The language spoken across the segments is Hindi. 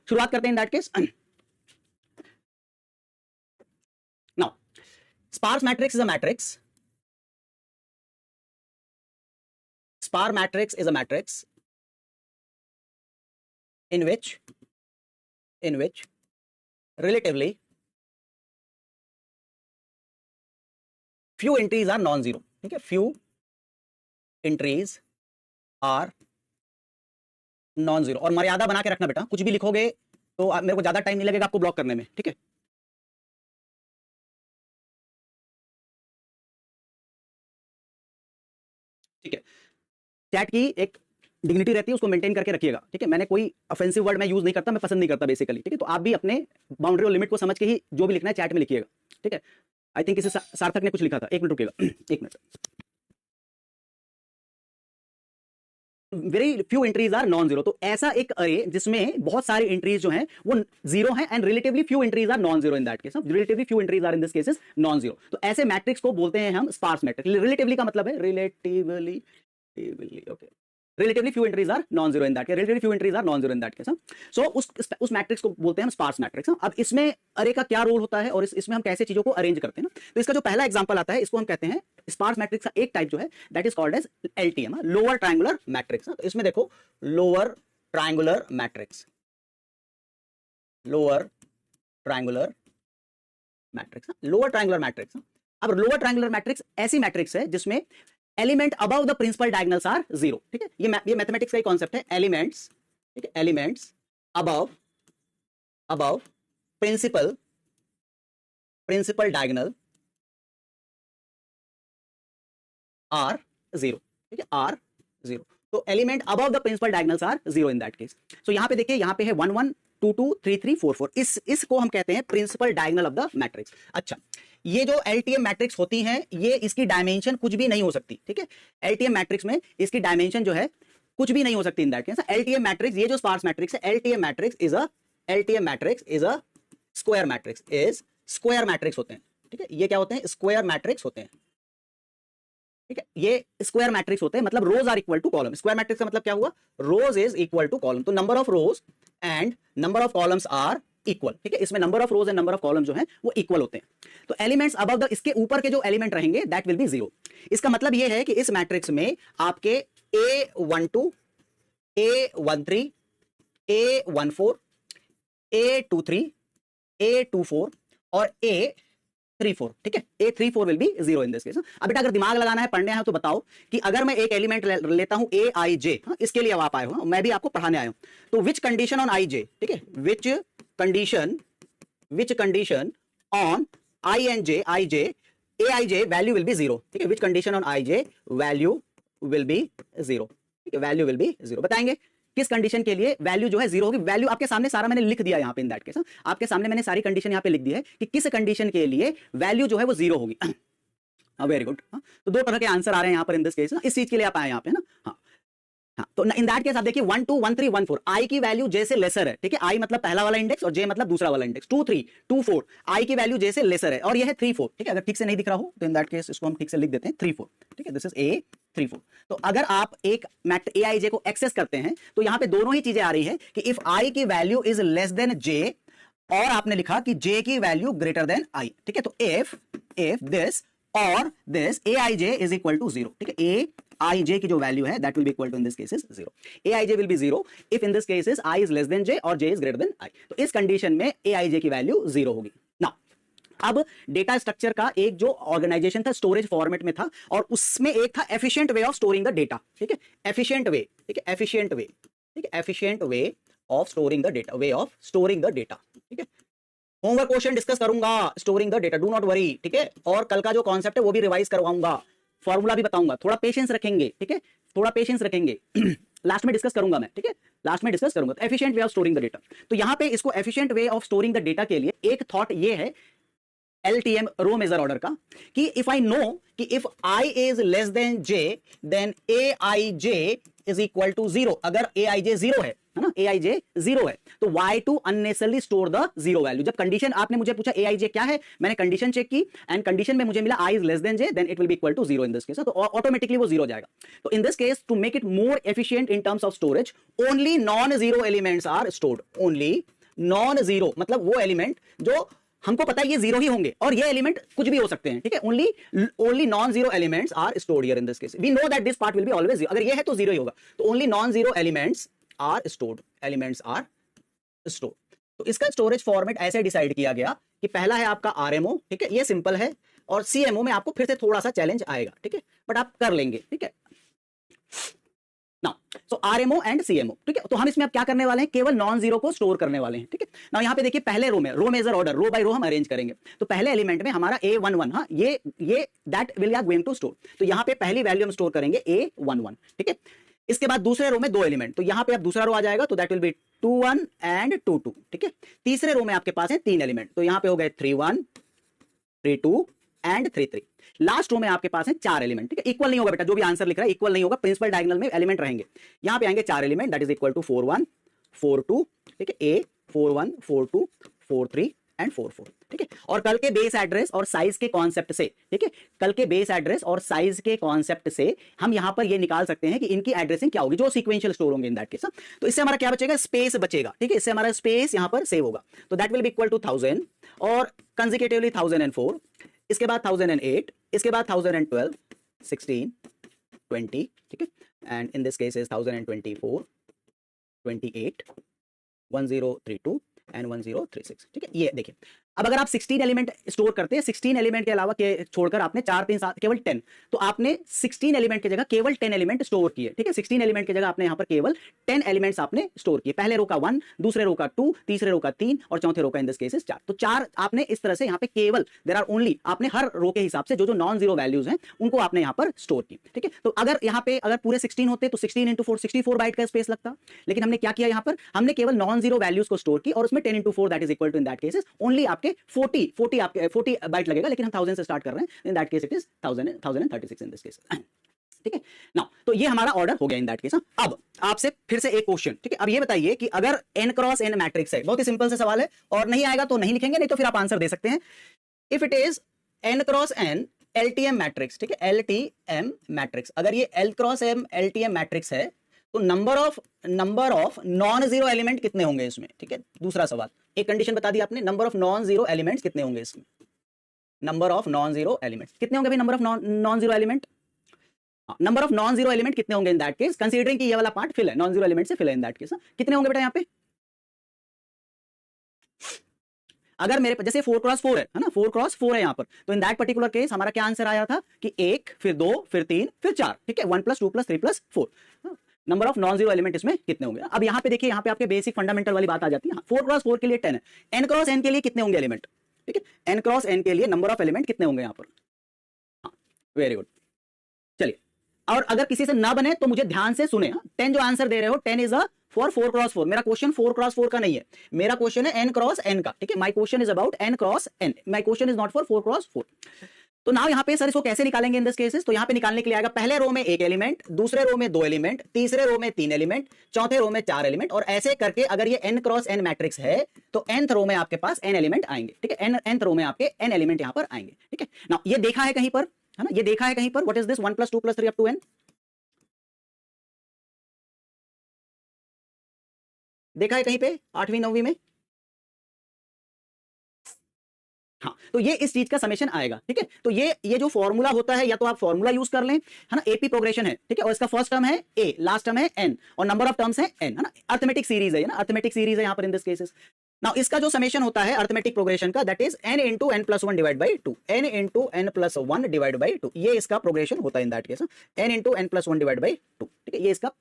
शुरुआत करते हैं in that case. Now sparse matrix is a matrix, spar matrix is a matrix in which relatively few entries are non-zero, ठीक है, few entries are non-zero। और मर्यादा बना के रखना बेटा, कुछ भी लिखोगे तो मेरे को ज्यादा टाइम नहीं लगेगा आपको ब्लॉक करने में, ठीक है। ठीक है, चैट की एक डिग्निटी रहती है, उसको मेंटेन करके रखिएगा, ठीक है। मैंने कोई ऑफेंसिव वर्ड मैं यूज नहीं करता, मैं पसंद नहीं करता बेसिकली, ठीक है। तो आप भी अपने बाउंड्री और लिमिट को समझ के ही जो भी लिखना है चैट में लिखिएगा, ठीक है। आई थिंक इसे सार्थक ने कुछ लिखा था, एक मिनट रुकिएगा, एक minute. Very few entries are non zero, तो ऐसा एक अरे जिसमें बहुत सारी एंट्रीज जो हैं वो जीरो हैं and relatively few entries are non zero in that case, relatively few entries are in this cases non zero. तो ऐसे मैट्रिक्स को बोलते हैं हम स्पार्स मैट्रिक्स। रिलेटिवली का मतलब है relatively, okay, relatively few entries are non-zero in that case, relatively few entries are non-zero in that case। So उस मैट्रिक्स को बोलते हैं हम स्पार्स मैट्रिक्स। अब इसमें अरे का क्या रोल होता है और इसमें हम कैसे चीजों को अरेंज करते हैं ना, तो इसका जो पहला एग्जांपल आता है इसको हम कहते हैं स्पार्स मैट्रिक्स का एक टाइप जो है that is called as LTM, lower triangular matrix. तो इसमें देखो lower triangular matrix, lower triangular matrix, lower triangular matrix. अब लोअर ट्रायंगुलर मैट्रिक्स ऐसी मैट्रिक्स है जिसमें element above the principal diagonals are zero, ठीक है। ये मैथमेटिक्स का ही कॉन्सेप्ट है, एलिमेंट्स, ठीक है, elements above principal diagonal are zero, ठीक है, आर जीरो। तो element above the principal diagonals are zero in that case. So यहां पे देखिए, यहां पे है 1 1 2 2 3 3 4 4, इसको हम कहते हैं principal diagonal of the matrix. अच्छा, ये जो LTM मैट्रिक्स होती हैं ये इसकी डायमेंशन कुछ भी नहीं हो सकती, ठीक है। LTM मैट्रिक्स में इसकी डायमेंशन जो है कुछ भी नहीं हो सकती इन दैट केस। LTM मैट्रिक्स, ये जो स्पार्स मैट्रिक्स है, LTM matrix is a square matrix, is square matrix होते हैं, ठीक है। ये क्या होते हैं? स्क्वायर मैट्रिक्स होते हैं, ठीक है। ये स्क्वायर मैट्रिक्स होते हैं, मतलब rows are equal to column. Square matrix का मतलब क्या हुआ? Rows is equal to column. तो number of rows and number of columns are equal, ठीक है। इसमें number of rows and number of column जो है वो इक्वल होते हैं। तो एलिमेंट्स अबव द, इसके ऊपर के जो एलिमेंट रहेंगे दैट विल बी जीरो। इसका मतलब ये है कि इस मैट्रिक्स में आपके A12, A13, A14, A23, A24 और A34, ठीक है। A34 will be zero in this case. अब बेटा अगर दिमाग लगाना है, पढ़ने आए हो तो बताओ कि अगर मैं एक एलिमेंट लेता हूं AIJ, इसके लिए अब आप आए हो, मैं भी आपको पढ़ाने आया हूं, तो विच कंडीशन ऑन IJ, ठीक है, which condition on INJ, AIJ value will be zero, ठीक है। Which condition on IJ value will be zero, ठीक है, वैल्यू विल बी जीरो। बताएंगे किस कंडीशन के लिए वैल्यू जो है जीरो होगी? वैल्यू आपके सामने सारा मैंने लिख दिया यहां पे इन दैट केस, आपके सामने मैंने सारी कंडीशन यहां पे लिख दी है कि किस कंडीशन के लिए वैल्यू जो है वो जीरो होगी। Very good. तो दो तरह के आंसर आ रहे हैं यहां पर इन दिस केस, इस चीज के लिए आप आए यहां पे ना। हाँ, तो इन दैट केस आप देखिए 1 2 1 3 1 4, आई की वैल्यू जे से लेसर है, ठीक है। आई मतलब पहला वाला इंडेक्स और जे मतलब दूसरा वाला इंडेक्स। 2 3 2 4, आई की वैल्यू जे से लेसर है और ये है 3 4, ठीक है। अगर ठीक से नहीं दिख रहा हो तो इन दैट केस इसको हम ठीक से लिख देते हैं 3 4, ठीक है। This is A34। तो अगर आप एक AIJ को एक्सेस करते हैं तो यहां पे दोनों ही चीजें आ रही है कि इफ आई की वैल्यू इज लेस देन जे और आपने लिखा कि जे की वैल्यू ग्रेटर देन आई, ठीक है। तो इफ दिस और this AIJ is equal to zero, ठीक है। AIJ की जो वैल्यू है that will be equal to in this cases zero. AIJ will be zero if in this cases I is less than J और J is greater than I। तो इस कंडीशन में AIJ की वैल्यू जीरो होगी। नाउ अब डेटा स्ट्रक्चर का एक जो ऑर्गेनाइजेशन था स्टोरेज फॉर्मेट में था और उसमें एक था efficient way of storing the data, ठीक है। एफिशिएंट वे, ठीक है, एफिशिएंट वे, ठीक है, efficient way of storing the data, way of storing the data, ठीक है। होमवर्क क्वेश्चन डिस्कस करूंगा storing the data, do not worry, ठीक है। और कल का जो कॉन्सेप्ट है वो भी रिवाइज करवाऊंगा, फॉर्मूला भी बताऊंगा, थोड़ा पेशेंस रखेंगे, ठीक है, थोड़ा पेशेंस रखेंगे। लास्ट में डिस्कस करूंगा मैं, ठीक है, लास्ट में डिस्कस करूंगा। तो efficient way of storing the data, तो यहां पे इसको efficient way of storing the data के लिए एक थॉट ये है LTM रो मेजर ऑर्डर का कि इफ आई नो कि if I is less than J then AIJ is equal to zero. अगर AIJ जीरो है ना, AIJ जीरो है तो why to unnecessarily store the zero value। जब कंडीशन आपने मुझे पूछा AIJ क्या है, मैंने कंडीशन चेक की एंड कंडीशन में मुझे मिला I is less than J then it will be equal to zero in this case. तो ऑटोमेटिकली वो जीरो हो जाएगा। तो in this case to make it more efficient in terms of storage only non zero elements are stored, only non zero मतलब वो एलिमेंट जो हमको पता है ये जीरो ही होंगे, और ये एलिमेंट कुछ भी हो सकते हैं, ठीक है। Only non zero elements are stored here in this case. We know that this part will be always zero, अगर ये है तो जीरो ही होगा, तो only non zero elements are stored, elements are stored. तो इसका स्टोरेज फॉर्मेट ऐसे डिसाइड किया गया कि पहला है आपका आरएमओ, ठीक है, ये सिंपल है, और सीएमओ में आपको फिर से थोड़ा सा चैलेंज आएगा, ठीक है, बट आप कर लेंगे, ठीक है। Now so RMO and CMO, ठीक है, तो हम इसमें अब क्या करने वाले हैं, केवल नॉन जीरो को स्टोर करने वाले हैं, ठीक है। नाउ यहाँ पे देखिए पहले रो में, रो मेजर ऑर्डर, रो बाय रो हम अरेंज करेंगे। तो पहले एलिमेंट में हमारा A11, हाँ, ये that will are going to store, तो यहाँ पे पहली वैल्यू हम स्टोर करेंगे A11, ठीक है। इसके बाद दूसरे रो में दो एलिमेंट, तो यहाँ पे अब दूसरा रो आ जाएगा, तो दैट विल बी 21 एंड 22, ठीक है। तीसरे रो में आपके पास है तीन एलिमेंट, तो यहाँ पे हो गए 31, 32 एंड 33। लास्ट रो में आपके पास है चार एलिमेंट, ठीक है। इक्वल नहीं होगा बेटा, जो भी आंसर लिख रहा है इक्वल नहीं होगा, प्रिंसिपल डायगोनल में एलिमेंट रहेंगे। यहाँ पे आएंगे चार element, that is equal to 41, 42, ठीक है, A 41, 42, 43 एंड 44, ठीक है। और कल के बेस एड्रेस और साइज के कॉन्सेप्ट से, ठीक है, कल के बेस एड्रेस और साइज के कॉन्सेप्ट से हम यहां पर ये निकाल सकते हैं कि इनकी एड्रेसिंग क्या होगी, जो सीक्वेंशियल स्टोर होंगे इन दैट केस। तो इससे हमारा क्या बचेगा, स्पेस बचेगा, ठीक है, इससे हमारा स्पेस यहां पर सेव होगा, तो that will be equal to 1000 और कंसेक्यूटिवली 1004, इसके बाद 1008, इसके बाद 1012, 16, 20, ठीक है, and in this case is 1024, 28, 1032 and 1036, ठीक है। ये देखिए, अब अगर आप 16 एलिमेंट स्टोर करते हैं, 16 एलिमेंट के अलावा के छोड़कर आपने 4 3 7 केवल 10, तो आपने 16 एलिमेंट की जगह केवल 10 एलिमेंट स्टोर किए, ठीक है। 16 एलिमेंट की जगह आपने यहां पर केवल 10 एलिमेंट्स आपने स्टोर किए, पहले रो का 1, दूसरे रो का 2, तीसरे रो का 3 और चौथे रो का इन दिस केस 4। तो 4 आपने इस तरह से यहां पे केवल देयर आर ओनली, आपने हर रो के हिसाब से जो जो नॉन जीरो वैल्यूज हैं उनको आपने यहां पर स्टोर की, ठीक है। तो अगर यहां पे अगर पूरे 16 होते तो 16 × 4 64 बाइट का स्पेस लगता, लेकिन हमने क्या किया, यहां पर हमने केवल नॉन जीरो वैल्यूज को स्टोर की और उसमें 10 × 4 that is equal to in that cases only आपके 40 आपके 40 बाइट लगेगा, लेकिन हम 1000 से स्टार्ट कर रहे हैं, in that case it is 1036 in this case, ठीक है। नाउ तो ये हमारा ऑर्डर हो गया इन दैट केस। अब आपसे फिर से एक क्वेश्चन, ठीक है, अब ये बताइए कि अगर n क्रॉस n मैट्रिक्स है, बहुत ही सिंपल से सवाल है, और नहीं आएगा तो नहीं लिखेंगे, नहीं तो फिर आप आंसर दे सकते हैं। If it is n cross n LTM matrix, ठीक है, LTM मैट्रिक्स, अगर ये L cross M LTM matrix है तो number of non zero element कितने होंगे इसमें, ठीक है। दूसरा सवाल, एक कंडीशन बता दी आपने, number of non zero elements कितने होंगे इसमें, number of non zero elements कितने होंगे भाई, number of non zero element, number of non zero element कितने होंगे इन दैट केस, कंसीडरिंग कि ये वाला पार्ट फिल है, नॉन जीरो एलिमेंट से फिल है इन दैट केस, कितने होंगे बेटा यहाँ पे। अगर मेरे जैसे 4x4 है ना, 4x4 है यहाँ पर, तो इन दैट पर्टिकुलर केस हमारा क्या आंसर आया था कि 1 फिर 2 फिर 3 फिर 4, ठीक है, 1 + 2 + 3 + 4, number of non zero element इसमें कितने होंगे। अब यहाँ पे देखिए, यहाँ पे आपके बेसिक फंडामेंटल वाली बात आ जाती है, 4x4 के लिए 10 है, n क्रॉस n के लिए कितने होंगे एलिमेंट, ठीक है, n क्रॉस n के लिए नंबर ऑफ एलिमेंट कितने होंगे यहाँ पर। हाँ, वेरी गुड, चलिए। और अगर किसी से ना बने तो मुझे ध्यान से सुने, 10 जो आंसर दे रहे हो 10 इज अ फॉर 4x4, मेरा क्वेश्चन 4x4 का नहीं है, मेरा क्वेश्चन है n क्रॉस n का, ठीक है, my question is about n cross n, my question is not for 4x4। तो नाउ यहाँ पे सर इसको कैसे निकालेंगे इन दिस केसेस, तो यहाँ पे निकालने के लिए आएगा पहले रो में एक एलिमेंट, दूसरे रो में दो एलिमेंट, तीसरे रो में तीन एलिमेंट, चौथे रो में चार एलिमेंट, और ऐसे करके अगर ये n क्रॉस n मैट्रिक्स है तो nth रो में आपके पास n एलिमेंट आएंगे, ठीक है, nth रो में आपके n एलिमेंट यहाँ पर आएंगे, ठीक है। नाउ ये देखा है कहीं पर, है ना, ये देखा है कहीं पर, what is this 1 + 2 + 3 up to n, देखा है कहीं पे 8वीं 9वीं में। हाँ, तो ये इस चीज का समेशन आएगा, ठीक है। तो ये जो फॉर्मूला होता है, या तो आप फॉर्मूला यूज कर लें, है ना, एपी प्रोग्रेशन है, ठीक है, और इसका फर्स्ट टर्म है a, लास्ट टर्म है n, और नंबर ऑफ टर्म्स है n, है ना, अर्थमेटिक सीरीज है ना, अर्थमेटिक सीरीज है यहाँ पर इन दिस केसेस। नाउ इसका जो समेशन होता है अर्थमेटिक प्रोग्रेशन का, that is n × n + 1 divide by 2, n × n + 1 divide by 2, ये इसका प्रोग्रेशन होता है in that case, n × n + 1 divide by 2, ठीक है, ये इसका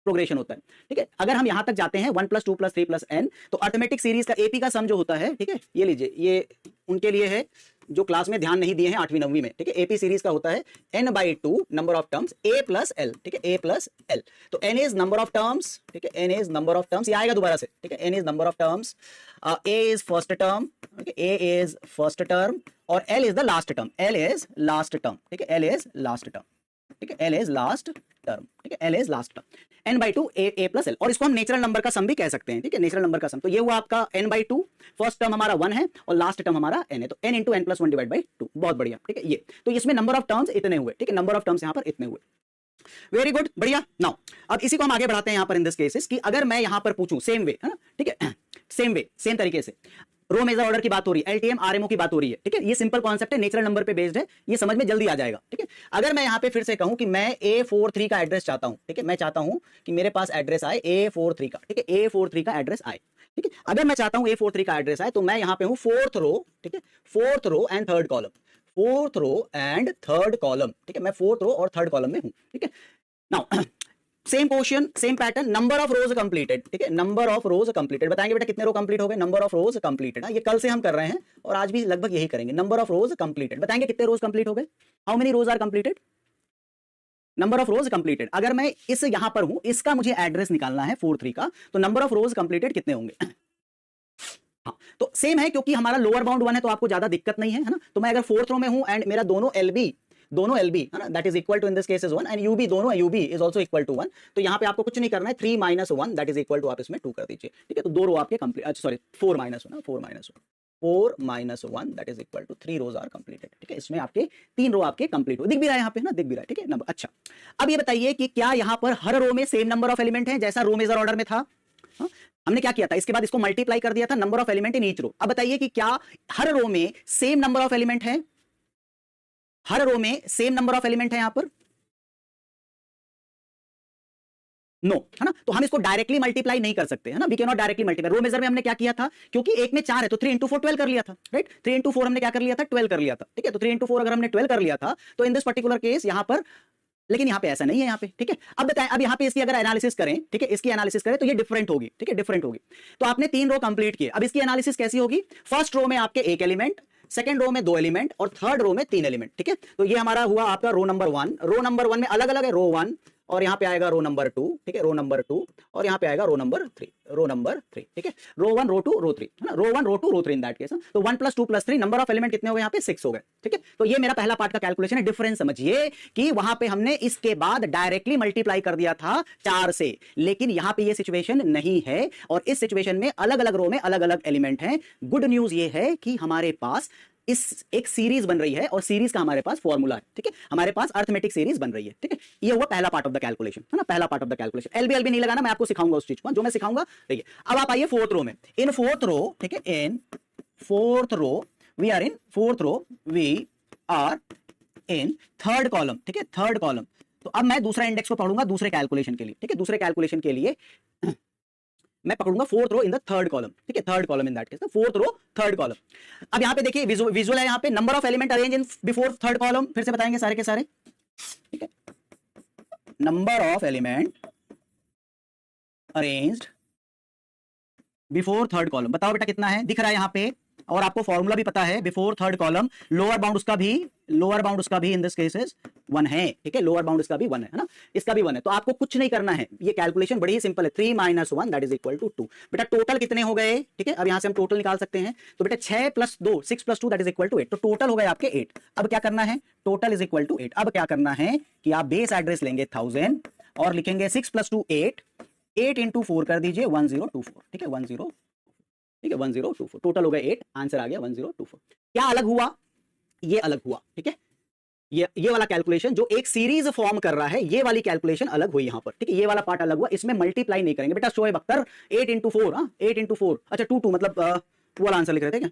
प्रोग्रेशन होता है, ठीक है। अगर हम यहां तक जाते हैं 1 + 2 + 3 + n, तो अर्थमेटिक सीरीज का एपी का सम जो होता है, ठीक है, ये लीजिए, ये उनके लिए है जो क्लास में ध्यान नहीं दिए हैं 8वीं 9वीं में, ठीक है, एपी सीरीज का होता है n/2 number of terms a + l, ठीक है, a + l, तो n is number of terms, ठीक है, n is number of terms, ये आएगा दोबारा से, ठीक है, n is number of terms, a is first term, a is first term, और l is the last term, l is last term, ठीक है, l इज लास्ट टर्म, ठीक है, l इज लास्ट टर्म, ठीक है, l is last term, n/2 a + l, और इसको हम नेचुरल नंबर का सम भी कह सकते हैं, ठीक है, नेचुरल नंबर का सम। तो ये हुआ आपका n/2, फर्स्ट टर्म हमारा 1 है और लास्ट टर्म हमारा n है, तो n × n + 1 डिवाइड बाई 2, बहुत बढ़िया, ठीक है। ये तो इसमें नंबर ऑफ टर्म्स इतने हुए, ठीक है, नंबर ऑफ टर्म्स यहाँ पर इतने हुए, वेरी गुड, बढ़िया। नाउ अब इसी को हम आगे बढ़ाते हैं यहाँ पर इन दिस केसेस, कि अगर मैं यहाँ पर पूछूं सेम वे, है ना, ठीक है, सेम वे, सेम तरीके से रो मेजर ऑर्डर की बात हो रही है, एलटीएम आरएमओ की बात हो रही है, ठीक है। ये सिंपल कॉन्सेप्ट है, नेचुरल नंबर पे बेस्ड है, ये समझ में जल्दी आ जाएगा, ठीक है। अगर मैं यहां पे फिर से कहूं कि मैं A43 का एड्रेस चाहता हूं, ठीक है, मैं चाहता हूं कि मेरे पास एड्रेस आए A43 का, ठीक है, A43 का एड्रेस आए, ठीक है। अगर मैं चाहता हूं A43 का एड्रेस आए तो मैं यहां पे हूं फोर्थ रो, ठीक है, fourth row and third column, fourth row and third column, ठीक है, मैं फोर्थ रो और थर्ड कॉलम में हूं, ठीक है। Now same question, same pattern, number of rows completed, ठीक है, नंबर ऑफ रोज कंप्लीटेड, बताएंगे बेटा कितने रो कंप्लीट हो गए, नंबर ऑफ रोज कंप्लीटेड, ये कल से हम कर रहे हैं और आज भी लगभग यही करेंगे, नंबर ऑफ रोज कंप्लीटेड, बताएंगे कितने रोज कंप्लीट हो गए, how many rows are completed, number of rows completed. अगर मैं इस यहां पर हूं, इसका मुझे एड्रेस निकालना है 43 का, तो नंबर ऑफ रोज कंप्लीटेड कितने होंगे। हाँ, तो सेम है क्योंकि हमारा लोअर बाउंड 1 है तो आपको ज्यादा दिक्कत नहीं है ना। तो मैं अगर फोर्थ रो में हूं एंड मेरा दोनों LB है ना, that is equal to in this case is 1 and UB, दोनों UB is also equal to 1, तो यहां पे आपको कुछ नहीं करना है, 3 - 1 दैट इज इक्वल टू, आप इसमें 2 कर दीजिए, ठीक है। तो दो रो आपके complete, sorry 4 - 1 that is equal to 3 rows are completed, ठीक है। इसमें आपके 3 रो आपके कंप्लीट हो, दिख भी रहा है यहाँ पे ना, दिख भी रहा है, ठीक है नंबर। अच्छा, अब ये बताइए कि क्या यहाँ पर हर रो में सेम नंबर ऑफ एलिमेंट है जैसा रो मेजर ऑर्डर में था। हाँ? हमने क्या किया था, इसके बाद इसको मल्टीप्लाई कर दिया था, number of element in each row. अब बताइए कि क्या हर रो में सेम नंबर ऑफ एलिमेंट है, हर रो में सेम नंबर ऑफ एलिमेंट है यहां पर, नो है ना। तो हम इसको डायरेक्टली मल्टीप्लाई नहीं कर सकते है ना, we can not directly multiply. Row major में हमने क्या किया था, क्योंकि एक में 4 है तो 3 × 4 12 कर लिया था, राइट। 3 × 4 हमने क्या कर लिया था, 12 कर लिया था, ठीक है। तो 3 × 4 अगर हमने 12 कर लिया था तो इन दिस पर्टिकुलर केस यहां पर, लेकिन यहां पे ऐसा नहीं है यहां पे, ठीक है। अब बताएं, अब यहां पे इसकी अगर एनालिसिस करें, ठीक है, इसकी एनालिसिस करें तो ये डिफरेंट होगी, ठीक है, डिफरेंट होगी। तो आपने 3 रो कंप्लीट किए, अब इसकी एनालिसिस कैसी होगी, फर्स्ट रो में आपके एक एलिमेंट, सेकंड रो में 2 एलिमेंट और थर्ड रो में 3 एलिमेंट, ठीक है। तो ये हमारा हुआ आपका रो नंबर 1, रो नंबर 1 में अलग अलग है, रो 1 और यहां पे आएगा रो नंबर 2, ठीक है, रो नंबर 2 और यहां पे आएगा रो नंबर 3, रो नंबर 3, ठीक है। रो 1 रो 2 रो 3 है ना, रो 1 रो 2 रो 3 इन दैट केस। तो 1 + 2 + 3 नंबर ऑफ एलिमेंट कितने हो गए यहां पे, 6 हो गए, ठीक है। तो ये मेरा पहला पार्ट का कैलकुलेशन है। डिफरेंस समझिए कि वहां पे हमने इसके बाद डायरेक्टली मल्टीप्लाई कर दिया था 4 से, लेकिन यहां पे ये सिचुएशन नहीं है और इस सिचुएशन में अलग अलग रो में अलग अलग एलिमेंट हैं। गुड न्यूज ये है कि हमारे पास इस एक सीरीज बन रही है और सीरीज का हमारे पास फॉर्मूला है, ठीक है, हमारे पास अर्थमेटिक सीरीज बन रही है, ठीक है। ये हुआ पहला पार्ट ऑफ द कैलकुलेशन है ना, पहला part of the calculation. LB नहीं लगाना, मैं आपको सिखाऊंगा उस चीज को जो मैं सिखाऊंगा, ठीक है। अब आप आइए फोर्थ रो में, इन फोर्थ रो, ठीक है, in fourth row we are in fourth row, we are in third column, ठीक है, थर्ड कॉलम। तो अब मैं दूसरा इंडेक्स को पढ़ूंगा दूसरे कैलकुलेशन के लिए, ठीक है, दूसरे कैलकुलेशन के लिए मैं पकड़ूंगा fourth row in the third column, ठीक है, third column in that case, fourth row third column. अब यहां पे देखिए विजुअल है, यहां पे number of element arrange in before third column, फिर से बताएंगे सारे के सारे, ठीक है, number of element arranged before third column. बताओ बेटा कितना है, दिख रहा है यहां पे, और आपको फॉर्मूला भी पता है, before third column lower bound उसका भी इन दिस केसेस 1 है, ठीक है, लोअर बाउंड इसका भी 1 है ना, इसका भी 1 है। तो आपको कुछ नहीं करना है, ये कैलकुलेशन बड़ी ही सिंपल है, 3 - 1 दैट इज इक्वल टू 2। बेटा टोटल कितने हो गए, ठीक है, अब यहां से हम टोटल निकाल सकते हैं। तो बेटा 6 + 2 6 + 2 दैट इज इक्वल टू 8, तो टोटल हो गए आपके 8। अब क्या करना है, टोटल इज इक्वल टू 8। अब क्या करना है कि आप बेस एड्रेस लेंगे 1000 और लिखेंगे 6 + 2 8, 8 × 4 कर दीजिए 1024, ठीक है, 10, ठीक है, 1024, टोटल हो गया 8, आंसर आ गया 1024। क्या अलग हुआ, ये अलग हुआ, ठीक है, ये वाला कैलकुलेशन जो एक सीरीज फॉर्म कर रहा है, ये वाली कैलकुलेशन अलग हुई यहां पर, ठीक है, ये वाला पार्ट अलग हुआ, इसमें मल्टीप्लाई नहीं करेंगे बेटा। शोएब अख्तर 8 × 4, हाँ 8 × 4, अच्छा 2 मतलब वो वाला आंसर लिख रहे थे क्या।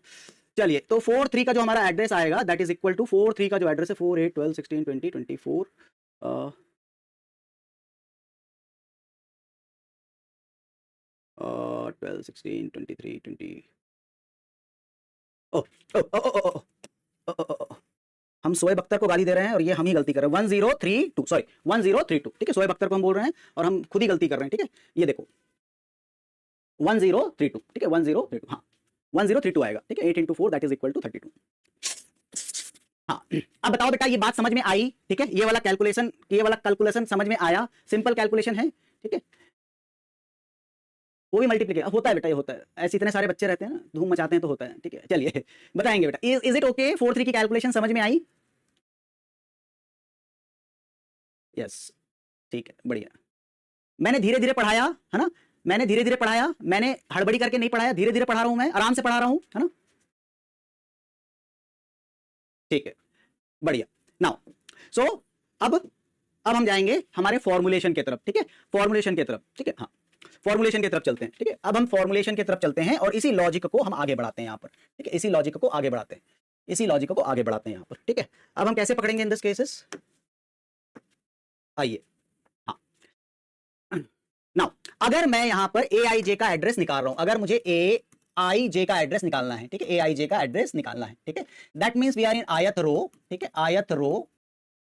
चलिए, तो 4 3 का जो हमारा एड्रेस आएगा दैट इज इक्वल टू 4 3 का जो एड्रेस है 4 8 12 16 20 24 12 16 23 20 ओ हम शोएब अख्तर को गाली दे रहे हैं और ये हम ही गलती कर रहे हैं। 1032, सॉरी 1032, ठीक है, शोएब अख्तर को हम बोल रहे हैं और हम खुद ही गलती कर रहे हैं, ठीक है। ये देखो 1032, ठीक है, 1032, हाँ 1032 आएगा, ठीक है, 8 × 4 दैट इज इक्वल टू 32। हाँ, अब बताओ बेटा ये बात समझ में आई, ठीक है, ये वाला कैलकुलेशन समझ में आया, सिंपल कैलकुलेशन है, ठीक है। वो भी मल्टीप्लीकेशन होता है बेटा, ये होता है, ऐसे इतने सारे बच्चे रहते हैं ना, धूम मचाते हैं तो होता है, ठीक है। चलिए बताएंगे बेटा, इज इट ओके, 4 3 की कैलकुलेशन समझ में आई, यस, ठीक है, बढ़िया। मैंने धीरे धीरे पढ़ाया है ना, मैंने धीरे धीरे पढ़ाया, मैंने हड़बड़ी करके नहीं पढ़ाया, धीरे धीरे पढ़ा रहा हूं, मैं आराम से पढ़ा रहा हूं, है ना, ठीक है, बढ़िया। नाउ सो अब हम जाएंगे हमारे फॉर्मुलेशन की तरफ, ठीक है, फॉर्मुलेशन की तरफ, ठीक है, हाँ। फॉर्मुलेशन की तरफ चलते हैं, ठीक है। अब हम फॉर्मुलेशन की तरफ चलते हैं और इसी लॉजिक को हम आगे बढ़ाते हैं यहाँ पर, ठीक है। इसी लॉजिक को आगे बढ़ाते हैं, इसी लॉजिक को आगे बढ़ाते हैं यहाँ पर, ठीक है। अब हम कैसे पकड़ेंगे इन दिस केसेस, आइए। हाँ, नाउ अगर मैं यहाँ पर ए आई जे का एड्रेस निकाल रहा हूं, अगर मुझे ए आई जे का एड्रेस निकालना है, ठीक है, ए आई जे का एड्रेस निकालना है, ठीक है, that means we are in ith row, ठीक है, आयत रो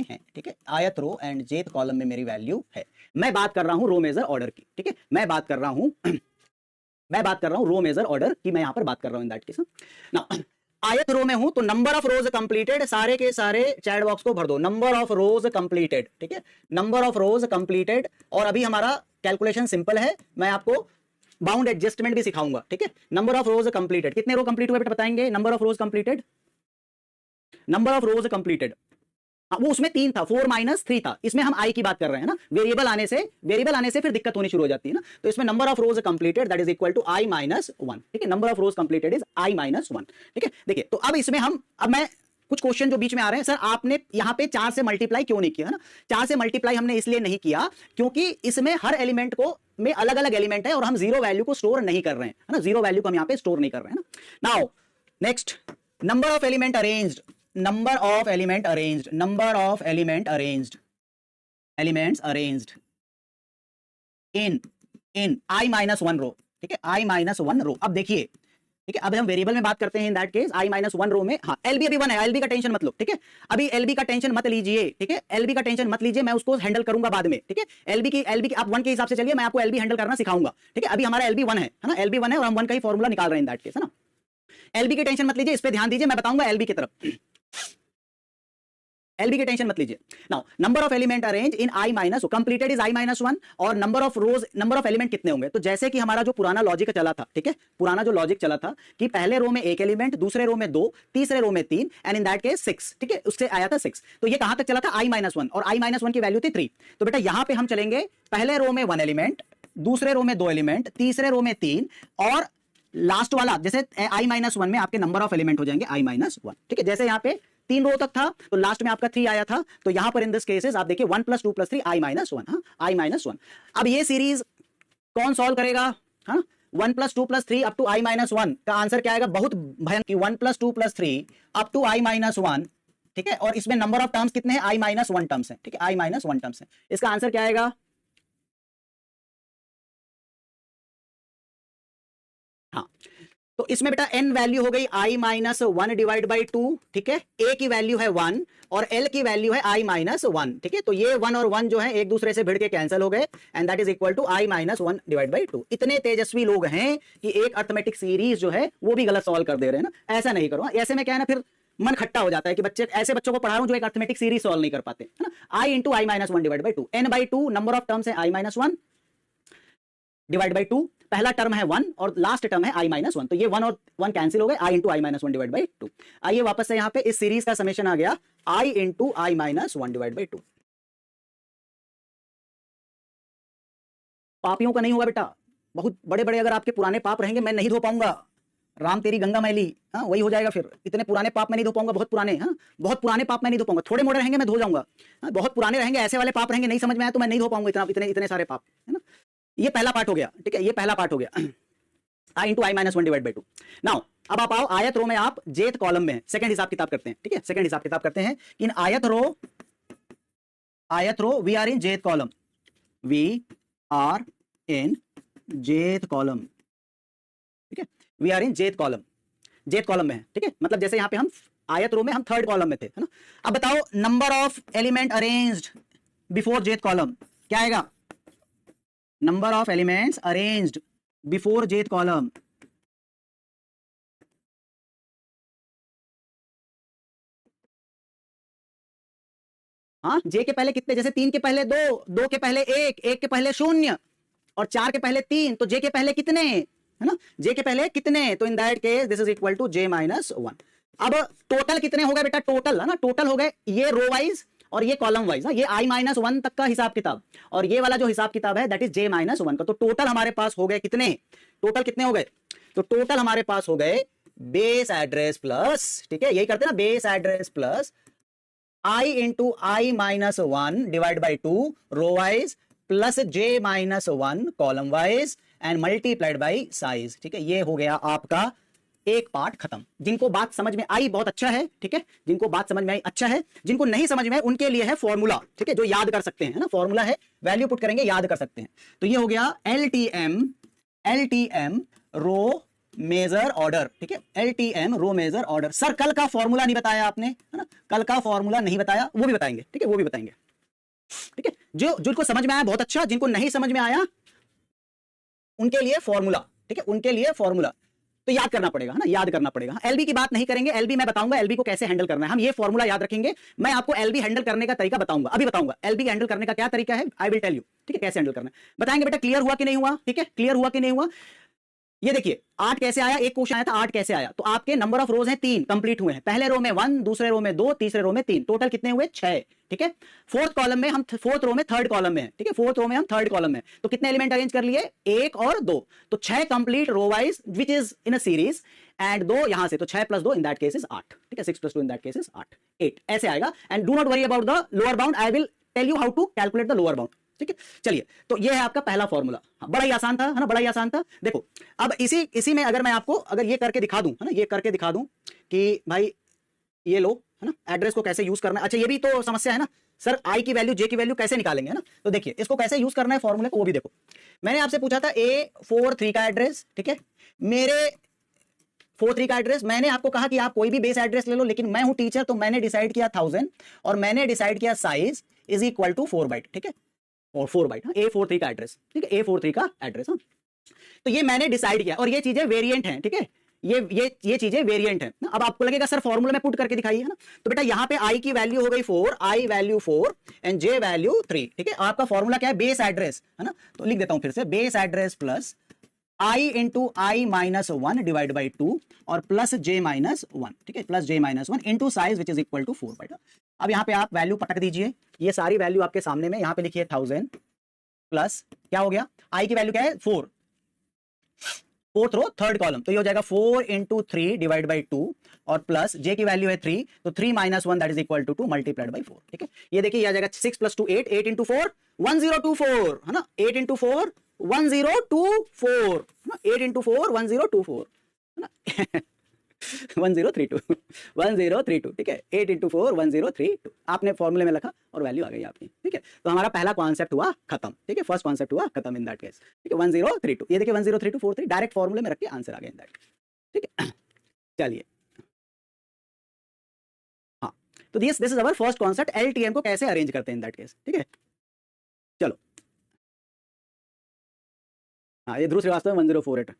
है, ठीक है, आयत रो एंड जेथ कॉलम में मेरी वैल्यू है। मैं बात कर रहा हूं रो मेजर ऑर्डर की, ठीक है, मैं बात कर रहा हूं मैं बात कर रहा हूं रो मेजर ऑर्डर की, मैं यहां पर बात कर रहा हूं इन दैट केस। नाउ आयत रो में हूं तो नंबर ऑफ रोज कंप्लीटेड, सारे के सारे चैट बॉक्स को भर दो, नंबर ऑफ रोज कंप्लीटेड, ठीक है, नंबर ऑफ रोज कंप्लीटेड। और अभी हमारा कैलकुलेशन सिंपल है, मैं आपको बाउंड एडजस्टमेंट भी सिखाऊंगा, ठीक है। नंबर ऑफ रोज कंप्लीटेड, कितने रो कंप्लीट हुए बेटा बताएंगे, number of rows completed, number of rows completed, वो उसमें 3 था, 4 - 3 था, इसमें हम आई की बात कर रहे हैं ना, वेरिएबल आने से फिर दिक्कत होनी शुरू हो जाती है ना। तो इसमें number of rows completed that is equal to i - 1, ठीक है, number of rows completed is i - 1, ठीक है। देखिए तो अब इसमें अब मैं कुछ क्वेश्चन जो बीच में आ रहे हैं, सर आपने यहां पे 4 से मल्टीप्लाई क्यों नहीं किया, है ना। 4 से मल्टीप्लाई हमने इसलिए नहीं किया क्योंकि इसमें हर एलिमेंट को में अलग अलग एलिमेंट है और हम जीरो वैल्यू को स्टोर नहीं कर रहे हैं, है ना, जीरो वैल्यू को हम यहां पे स्टोर नहीं कर रहे हैं ना। Now next, number of element arranged, number of element arranged, number of element arranged, elements arranged in i - 1 रो, ठीक है, i - 1 रो। अब देखिए, ठीक है, अब हम वेरिएबल में बात करते हैं इन दैट केस i - 1 रो में। हाँ, एलबी अभी 1 है, एलबी का टेंशन मत लो, ठीक है, अभी एलबी का टेंशन मत लीजिए, ठीक है, एलबी का टेंशन मत लीजिए, मैं उसको हैंडल करूंगा बाद में, ठीक है। एलबी की आप 1 के हिसाब से चलिए, मैं आपको एलबी हैंडल करना सिखाऊंगा, ठीक है। अभी हमारा एलबी 1 है ना, एलबी 1 है और हम 1 का ही फॉर्मूला निकाल रहे हैं इन दैट केस, है ना। एलबी की टेंशन मत लीजिए, इस पे ध्यान दीजिए, मैं बताऊंगा एलबी की तरफ, एलबी की टेंशन मत लीजिए। Now number of element arrange in i minus, completed is i - 1 और number of rose, number of element कितने होंगे, तो जैसे कि हमारा जो पुराना लॉजिक चला था, ठीक है, पुराना जो लॉजिक चला था कि पहले रो में 1 एलिमेंट, दूसरे रो में 2, तीसरे रो में 3 एंड इन दैट केस 6, ठीक है, उससे आया था 6। तो ये कहां तक चला था, i - 1 और i - 1 की वैल्यू थी 3। तो बेटा यहां पे हम चलेंगे, पहले रो में 1 एलिमेंट, दूसरे रो में 2 एलिमेंट, तीसरे रो में 3 और लास्ट वाला जैसे i - 1 में आपके नंबर ऑफ एलिमेंट हो जाएंगे i - 1, ठीक है। जैसे यहां पे 3 रो तक था तो लास्ट में आपका 3 आया था, तो यहां पर इन दिस केसेस आप देखिए 1 + 2 + 3 i - 1, हाँ, i - 1। अब ये सीरीज कौन सॉल्व करेगा, हाँ, 1 + 2 + 3 अप टू i - 1 का आंसर क्या आएगा, बहुत भयंकर, 1 + 2 + 3 अप टू i - 1, ठीक है। और इसमें नंबर ऑफ टर्म्स कितने हैं, i - 1 टर्म्स है, ठीक है, i - 1 टर्म्स है। इसका आंसर क्या आएगा, हाँ, तो इसमें बेटा n वैल्यू हो गई i - 1 डिवाइड बाई 2, ठीक है, a की वैल्यू है 1 और l की वैल्यू है i - 1, ठीक है। तो ये 1 और 1 जो है एक दूसरे से भिड़ के कैंसिल हो गए and that is equal to i - 1 divide by 2। इतने तेजस्वी लोग हैं कि एक अर्थमेटिक सीरीज जो है वो भी गलत सॉल्व कर दे रहे हैं ना, ऐसा नहीं करो। ऐसे में क्या है ना, फिर मन खट्टा हो जाता है कि बच्चे, ऐसे बच्चों को पढ़ा रहा हूं जो एक अर्थमेटिक सीरीज सॉल्व नहीं कर पाते, है ना। i into i - 1 divide by 2, n/2 number of terms है i - 1 डिवाइड बाई 2, पहला टर्म है 1 और लास्ट टर्म है i - 1, तो ये 1 और 1 कैंसिल हो गए, i into i - 1 divide by 2। आइए वापस से यहां पे इस सीरीज का समेशन आ गया i into i - 1 divide by 2। पापियों का नहीं होगा बेटा, बहुत बड़े बड़े अगर आपके पुराने पाप रहेंगे मैं नहीं धो पाऊंगा, राम तेरी गंगा मैली, हाँ वही हो जाएगा फिर। इतने पुराने पाप मैं नहीं धो पाऊंगा, बहुत पुराने, हाँ बहुत पुराने पाप मैं नहीं धो पाऊंगा, थोड़े मोड़े रहेंगे मैं धो जाऊंगा, हाँ बहुत पुराने रहेंगे, ऐसे वाले पाप रहेंगे नहीं समझ में आया तो मैं नहीं धो पाऊंगा इतना, इतने इतने सारे पाप, है ना। ये पहला पार्ट हो गया, ठीक है, ये पहला पार्ट हो गया i into i - 1 divide by 2। Now अब आप आओ आयत रो में, आप जेथ कॉलम में सेकंड हिसाब किताब करते हैं, ठीक है, सेकंड हिसाब किताब करते हैं इन ith row we are in jth column, we are in jth column, ठीक है, we are in jth column में है, ठीक है। मतलब जैसे यहां पे हम आयत रो में हम थर्ड कॉलम में थे, है ना। अब बताओ number of element arranged before जेथ कॉलम क्या आएगा, number of elements arranged before जेथ कॉलम, हाँ, जे के पहले कितने, जैसे 3 के पहले 2, 2 के पहले 1, 1 के पहले 0 और 4 के पहले 3, तो जे के पहले कितने, है ना, जे के पहले कितने, तो in that case this is equal to j - 1। अब टोटल कितने हो गए बेटा, टोटल, है ना, टोटल हो गए ये रो वाइज और ये कॉलम वाइज, ये i - 1 तक का हिसाब किताब और ये वाला जो हिसाब किताब है दैट इज j - 1 का। तो टोटल हमारे पास हो गए कितने, टोटल कितने हो गए, तो टोटल हमारे पास हो गए बेस एड्रेस प्लस, ठीक है, यही करते हैं ना, base address plus i into i - 1 divide by 2 row wise plus J minus 1 column wise and multiplied by size. ठीक है, ये हो गया आपका एक पार्ट खत्म। जिनको बात समझ में आई बहुत अच्छा है, ठीक है, जिनको बात समझ में आई अच्छा है, जिनको नहीं समझ में आई उनके लिए है फॉर्मूला, ठीक है, जो याद कर सकते हैं ना, फॉर्मूला है, वैल्यू पुट करेंगे याद कर सकते हैं। तो ये हो गया एलटीएम रो मेजर ऑर्डर। ठीक है, LTM row major order. Sir कल का फॉर्मूला नहीं बताया आपने, है ना, कल का फॉर्मूला नहीं बताया, वो भी बताएंगे। ठीक है, वो भी बताएंगे। ठीक है, जो जिनको समझ में आया बहुत अच्छा, जिनको नहीं समझ में आया उनके लिए फॉर्मूला। ठीक है, उनके लिए फॉर्मूला तो याद करना पड़ेगा, है ना, याद करना पड़ेगा। एलबी की बात नहीं करेंगे, एलबी मैं बताऊंगा एलबी को कैसे हैंडल करना है, हम ये फॉर्मूला याद रखेंगे। मैं आपको एलबी हैंडल करने का तरीका बताऊंगा, अभी बताऊंगा एलबी हैंडल करने का क्या तरीका है, आई विल टेल यू। ठीक है, कैसे हैंडल करना है बताएंगे। बेटा क्लियर हुआ कि नहीं हुआ? ठीक है, क्लियर हुआ कि नहीं हुआ? ये देखिए 8 कैसे आया, एक क्वेश्चन आया था 8 कैसे आया। तो आपके नंबर ऑफ रोज हैं 3 कंप्लीट हुए हैं, पहले रो में 1, दूसरे रो में 2, तीसरे रो में 3, टोटल कितने हुए 6। ठीक है, फोर्थ कॉलम में हम, फोर्थ रो में थर्ड कॉलम में है। ठीक है, फोर्थ रो में हम थर्ड कॉलम में, तो कितने एलिमेंट अरेंज कर लिए 1 और 2, तो 6 complete row wise which is in a series and 2 यहां से, तो 6 + 2 इन दैट केस इज 8। ठीक है, 6 + 2 इन दैट केस इज 8 ऐसे आएगा। And do not worry about the lower bound, I will tell you how to calculate the lower bound. ठीक है, चलिए, तो ये है आपका पहला फॉर्मूला। बड़ा ही आसान था, है ना, बड़ा ही आसान था। देखो अब इसी में अगर मैं आपको अगर ये करके दिखा दूं, है ना, ये करके दिखा दूं कि भाई ये लो, है ना, एड्रेस को कैसे यूज करना है। अच्छा ये भी तो समस्या है ना, सर आई की वैल्यू जे की वैल्यू कैसे निकालेंगे, है ना। तो देखिए इसको कैसे यूज करना है फॉर्मूले को, वो भी देखो। मैंने आपसे पूछा था A43 का एड्रेस। ठीक है, मेरे 43 का एड्रेस, मैंने आपको कहा कि आप कोई भी बेस एड्रेस ले लो, लेकिन मैं हूं टीचर तो मैंने डिसाइड किया 1000 और मैंने डिसाइड किया size is equal to 4 byte. ठीक है, और 4 बाइट, A43 का एड्रेस। ठीक है, A43 का एड्रेस। हाँ, तो ये मैंने डिसाइड किया और ये चीजें वेरिएंट हैं। ठीक है, ये चीजें वेरिएंट हैं। अब आपको लगेगा सर फॉर्मूला में पुट करके दिखाइए, है ना। तो बेटा यहाँ पे आई की वैल्यू हो गई 4, I value 4 and J value 3। ठीक है, आपका फॉर्मूला क्या है, बेस एड्रेस, है ना। तो लिख देता हूं फिर से, base address plus I into I minus 1 divide by 2 और प्लस जे माइनस 1। ठीक है, plus J minus 1 into size which is equal to 4 byte. अब यहाँ पे आप वैल्यू पटक दीजिए, ये सारी वैल्यू आपके सामने में, यहाँ पे लिखिए 1000 प्लस क्या हो गया, आई की वैल्यू क्या है 4, फोर्थ रो थर्ड कॉलम, तो ये हो जाएगा 4 इंटू 3 डिवाइड बाई 2 और प्लस जे की वैल्यू है 3, तो 3 minus 1 that is equal to 2 multiplied by 4। ठीक है, ये देखिए आ जाएगा 6 + 2 8, 8 इंटू 4 1024, है ना, 8 इंटू 4 1024, 8 इंटू 4 1024, है ना 1032 1032। ठीक है, 8 इंटू 4 1032 आपने फॉर्मूले में लिखा और वैल्यू आ गई आपकी। ठीक है, तो हमारा पहला कॉन्सेप्ट हुआ खत्म। ठीक है, फर्स्ट कॉन्सेप्ट हुआ खत्म इन दैट केस। ठीक है, 1032, ये देखिए 103243 डायरेक्ट फॉर्मूले में रख के आंसर आ गया इन दैट। ठीक है, चलिए, हाँ, तो this is our first concept, LTM को कैसे अरेंज करते हैं इन दैट केस। ठीक है, चलो, हाँ, ये ध्रुव श्रीवास्तव 1048,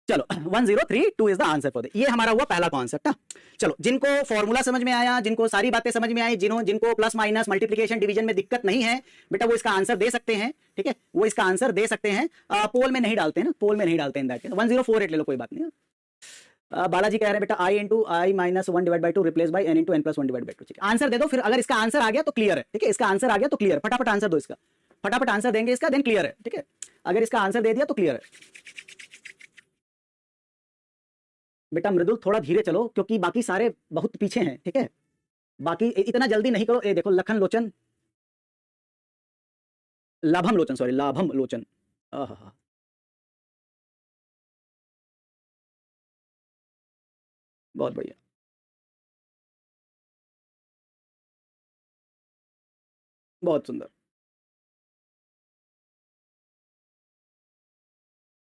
चलो 1032 इज द आंसर फॉर ये हमारा हुआ पहला कॉन्सेप्ट। चलो, जिनको फॉर्मूला समझ में आया, जिनको सारी बातें समझ में आई, जिनको प्लस माइनस मल्टीप्लिकेशन डिवीजन में दिक्कत नहीं है बेटा, वो इसका आंसर दे सकते हैं। ठीक है, वो इसका आंसर दे सकते हैं, पोल में नहीं डालते हैं ना, पोल में नहीं डालते हैं। 1048 ले लो, कोई बात नहीं। बालाजी कह रहे हैं बेटा I into I minus 1 divide by 2 replace by N into N plus 1 divide by 2। ठीक है, आंसर दे दो फिर, अगर इसका आंसर आ गया तो क्लियर है। ठीक है, इसका आंसर आ गया तो क्लियर, फटाफट आंसर दो इसका, फटाफट आंसर देंगे इसका, देन क्लियर है। ठीक है, अगर इसका आंसर दे दिया तो क्लियर है। बेटा मृदुल थोड़ा धीरे चलो, क्योंकि बाकी सारे बहुत पीछे हैं। ठीक है, बाकी इतना जल्दी नहीं करो। ये देखो लखन लोचन, लाभम लोचन, सॉरी लाभम लोचन, बहुत बढ़िया, बहुत सुंदर।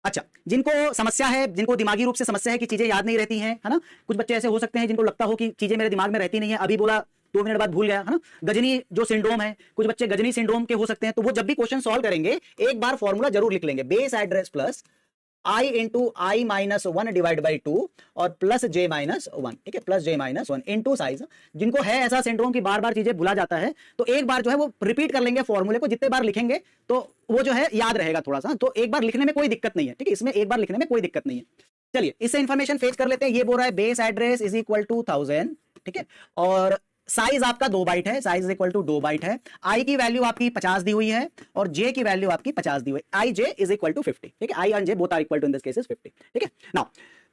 अच्छा, जिनको समस्या है, जिनको दिमागी रूप से समस्या है कि चीजें याद नहीं रहती हैं, है ना, कुछ बच्चे ऐसे हो सकते हैं जिनको लगता हो कि चीजें मेरे दिमाग में रहती नहीं है, अभी बोला 2 मिनट बाद भूल गया, है ना, गजनी जो सिंड्रोम है, कुछ बच्चे गजनी सिंड्रोम के हो सकते हैं, तो वो जब भी क्वेश्चन सॉल्व करेंगे एक बार फॉर्मूला जरूर लिख लेंगे, base address plus I into I minus 1 divide by 2 और प्लस जे माइनस 1। ठीक है, plus J minus 1 into size. जिनको है ऐसा सिंड्रोम की बार बार चीजें भुला जाता है, तो एक बार जो है वो रिपीट कर लेंगे फॉर्मूले को, जितने बार लिखेंगे तो वो जो है याद रहेगा थोड़ा सा, तो एक बार लिखने में कोई दिक्कत नहीं है। ठीक है, इसमें एक बार लिखने में कोई दिक्कत नहीं है। चलिए, इससे इंफॉर्मेशन फेच कर लेते हैं। ये बोल रहा है base address is equal to 1000। ठीक है, और साइज आपका 2 बाइट है, साइज इक्वल टू 2 बाइट है, आई की वैल्यू आपकी 50 दी हुई है और जे की वैल्यू आपकी 50 दी हुई है, I J is equal to 50, ठीक है, I and J both are equal to in this case is 50, ठीक है। नाउ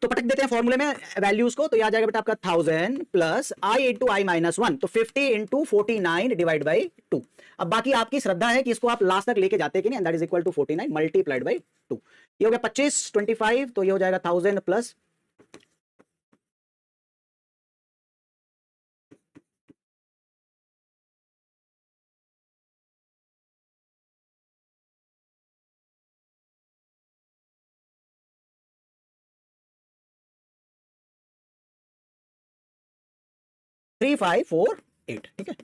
तो पटक देते हैं फॉर्मूले में वैल्यूज को, तो ये आ जाएगा बेटा आपका 1000 plus I into I minus 1, तो 50 इंटू 49 डिवाइड बाई 2। अब बाकी आपकी श्रद्धा है कि इसको आप लास्ट तक लेके जाते कि नहीं, that is equal to 49 multiplied by 2। ये हो गया 25 25, तो ये हो जाएगा 1000 प्लस 3548, ठीक है,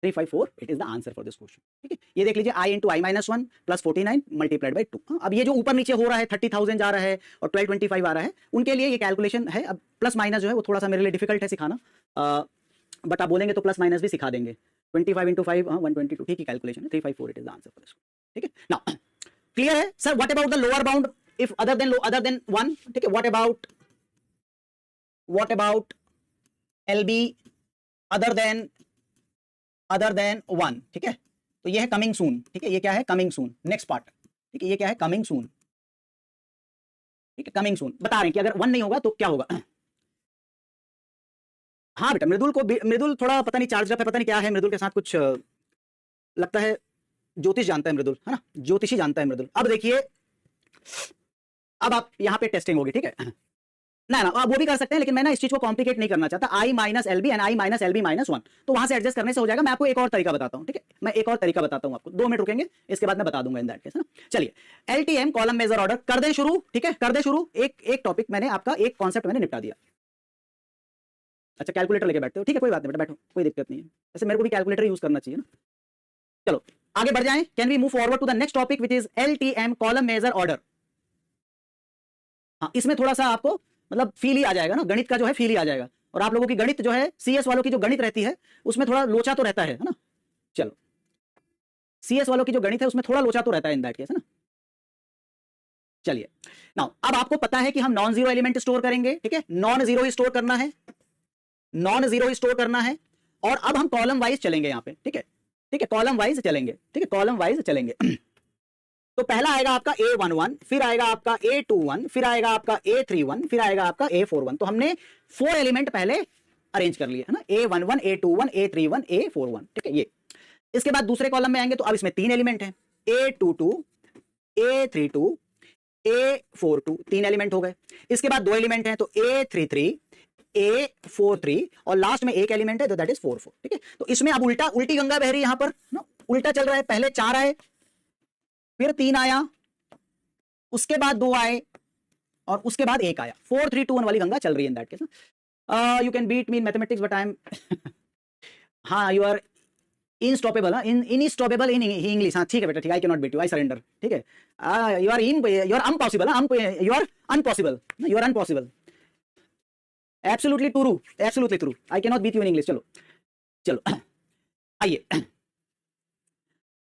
3548 is the answer for this question, ठीक है। ये देख लीजिए I into I minus 1 plus 49 multiplied by 2। अब ये जो ऊपर नीचे हो रहा है 30,000 जा रहा है और 1225 आ रहा है, उनके लिए ये कैलकुलेशन है। अब प्लस माइनस जो है वो थोड़ा सा मेरे लिए डिफिकल्ट है सिखाना, बट आप बोलेंगे तो प्लस माइनस भी सिखा देंगे। 25 इंटू 5 122, ठीक है, कैलकुलेशन है, 3548 is the answer for this, ठीक है। नाउ क्लियर है sir, what about the lower bound if other than 1, ठीक है, what about LB other than 1, ठीक है। तो ये है कमिंग सून, ठीक है, ये क्या है, कमिंग सून, नेक्स्ट पार्ट, ठीक है, ये क्या है, कमिंग सून, ठीक है, कमिंग सून बता रहे हैं कि अगर 1 नहीं होगा तो क्या होगा। हाँ बेटा, मृदुल थोड़ा पता नहीं चार्ज अप है, पता नहीं क्या है मृदुल के साथ, कुछ लगता है ज्योतिष जानता है मृदुल, है ना, ज्योतिषी जानता है मृदुल। अब देखिए, अब आप यहाँ पे टेस्टिंग होगी, ठीक है ना, आप वो भी कर सकते हैं, लेकिन मैं ना इस चीज को कॉम्प्लिकेट नहीं करना चाहता। I minus L B and I minus L B minus 1, तो वहां से एडजस्ट करने से हो जाएगा। मैं आपको एक और तरीका बताता हूं, ठीक है, मैं एक और तरीका बताता हूं आपको, 2 मिनट रुकेंगे, इसके बाद मैं बता दूंगा इन दैट केस, है ना। चलिए एलटीएम कॉलम मेजर ऑर्डर कर दें शुरू, ठीक है, कर दे शुरू। एक टॉपिक मैंने आपका, एक कॉन्सेप्ट मैंने निपटा दिया। अच्छा कैलकुलेटर लेके बैठते हो, ठीक है, कोई बात नहीं बेटा, बैठो, कोई दिक्कत नहीं है, वैसे मेरे को भी कैलकुलेटर यूज करना चाहिए ना। चलो आगे बढ़ जाएं, can we move forward to the next topic which is LTM column major order. हाँ, इसमें थोड़ा सा आपको मतलब फील ही आ जाएगा ना, गणित का जो है फील ही आ जाएगा, और आप लोगों की गणित जो है, सीएस वालों की जो गणित रहती है उसमें थोड़ा लोचा तो रहता है ना। चलो सीएस वालों की जो गणित है उसमें थोड़ा लोचा तो रहता है इन दैट केस, है ना। चलिए नाउ अब आपको पता है कि हम नॉन जीरो एलिमेंट स्टोर करेंगे, ठीक है, नॉन जीरो ही स्टोर करना है, नॉन जीरो ही स्टोर करना है। और अब हम कॉलम वाइज चलेंगे यहाँ पे, ठीक है, ठीक है, कॉलम वाइज चलेंगे, ठीक है, कॉलम वाइज चलेंगे। तो पहला आएगा आपका A11, फिर आएगा आपका A21, फिर आएगा आपका A31, फिर आएगा आपका A41। तो हमने 4 एलिमेंट पहले अरेंज कर लिए, है ना, A11, A21, A31, A41, ठीक है। ये इसके बाद दूसरे कॉलम में आएंगे तो अब इसमें 3 एलिमेंट हैं, A22, A32, A42, 3 एलिमेंट हो गए। इसके बाद 2 एलिमेंट हैं, तो A33, A43, और लास्ट में एक एलिमेंट है तो दैट इज 44, ठीक है। तो इसमें अब उल्टी गंगा बह रही है यहां पर ना, उल्टा चल रहा है, पहले 4 आए, फिर 3 आया, उसके बाद 2 आए, और उसके बाद 1 आया। 4 3 2 1 वाली गंगा चल रही है in that case. You can beat me in mathematics but I am हाँ you are unstoppable, unstoppable in English. हाँ ठीक है बेटा, ठीक है, I can not beat you, I surrender, ठीक है। You are unpossible, you are unpossible, you are unpossible, absolutely true, absolutely true, I can not beat you in English. चलो चलो आइए,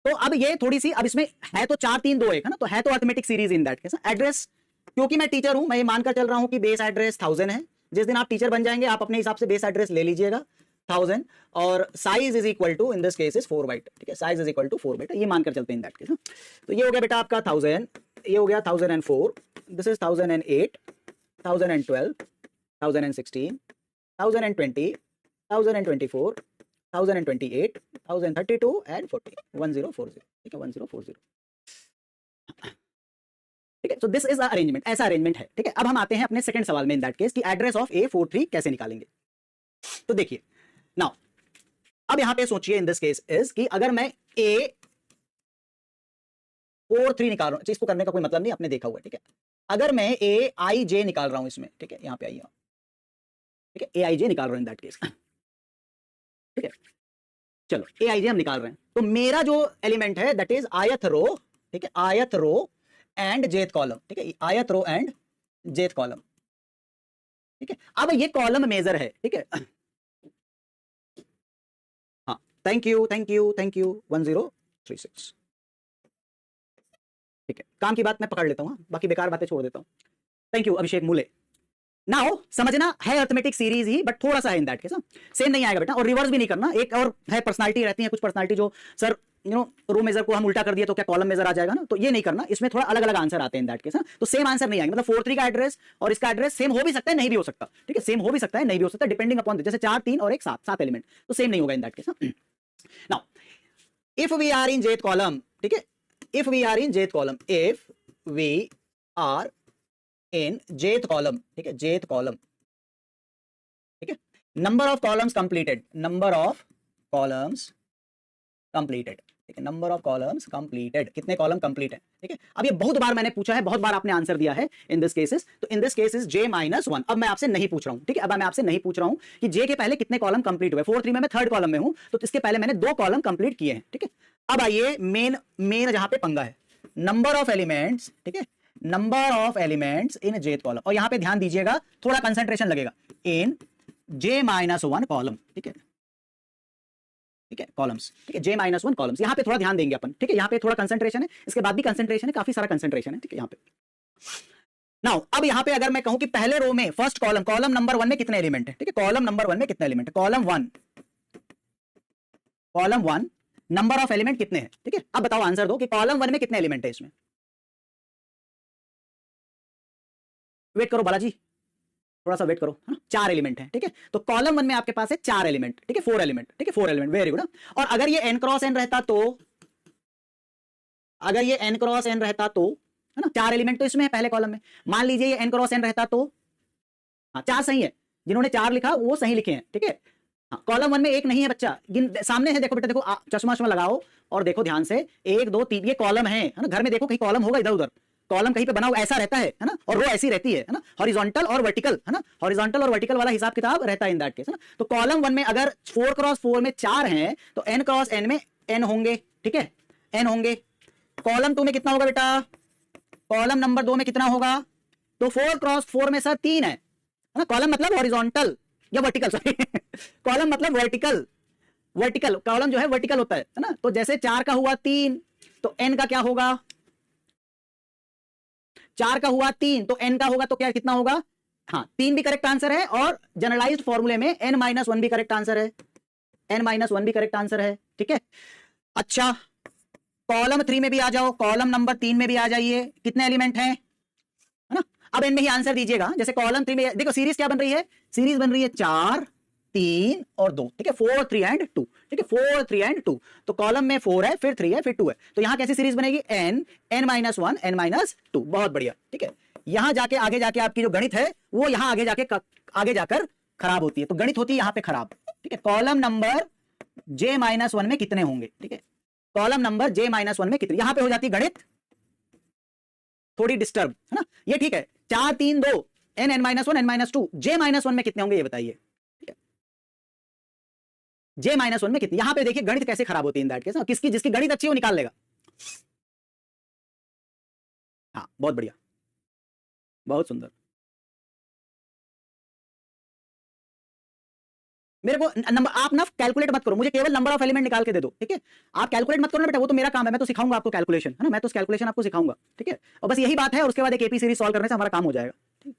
तो अब ये थोड़ी सी, अब इसमें है तो 4 3 2 1, है ना, तो है तो arithmetic series in that case. Address, क्योंकि मैं टीचर हूं, मैं ये मानकर चल रहा हूं कि बेस एड्रेस 1000 है। जिस दिन आप टीचर बन जाएंगे आप अपने हिसाब से बेस एड्रेस ले लीजिएगा 1000, और size is equal to, in this case is 4 byte, ठीक है, size is equal to 4 byte, ये मानकर चलते हैं इन दैट केस। तो ये हो गया बेटा आपका 1000, ये हो गया 1004, दिस इज 1008, 1012, 1016, 1020, 1024, 1028, 1032 and 40, 1040, ठीक है, 1040, ठीक है। सो दिस इज अरेंजमेंट, ऐसा अरेंजमेंट है, ठीक है। अब हम आते हैं अपने सेकंड सवाल में इन दैट केस कि एड्रेस ऑफ A43 कैसे निकालेंगे। तो देखिए नाउ, अब यहां पे सोचिए इन दिस केस इज कि अगर मैं A43 निकाल रहा हूं, इसको करने का कोई मतलब नहीं, आपने देखा हुआ है, ठीक है। अगर मैं AIJ निकाल रहा हूं इसमें, ठीक है, यहां पे आइए, ठीक है, AIJ निकाल रहा हूं इन दैट केस, ठीक है। चलो AIJ हम निकाल रहे हैं, तो मेरा जो एलिमेंट है दैट इज आयत रो, ठीक है, आयत रो एंड जेथ कॉलम, ठीक है, आयत रो एंड जेथ कॉलम, ठीक है। अब ये कॉलम मेजर है, ठीक है। हाँ thank you thank you thank you 1036, ठीक है, काम की बात मैं पकड़ लेता हूँ, बाकी बेकार बातें छोड़ देता हूँ। थैंक यू अभिषेक मूले। नाउ समझना है अर्थमेटिक सीरीज ही, बट थोड़ा सा है इन दैट केस, सेम नहीं आएगा बेटा, और रिवर्स भी नहीं करना। एक और है पर्सनालिटी रहती है कुछ पर्सनालिटी जो सर रो मेजर को हम उल्टा कर दिए तो क्या कॉलम मेजर आ जाएगा ना, तो ये नहीं करना, इसमें थोड़ा अलग अलग आंसर आते हैं इन दैट केस। तो सेम आंसर नहीं आएंगे, मतलब 4 3 का एड्रेस और इसका एड्रेस सेम हो भी सकता है, नहीं भी हो सकता, ठीक है, सेम हो भी सकता है, नहीं भी हो सकता, डिपेंडिंग अपॉन, जैसे 4 3 और एक 7 एलिमेंट, तो सेम नहीं होगा in that case. Now if we are in jth column, ठीक है, if we are in jth column, if we are in jth column, ठीक है, jth कॉलम, ठीक है, number of columns completed, number of columns completed, ठीक है, नंबर ऑफ कॉलम्स कंप्लीटेड, कितने कॉलम कंप्लीट है, ठीक है। अब ये बहुत बार मैंने पूछा है, बहुत बार आपने आंसर दिया है इन दिस केसेस, तो इन दिस केसेस j -1। अब मैं आपसे नहीं पूछ रहा हूं, ठीक है, अब मैं आपसे नहीं पूछ रहा हूं कि j के पहले कितने कॉलम कंप्लीट हुए, 4 3 में मैं थर्ड कॉलम में हूं, तो इसके पहले मैंने 2 कॉलम कंप्लीट किए हैं, ठीक है। अब आइए मेन जहां पे पंगा है, नंबर ऑफ एलिमेंट्स, ठीक है, number of elements in jth column, और यहां पे ध्यान दीजिएगा, थोड़ा कंसंट्रेशन लगेगा, इन j -1 कॉलम, ठीक है, ठीक है, कॉलम्स, ठीक है, j -1 कॉलम्स, यहां पे थोड़ा ध्यान देंगे अपन, ठीक है, यहां पे थोड़ा कंसंट्रेशन है, इसके बाद भी कंसंट्रेशन है, काफी सारा कंसंट्रेशन है, ठीक है, यहां पे। नाउ अब यहां पे अगर मैं कहूं कि पहले रो में फर्स्ट कॉलम, कॉलम नंबर 1 में कितने एलिमेंट है, ठीक है, कॉलम नंबर 1 में कितने एलिमेंट है, कॉलम 1 नंबर ऑफ एलिमेंट कितने हैं, ठीक है, अब बताओ आंसर दो कि कॉलम 1 में कितने एलिमेंट है इसमें। वेट करो बालाजी, थोड़ा सा वेट करो, है ना, 4 एलिमेंट है, ठीक है, तो कॉलम 1 में आपके पास है 4 एलिमेंट, ठीक है, 4 एलिमेंट, ठीक है, 4 एलिमेंट, वेरी गुड। और अगर ये n क्रॉस n रहता तो, अगर ये n क्रॉस n रहता तो, है ना, 4 एलिमेंट तो इसमें है पहले कॉलम में, मान लीजिए ये n क्रॉस n रहता तो, हाँ 4 सही है, जिन्होंने 4 लिखा वो सही लिखे हैं, ठीक है। हाँ, कॉलम 1 में एक नहीं है बच्चा, सामने है, देखो बेटा, देखो चश्मा चश्मा लगाओ और देखो ध्यान से, 1 2 3 ये कॉलम है ना, घर में देखो कहीं कॉलम होगा इधर उधर, कॉलम कहीं पे बना हुआ ऐसा रहता है ना, और रो ऐसी रहती है ना, हॉरिजॉन्टल और वर्टिकल, है ना, हॉरिजॉन्टल और वर्टिकल वाला हिसाब किताब रहता है इन दैट केस, है ना। तो कॉलम 1 में अगर 4 क्रॉस 4 में 4 हैं तो n क्रॉस n में n होंगे, ठीक है, n होंगे। कॉलम 2 में कितना होगा बेटा, कॉलम नंबर 2 में कितना होगा, तो 4 क्रॉस 4 में सर 3 है ना, कॉलम मतलब हॉरिजॉन्टल या वर्टिकल, सॉरी कॉलम मतलब वर्टिकल, वर्टिकल कॉलम जो है वर्टिकल होता है ना, तो जैसे 4 का हुआ 3 तो n का क्या होगा, 4 का हुआ 3 तो n का होगा तो क्या कितना होगा, हाँ 3 भी करेक्ट आंसर है, और जनरलाइज्ड फॉर्मूले में n -1 भी करेक्ट आंसर है, n -1 भी करेक्ट आंसर है, ठीक है। अच्छा कॉलम 3 में भी आ जाओ, कॉलम नंबर 3 में भी आ जाइए, कितने एलिमेंट हैं, है ना, अब इनमें ही आंसर दीजिएगा। जैसे कॉलम 3 में देखो सीरीज क्या बन रही है, सीरीज बन रही है 4 3 और 2, ठीक है, 4 3 एंड 2, ठीक है, 4 3 एंड 2, तो कॉलम में 4 है, फिर 3 है, फिर 2 है, तो यहां कैसी सीरीज बनेगी, n -1 n -2, बहुत बढ़िया, ठीक है। यहां जाके आगे जाके आपकी जो गणित है वो यहां आगे जाकर खराब होती है, तो गणित होती है यहां पे खराब, ठीक है। कॉलम नंबर j -1 में कितने होंगे, ठीक है, कॉलम नंबर j -1 में कितने, यहां पे हो जाती है गणित थोड़ी डिस्टर्ब, है ना, ये ठीक है, 4 3 2 n -1 n -2, j -1 में कितने होंगे ये बताइए, ठीक है, j -1 में कितने, यहां पे देखिए गणित कैसे खराब होती है इन दैट केस, किसकी जिसकी गणित अच्छी है वो निकाल लेगा, हाँ बहुत बढ़िया, बहुत सुंदर। मेरे को नंबर, आप ना कैलकुलेट मत करो, मुझे केवल नंबर ऑफ एलिमेंट निकाल के दे दो, ठीक है, आप कैलकुलेट मत करो ना बेटा, वो तो मेरा काम है, मैं तो सिखाऊंगा आपको कैलकुलेशन, है ना, मैं तो कैलकुलेशन आपको सिखाऊंगा, ठीक है, और बस यही बात है, और उसके बाद एक एपी सीरीज सॉल्व करने से हमारा काम हो जाएगा, ठीक?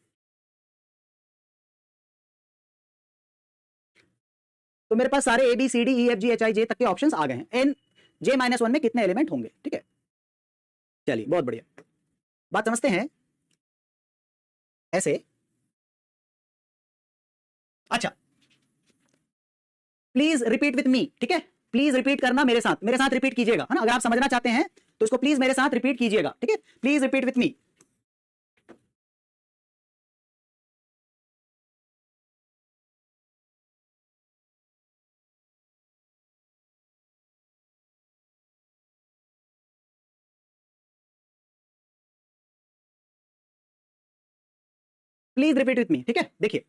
तो मेरे पास सारे ABCDEFGHIJ तक के ऑप्शंस आ गए हैं, n j -1 में कितने एलिमेंट होंगे, ठीक है, चलिए बहुत बढ़िया, बात समझते हैं ऐसे। अच्छा प्लीज रिपीट विथ मी, ठीक है, प्लीज रिपीट करना मेरे साथ रिपीट कीजिएगा, है ना, अगर आप समझना चाहते हैं तो इसको प्लीज मेरे साथ रिपीट कीजिएगा, ठीक है, please repeat with me. Please repeat with me, ठीक है। देखिए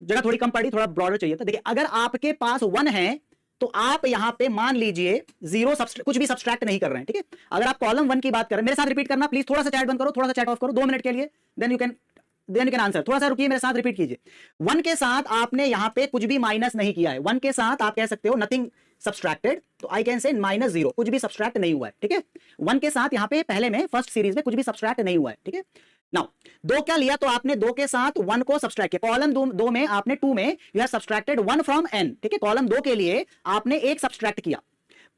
जगह थोड़ी कम पड़ी, थोड़ा ब्रॉडर चाहिए था। देखिए अगर आपके पास 1 है तो आप यहां पे मान लीजिए 0 कुछ भी सब्सट्रैक्ट नहीं कर रहे हैं, ठीक है। अगर आप कॉलम 1 की बात करें, मेरे साथ रिपीट करना प्लीज, थोड़ा सा चैट बंद करो, थोड़ा सा चैट ऑफ करो 2 मिनट के लिए, देन यू कैन आंसर, थोड़ा सा रुकिए, मेरे साथ रिपीट कीजिए। 1 के साथ आपने यहां पे कुछ भी माइनस नहीं किया है, 1 के साथ आप कह सकते हो नथिंग सब्सट्रैक्टेड, तो आई कैन से -0, कुछ भी सब्सट्रैक्ट नहीं हुआ है, ठीक है। 1 के साथ यहां पे पहले में फर्स्ट सीरीज में कुछ भी सब्सट्रैक्ट नहीं हुआ है, ठीक है। नाउ दो क्या लिया, तो आपने दो के साथ वन को सब्सट्रैक्ट किया। कॉलम दो में आपने टू में you have subtracted one from N, ठीक है। कॉलम दो के लिए आपने एक सब्सट्रैक्ट किया,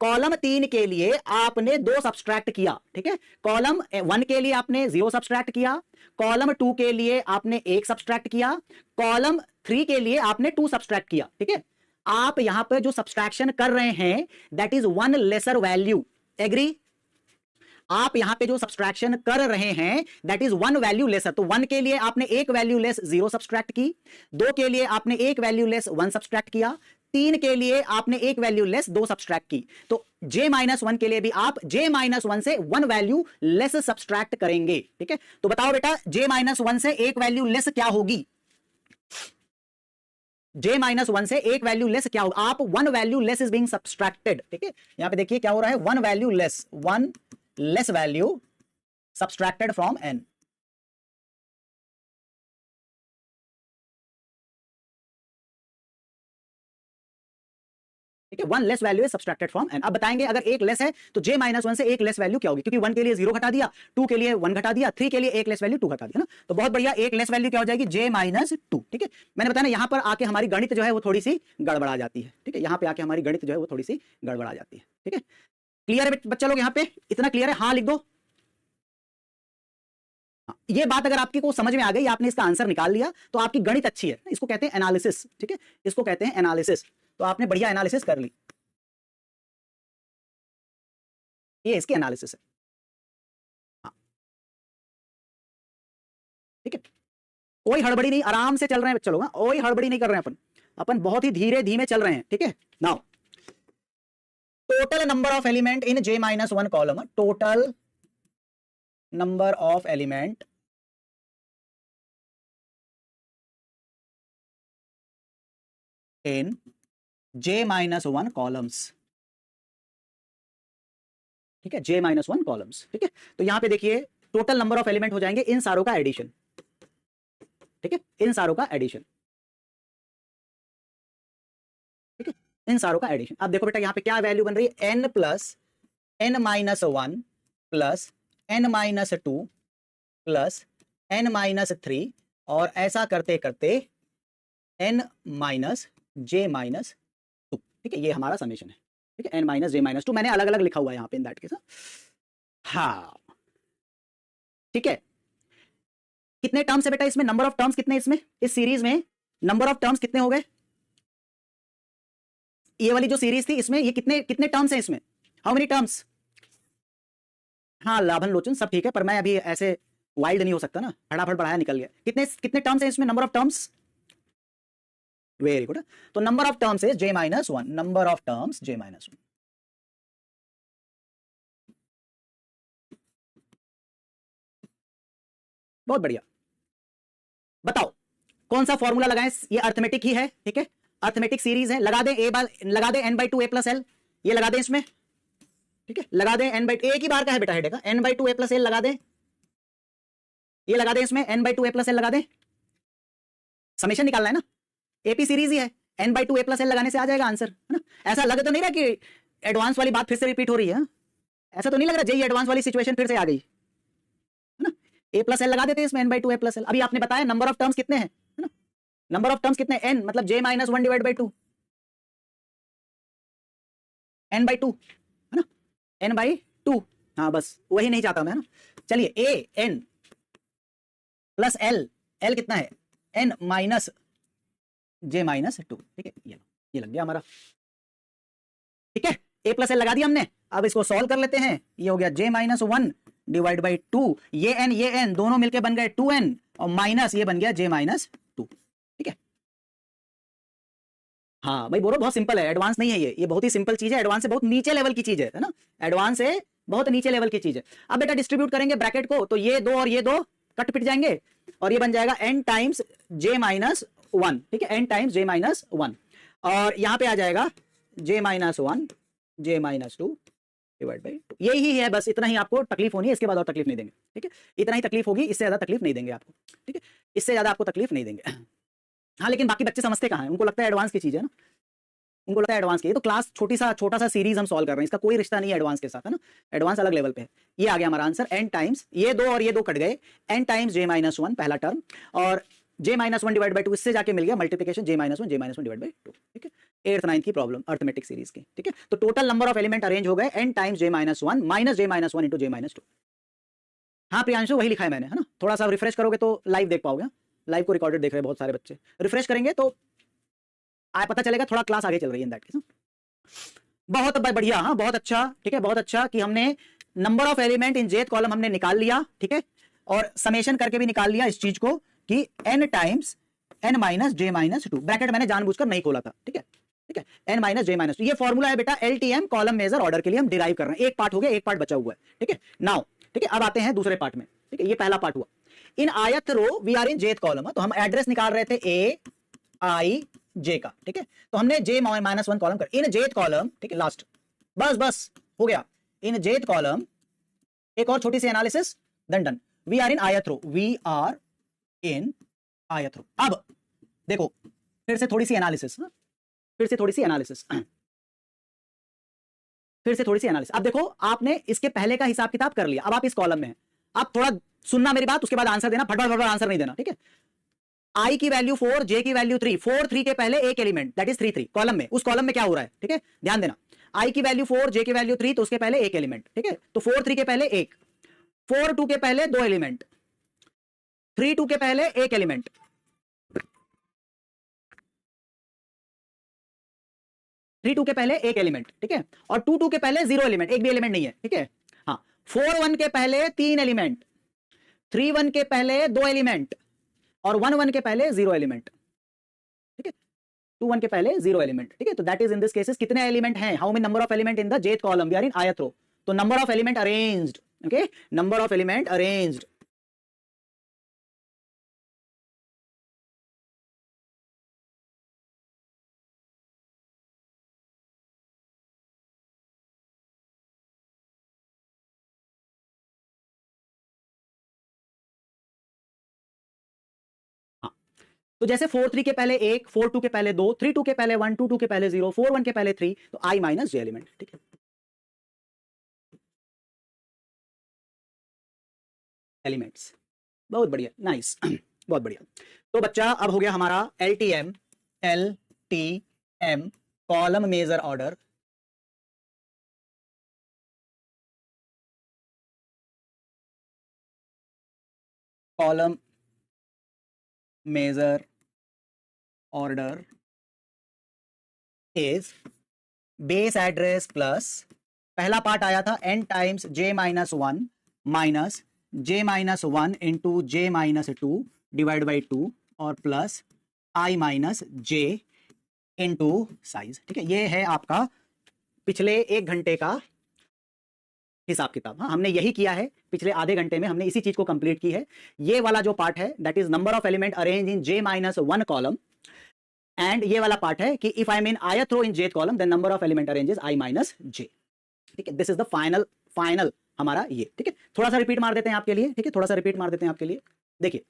कॉलम तीन के लिए आपने दो सब्सट्रैक्ट किया, ठीक है। कॉलम वन के लिए आपने जीरो सब्सट्रैक्ट किया, कॉलम टू के लिए आपने एक सब्सट्रैक्ट किया, कॉलम थ्री के लिए आपने टू सब्सट्रैक्ट किया, ठीक है। आप यहां पर जो सब्सट्रैक्शन कर रहे हैं that is one lesser value, agree. आप यहां पे जो सब्सट्रैक्शन कर रहे हैं that is one value lesser. तो वन के लिए आपने एक वैल्यू लेस जीरो सब्सट्रैक्ट की, दो के लिए आपने एक वैल्यू लेस वन सब्सट्रैक्ट किया, तीन के लिए आपने एक वैल्यू लेस दो सब्सट्रैक्ट की। तो j माइनस वन के लिए भी आप j माइनस वन से वन वैल्यू लेस सब्सट्रैक्ट करेंगे, ठीक है। तो बताओ बेटा j माइनस वन से एक वैल्यू लेस क्या होगी, j माइनस वन से एक वैल्यू लेस क्या होगा, आप one value less is being subtracted, ठीक है। यहां पे देखिए क्या हो रहा है, one value less, one less value subtracted from n, ठीक है। One less value is subtracted from n। अब बताएंगे अगर एक लेस है तो j माइनस वन से एक लेस वैल्यू क्या होगी, क्योंकि वन के लिए जीरो घटा दिया, टू के लिए वन घटा दिया, थ्री के लिए एक लेस वैल्यू टू घटा दिया ना। तो बहुत बढ़िया, एक लेस वैल्यू क्या हो जाएगी, j माइनस टू, ठीक है। मैंने बताया ना यहां पर आके हमारी गणित जो है वो थोड़ी सी गड़बड़ा जाती है, ठीक है। यहां पे आके हमारी गणित जो है वो थोड़ी सी गड़बड़ा जाती है, ठीक है। क्लियर है बच्चा लोग, यहां पे इतना क्लियर है, हाँ लिख दो। ये बात अगर आपकी को समझ में आ गई, आपने इसका आंसर निकाल लिया तो आपकी गणित अच्छी है, इसको कहते हैं एनालिसिस, ठीक है। इसको कहते हैं एनालिसिस। तो आपने बढ़िया एनालिसिस कर ली, ये इसकी एनालिसिस है, हाँ ठीक है। कोई हड़बड़ी नहीं, आराम से चल रहे हैं बच्चे लोग, कोई हड़बड़ी नहीं कर रहे हैं अपन, अपन बहुत ही धीरे धीमे चल रहे हैं, ठीक है। Now total number of element in j minus one column, total number of element in j minus one columns, ठीक है, j माइनस वन कॉलम्स, ठीक है। तो यहां पे देखिए टोटल नंबर ऑफ एलिमेंट हो जाएंगे इन सारों का एडिशन, ठीक है, इन सारों का एडिशन, ठीक है, इन सारों का एडिशन। अब देखो बेटा यहां पे क्या वैल्यू बन रही है, n plus n minus one plus n minus two plus n minus three, और ऐसा करते करते n minus j minus to, ठीक है। ये हमारा समेशन है, ठीक है, n minus j minus to, मैंने अलग अलग लिखा हुआ है यहाँ पे इन दैट केस, हाँ ठीक है। कितने टर्म्स है बेटा इसमें, नंबर ऑफ टर्म्स कितने इसमें, इस सीरीज में नंबर ऑफ टर्म्स कितने हो गए, ये वाली जो सीरीज थी इसमें ये कितने कितने टर्म्स हैं इसमें, हाउ मेनी टर्म्स, हाँ लाभन लोचन सब ठीक है, पर मैं अभी ऐसे वाइल्ड नहीं हो सकता ना, फटाफट बढ़ाया निकल गया। कितने कितने टर्म्स हैं इसमें, number of terms, very good. तो number of terms is j minus one, number of terms j minus one, बहुत बढ़िया। बताओ कौन सा फॉर्मूला लगाएं, ये अर्थमेटिक ही है, ठीक है, अर्थमेटिक सीरीज है, लगा दें लगा दें n by two A plus L, ये लगा दें इसमें, ठीक है, लगा दें n बाई एक ही बार का है बेटा हेड का, n by two A plus L लगा दें, ये लगा दें इसमें n by two A plus L लगा दें, समेशन निकालना है ना, एपी सीरीज ही है, n by two A plus L लगाने से आ जाएगा आंसर, है ना। ऐसा लग तो नहीं रहा कि एडवांस वाली बात फिर से रिपीट हो रही है, ऐसा तो नहीं लग रहा जेई एडवांस वाली सिचुएशन फिर से आ गई, है ना। ए प्लस एल लगा देते हैं इसमें, n by two A plus L. अभी आपने बताया नंबर ऑफ टर्म्स कितने हैं, है ना, नंबर ऑफ टर्म्स कितने, n मतलब j minus one divide by to, n by two, है ना, n बाई टू, हाँ बस वही नहीं चाहता मैं, है ना। चलिए a n plus l, l कितना है, n minus j minus to, ठीक है, ये लग गया हमारा, ठीक है। a प्लस एल लगा दिया हमने, अब इसको सॉल्व कर लेते हैं, ये हो गया j minus one divide by to, ये n दोनों मिलके बन गए 2n, और माइनस ये बन गया j माइनस टू, ठीक है। हाँ भाई बोलो, बहुत सिंपल है, एडवांस नहीं है ये बहुत ही सिंपल चीज है, एडवांस से बहुत नीचे लेवल की चीज है ना, एडवांस से बहुत नीचे लेवल की चीज है। अब बेटा डिस्ट्रीब्यूट करेंगे ब्रैकेट को, तो ये दो और ये दो कट पिट जाएंगे, और ये बन जाएगा n times j minus one, ठीक है, n times j minus one, और यहां पे आ जाएगा j minus one j minus two divide by to, यही है बस, इतना ही आपको तकलीफ होनी है, इसके बाद और तकलीफ नहीं देंगे, ठीक है, इतना ही तकलीफ होगी, इससे ज्यादा तकलीफ नहीं देंगे आपको, ठीक है, इससे ज्यादा आपको तकलीफ नहीं देंगे। हाँ लेकिन बाकी बच्चे समझते कहाँ हैं, उनको लगता है एडवांस की चीज है ना, उनको लगता है एडवांस के, ये तो क्लास छोटा सा सीरीज हम सॉल्व कर रहे हैं, इसका कोई रिश्ता नहीं है एडवांस के साथ, है ना, एडवांस अलग लेवल पे है। ये आ गया हमारा आंसर, n टाइम्स ये दो और ये दो कट गए, n times j minus one पहला टर्म, और j minus one divide by to, इससे जाके मिल गया multiplication j minus one divide by to. ठीक है, 8th 9th की प्रॉब्लम अर्थमेटिक सीरीज की। ठीक है, तो total number of element arrange हो गए n times j minus one into j minus to. हाँ प्रियांशु वही लिखा है मैंने, है ना, थोड़ा सा रिफ्रेश करोगे तो लाइव देख पाओगे, लाइव को रिकॉर्डेड देख रहे हैं बहुत सारे बच्चे, रिफ्रेश करेंगे तो पता चलेगा थोड़ा क्लास आगे चल रही है इन दैट केस। बहुत बढ़िया, हाँ बहुत अच्छा, ठीक है, बहुत अच्छा कि हमने number of element in jth column हमने निकाल लिया, ठीक है, और समेशन करके भी निकाल लिया इस चीज को कि n times n minus j minus to, bracket मैंने जानबूझकर नहीं खोला था, ठीक है, ठीक है, n minus j minus to, ये फॉर्मूला है बेटा LTM कॉलम मेजर ऑर्डर के लिए हम डिराइव कर रहे हैं। एक पार्ट हो गया, एक पार्ट बचा हुआ है, ठीक है, नाउ ठीक है, अब आते हैं दूसरे पार्ट में, ठीक है, ये पहला पार्ट हुआ। इन ith row we are in jth column, तो हम एड्रेस निकाल रहे थे a i j का, ठीक है, तो हमने j माइनस वन कॉलम कर इन जेथ कॉलम, ठीक है, लास्ट बस हो गया, इन जेथ कॉलम एक और छोटी सी analysis then done. We are in ith row, we are in ith रो। अब देखो फिर से थोड़ी सी एनालिसिस, फिर से थोड़ी सी एनालिसिस। अब देखो आपने इसके पहले का हिसाब किताब कर लिया, अब आप इस कॉलम में हैं, आप थोड़ा सुनना मेरी बात, उसके बाद आंसर देना, फटाफट आंसर नहीं देना, ठीक है। i की वैल्यू 4, j की वैल्यू 3, 4 3 के पहले एक एलिमेंट दैट इज 3 3 कॉलम में, उस कॉलम में क्या हो रहा है, ठीक है, ध्यान देना, i की वैल्यू 4, j की वैल्यू 3, तो उसके पहले एक एलिमेंट, ठीक है, तो 4 3 के पहले एक, 4 2 के पहले दो एलिमेंट, 3 2 के पहले एक एलिमेंट, 3 2 के पहले एक एलिमेंट, ठीक है, और 2 2 के पहले जीरो एलिमेंट, एक भी एलिमेंट नहीं है, ठीक है, हाँ, 4 1 के पहले तीन एलिमेंट, 3 1 के पहले दो एलिमेंट, और 1 1 के पहले जीरो एलिमेंट, ठीक है, 2 1 के पहले जीरो एलिमेंट, ठीक है, तो that is in this cases कितने एलिमेंट हैं, how many number of element in the jth column, we are in ith row, तो number of element arranged, okay, number of element arranged, तो जैसे 4 3 के पहले एक, 4 2 के पहले दो, 3 2 के पहले 1, 2 2 के पहले 0, 4 1 के पहले 3, तो i माइनस j एलिमेंट, ठीक है, एलिमेंट्स, बहुत बढ़िया, नाइस बहुत बढ़िया। तो बच्चा अब हो गया हमारा LTM column major order, column major order is base address plus, पहला पार्ट आया था n times j minus one minus j minus one into j minus two divide by two, और plus i minus j into size, ठीक है, ये है आपका पिछले एक घंटे का हिसाब किताब। हाँ, हमने यही किया है पिछले आधे घंटे में, हमने इसी चीज को कंप्लीट की है। ये वाला जो पार्ट है that is number of element arrange in j minus one column, and ये वाला पार्ट है कि इफ आई मीन आयत row in jth column then number of element arranges i minus j, ठीक है, दिस इज द फाइनल हमारा ये, ठीक है। थोड़ा सा रिपीट मार देते हैं आपके लिए, ठीक है, थोड़ा सा रिपीट मार देते हैं आपके लिए। देखिए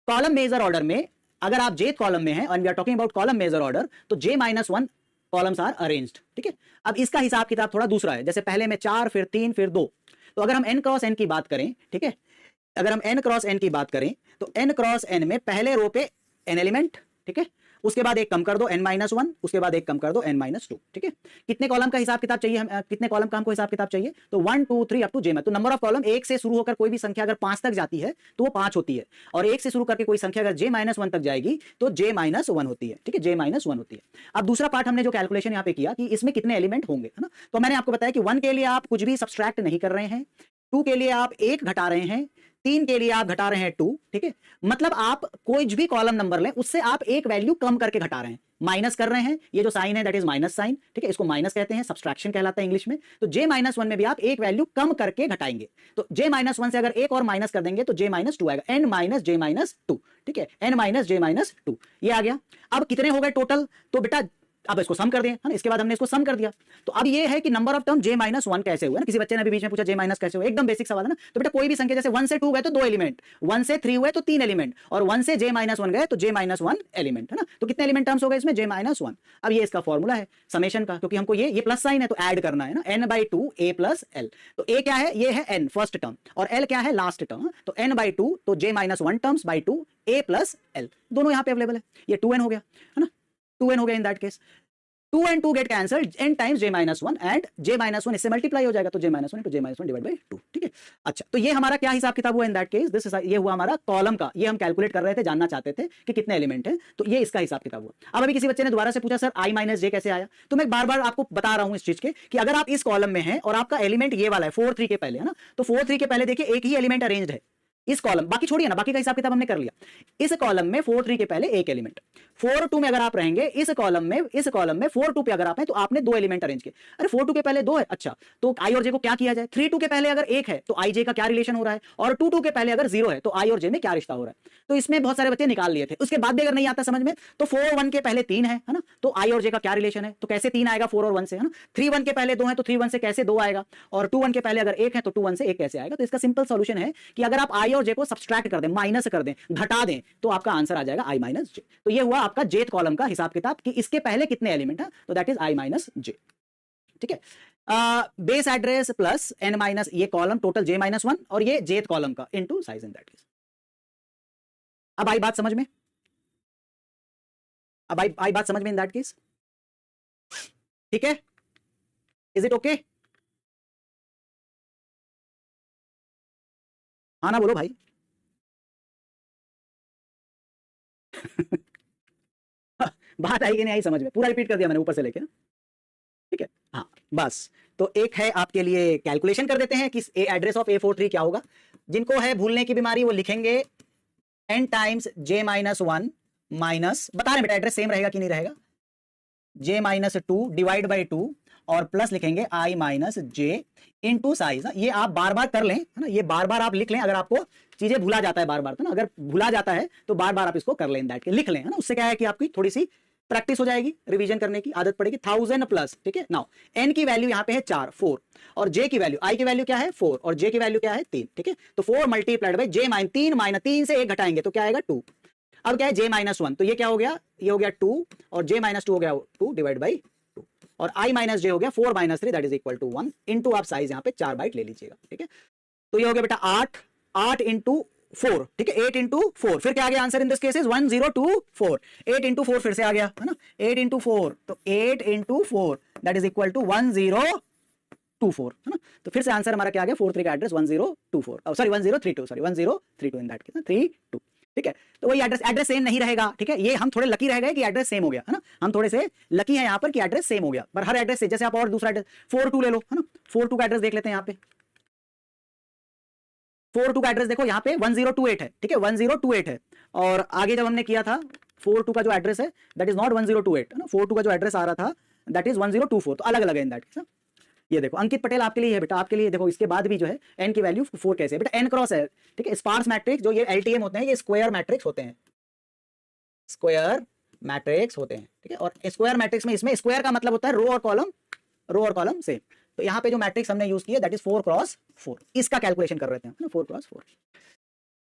कॉलम मेजर ऑर्डर में अगर आप जेथ कॉलम में हैं, and we are talking about column major order, तो j minus one columns are arranged, ठीक है। अब इसका हिसाब किताब थोड़ा दूसरा है, जैसे पहले में 4 फिर 3 फिर 2, तो अगर हम n क्रॉस n की बात करें, ठीक है, अगर हम n क्रॉस n की बात करें तो n क्रॉस n में पहले रो पे n एलिमेंट, ठीक है, उसके बाद एक कम कर दो n माइनस वन, उसके बाद एक कम कर दो n माइनस टू, ठीक है। कितने कॉलम का हिसाब किताब चाहिए, कितने कॉलम का हमको हिसाब किताब चाहिए, तो 1 2 3 अप टू j में, तो नंबर ऑफ कॉलम एक से शुरू होकर कोई भी संख्या अगर 5 तक जाती है तो वो 5 होती है, और एक से शुरू करके कोई संख्या अगर j माइनस वन तक जाएगी तो j माइनस वन होती है, ठीक है, j माइनस वन होती है। अब दूसरा पार्ट हमने जो कैलकुलेशन यहाँ पे किया कि इसमें कितने एलिमेंट होंगे, है ना, तो मैंने आपको बताया कि 1 के लिए आप कुछ भी सब्सट्रैक्ट नहीं कर रहे हैं, 2 के लिए आप 1 घटा रहे हैं, 3 के लिए आप घटा रहे हैं 2, ठीक है, मतलब आप कोई भी कॉलम नंबर लें उससे आप एक वैल्यू कम करके घटा रहे हैं, माइनस कर रहे हैं, ये जो साइन है दैट इज माइनस साइन, ठीक है, इसको माइनस कहते हैं, सब्सट्रैक्शन कहलाता है इंग्लिश में। तो j माइनस वन में भी आप एक वैल्यू कम करके घटाएंगे, तो j माइनस वन से अगर एक और माइनस कर देंगे तो j माइनस टू आएगा, n minus j minus to, ठीक है, n minus j minus to, ये आ गया। अब कितने हो गए टोटल, तो बेटा अब इसको सम कर दें, है ना, इसके बाद हमने इसको सम कर दिया। तो अब ये है कि नंबर ऑफ टर्म j-1 कैसे हुआ ना, किसी बच्चे ने अभी बीच में पूछा j- कैसे हुआ, एकदम बेसिक सवाल है ना। तो बेटा कोई भी संख्या जैसे 1 से 2 गए तो 2 एलिमेंट, 1 से 3 हुए तो 3 एलिमेंट, और 1 से j-1 गए तो j-1 एलिमेंट, है ना। तो कितने एलिमेंट टर्म्स हो गए इसमें, j-1। अब ये इसका फॉर्मूला है समेशन का, क्योंकि हमको ये प्लस साइन है तो ऐड करना है ना, n/2 a प्लस l। तो a क्या है, ये है n फर्स्ट टर्म, और l क्या है लास्ट टर्म, तो n/2 तो j-1 terms by 2 a plus l, दोनों यहां पे अवेलेबल है। ये 2n हो गया, है ना, 2n हो गया इन that case. 2 and 2 get cancelled n times j-1 and j-1 इससे मल्टीप्लाई हो जाएगा, तो j-1 into j-1 divide by 2, ठीक है। अच्छा, तो ये हमारा क्या हिसाब किताब हुआ इन दैट केस, दिस ये हुआ हमारा कॉलम का, ये हम कैलकुलेट कर रहे थे, जानना चाहते थे कि कितने एलिमेंट हैं, तो ये इसका हिसाब किताब हुआ। अब अभी किसी बच्चे ने दोबारा से पूछा सर i माइनस j कैसे आया, तो मैं बार बार आपको बता रहा हूं इस चीज के कि अगर आप इस कॉलम में हैं और आपका एलिमेंट ये वाला है 4 3 के पहले, है ना, तो 4 3 के पहले देखिए एक ही एलिमेंट अरेंज्ड है इस कॉलम, बाकी छोड़िए ना, बाकी का हिसाब किताब हमने कर लिया। इस कॉलम में 4 3 के पहले एक एलिमेंट, 4 2 में अगर आप रहेंगे इस कॉलम में 4 2 पे अगर आप हैं तो आपने दो एलिमेंट अरेंज किए। अरे 4 2 के पहले दो है, अच्छा, तो आई और जे को क्या किया जाए, 3 2 के पहले अगर एक है तो आई जे का क्या रिलेशन हो रहा है, और 2 2 के पहले अगर 0 है तो आई और जे में क्या रिश्ता हो रहा है। तो इसमें बहुत सारे बच्चे निकाल लिए थे, उसके बाद भी अगर नहीं आता समझ में तो 4 1 के पहले 3 है ना, तो आई और जे का क्या रिलेशन है, तो कैसे 3 आएगा 4 और 1 से, है ना। 3 1 के पहले 2 है तो 3 1 से कैसे 2 आएगा, और 2 1 के पहले अगर 1 है तो 2 1 से 1 कैसे आएगा। तो इसका सिंपल सॉल्यूशन है कि अगर आप आई और जे को सब्सट्रैक्ट कर दें, माइनस कर दें, घटा दें, तो आपका आंसर आ जाएगा i माइनस जे। तो ये हुआ आपका जेथ कॉलम का हिसाब किताब कि इसके पहले कितने एलिमेंट है, तो दैट इज i माइनस जे, ठीक है। Base address plus n minus, ये कॉलम टोटल j-1 और ये जेथ कॉलम का into size in that case. अब आई बात समझ में, अब आई बात समझ में इन दैट केस, ठीक है, इज इट ओके, हाँ ना बोलो भाई। बात आई कि नहीं आई समझ में, पूरा रिपीट कर दिया मैंने ऊपर से लेके, ठीक है। हाँ बस, तो एक है आपके लिए कैलकुलेशन कर देते हैं कि एड्रेस ऑफ A43 क्या होगा। जिनको है भूलने की बीमारी वो लिखेंगे n टाइम्स j-1 माइनस, बता रहे बेटा एड्रेस सेम रहेगा कि नहीं रहेगा, j-2 डिवाइड बाई 2 और प्लस लिखेंगे i minus J into size. ये आप बार बार कर लें, है ना, ये बार बार आप लिख लें, अगर आपको चीजें भूला जाता है बार बार, तो ना अगर भूला जाता है तो बार बार आप इसको कर लें, दैट के लिख लें, है ना, उससे क्या है कि आपकी थोड़ी सी प्रैक्टिस हो जाएगी, रिवीजन करने की आदत पड़ेगी। 1000 प्लस, ठीक है। नाउ n की वैल्यू यहाँ पे है 4 4, और j की वैल्यू, i की वैल्यू क्या है 4 और j की वैल्यू क्या है 3, ठीक है। तो 4 multiplied by j minus 3 minus 3 से 1 घटाएंगे तो क्या आएगा 2। अब क्या है j-1, तो ये क्या हो गया, ये हो गया 2, और j-2 हो गया 2 डिवाइड बाई 2, और i माइनस जे हो गया 4 minus 3 that is equal to 1 into, आप साइज यहाँ पे 4 बाइट ले लीजिएगा, ठीक है। तो ये हो गया बेटा 8 8 इंटू 4, ठीक है, 8 इंटू 4, फिर क्या आ गया answer in this case is 1024, 8 into 4 फिर से आ गया, है ना, 8 इंटू 4, तो 8 into 4 that is equal to 1024, है ना। तो फिर से आंसर हमारा क्या आ गया, 4 3 का address 1024, sorry 1032, sorry 1032 in that case 32, ठीक है। तो वही एड्रेस सेम नहीं रहेगा, ठीक है। ये हम थोड़े लकी रह गए कि एड्रेस सेम हो गया, है ना, हम थोड़े से लकी हैं यहाँ पर कि एड्रेस सेम हो गया, पर हर एड्रेस से जैसे आप और दूसरा एड्रेस 42 ले लो, है ना, 42 का एड्रेस देख लेते हैं यहाँ पे, 42 का एड्रेस देखो यहाँ पे 1028 है, ठीक है, 1028 है, और आगे जब हमने किया था 42 का जो एड्रेस है दैट इज नॉट 1028, है ना, 42 का जो एड्रेस आ रहा था दैट इज 1024, तो अलग अलग है इन दैट केस। ये देखो अंकित पटेल आपके लिए है बेटा, आपके लिए देखो, इसके बाद भी जो है n की वैल्यू 4 कैसे है बेटा, n क्रॉस है, ठीक है। स्पार्स मैट्रिक्स जो ये LTM होते हैं ये स्क्वायर मैट्रिक्स होते हैं, स्क्वायर मैट्रिक्स होते हैं, ठीक है। और स्क्वायर मैट्रिक्स में इसमें स्क्वायर का मतलब होता है रो और कॉलम सेम। तो यहाँ पे जो मैट्रिक्स हमने यूज किया दैट इज 4 क्रॉस 4, इसका कैलकुलेशन कर रहे थे ना, 4 क्रॉस 4।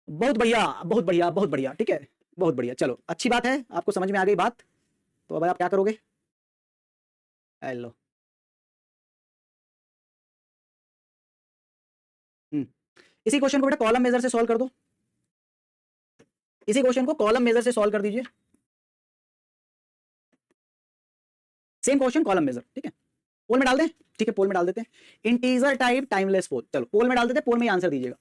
बहुत बढ़िया बहुत बढ़िया बहुत बढ़िया, ठीक है, बहुत बढ़िया, चलो अच्छी बात है, आपको समझ में आ गई बात। तो अब आप क्या करोगे, हेलो, इसी क्वेश्चन को बेटा कॉलम मेजर से सॉल्व कर दो, इसी क्वेश्चन को कॉलम मेजर से सॉल्व कर दीजिए, सेम क्वेश्चन कॉलम मेजर, ठीक है। पोल में डाल दें, ठीक है, पोल में डाल देते हैं, इंटीजर टाइप टाइमलेस पोल, चलो पोल में डाल देते हैं, पोल में ही आंसर दीजिएगा।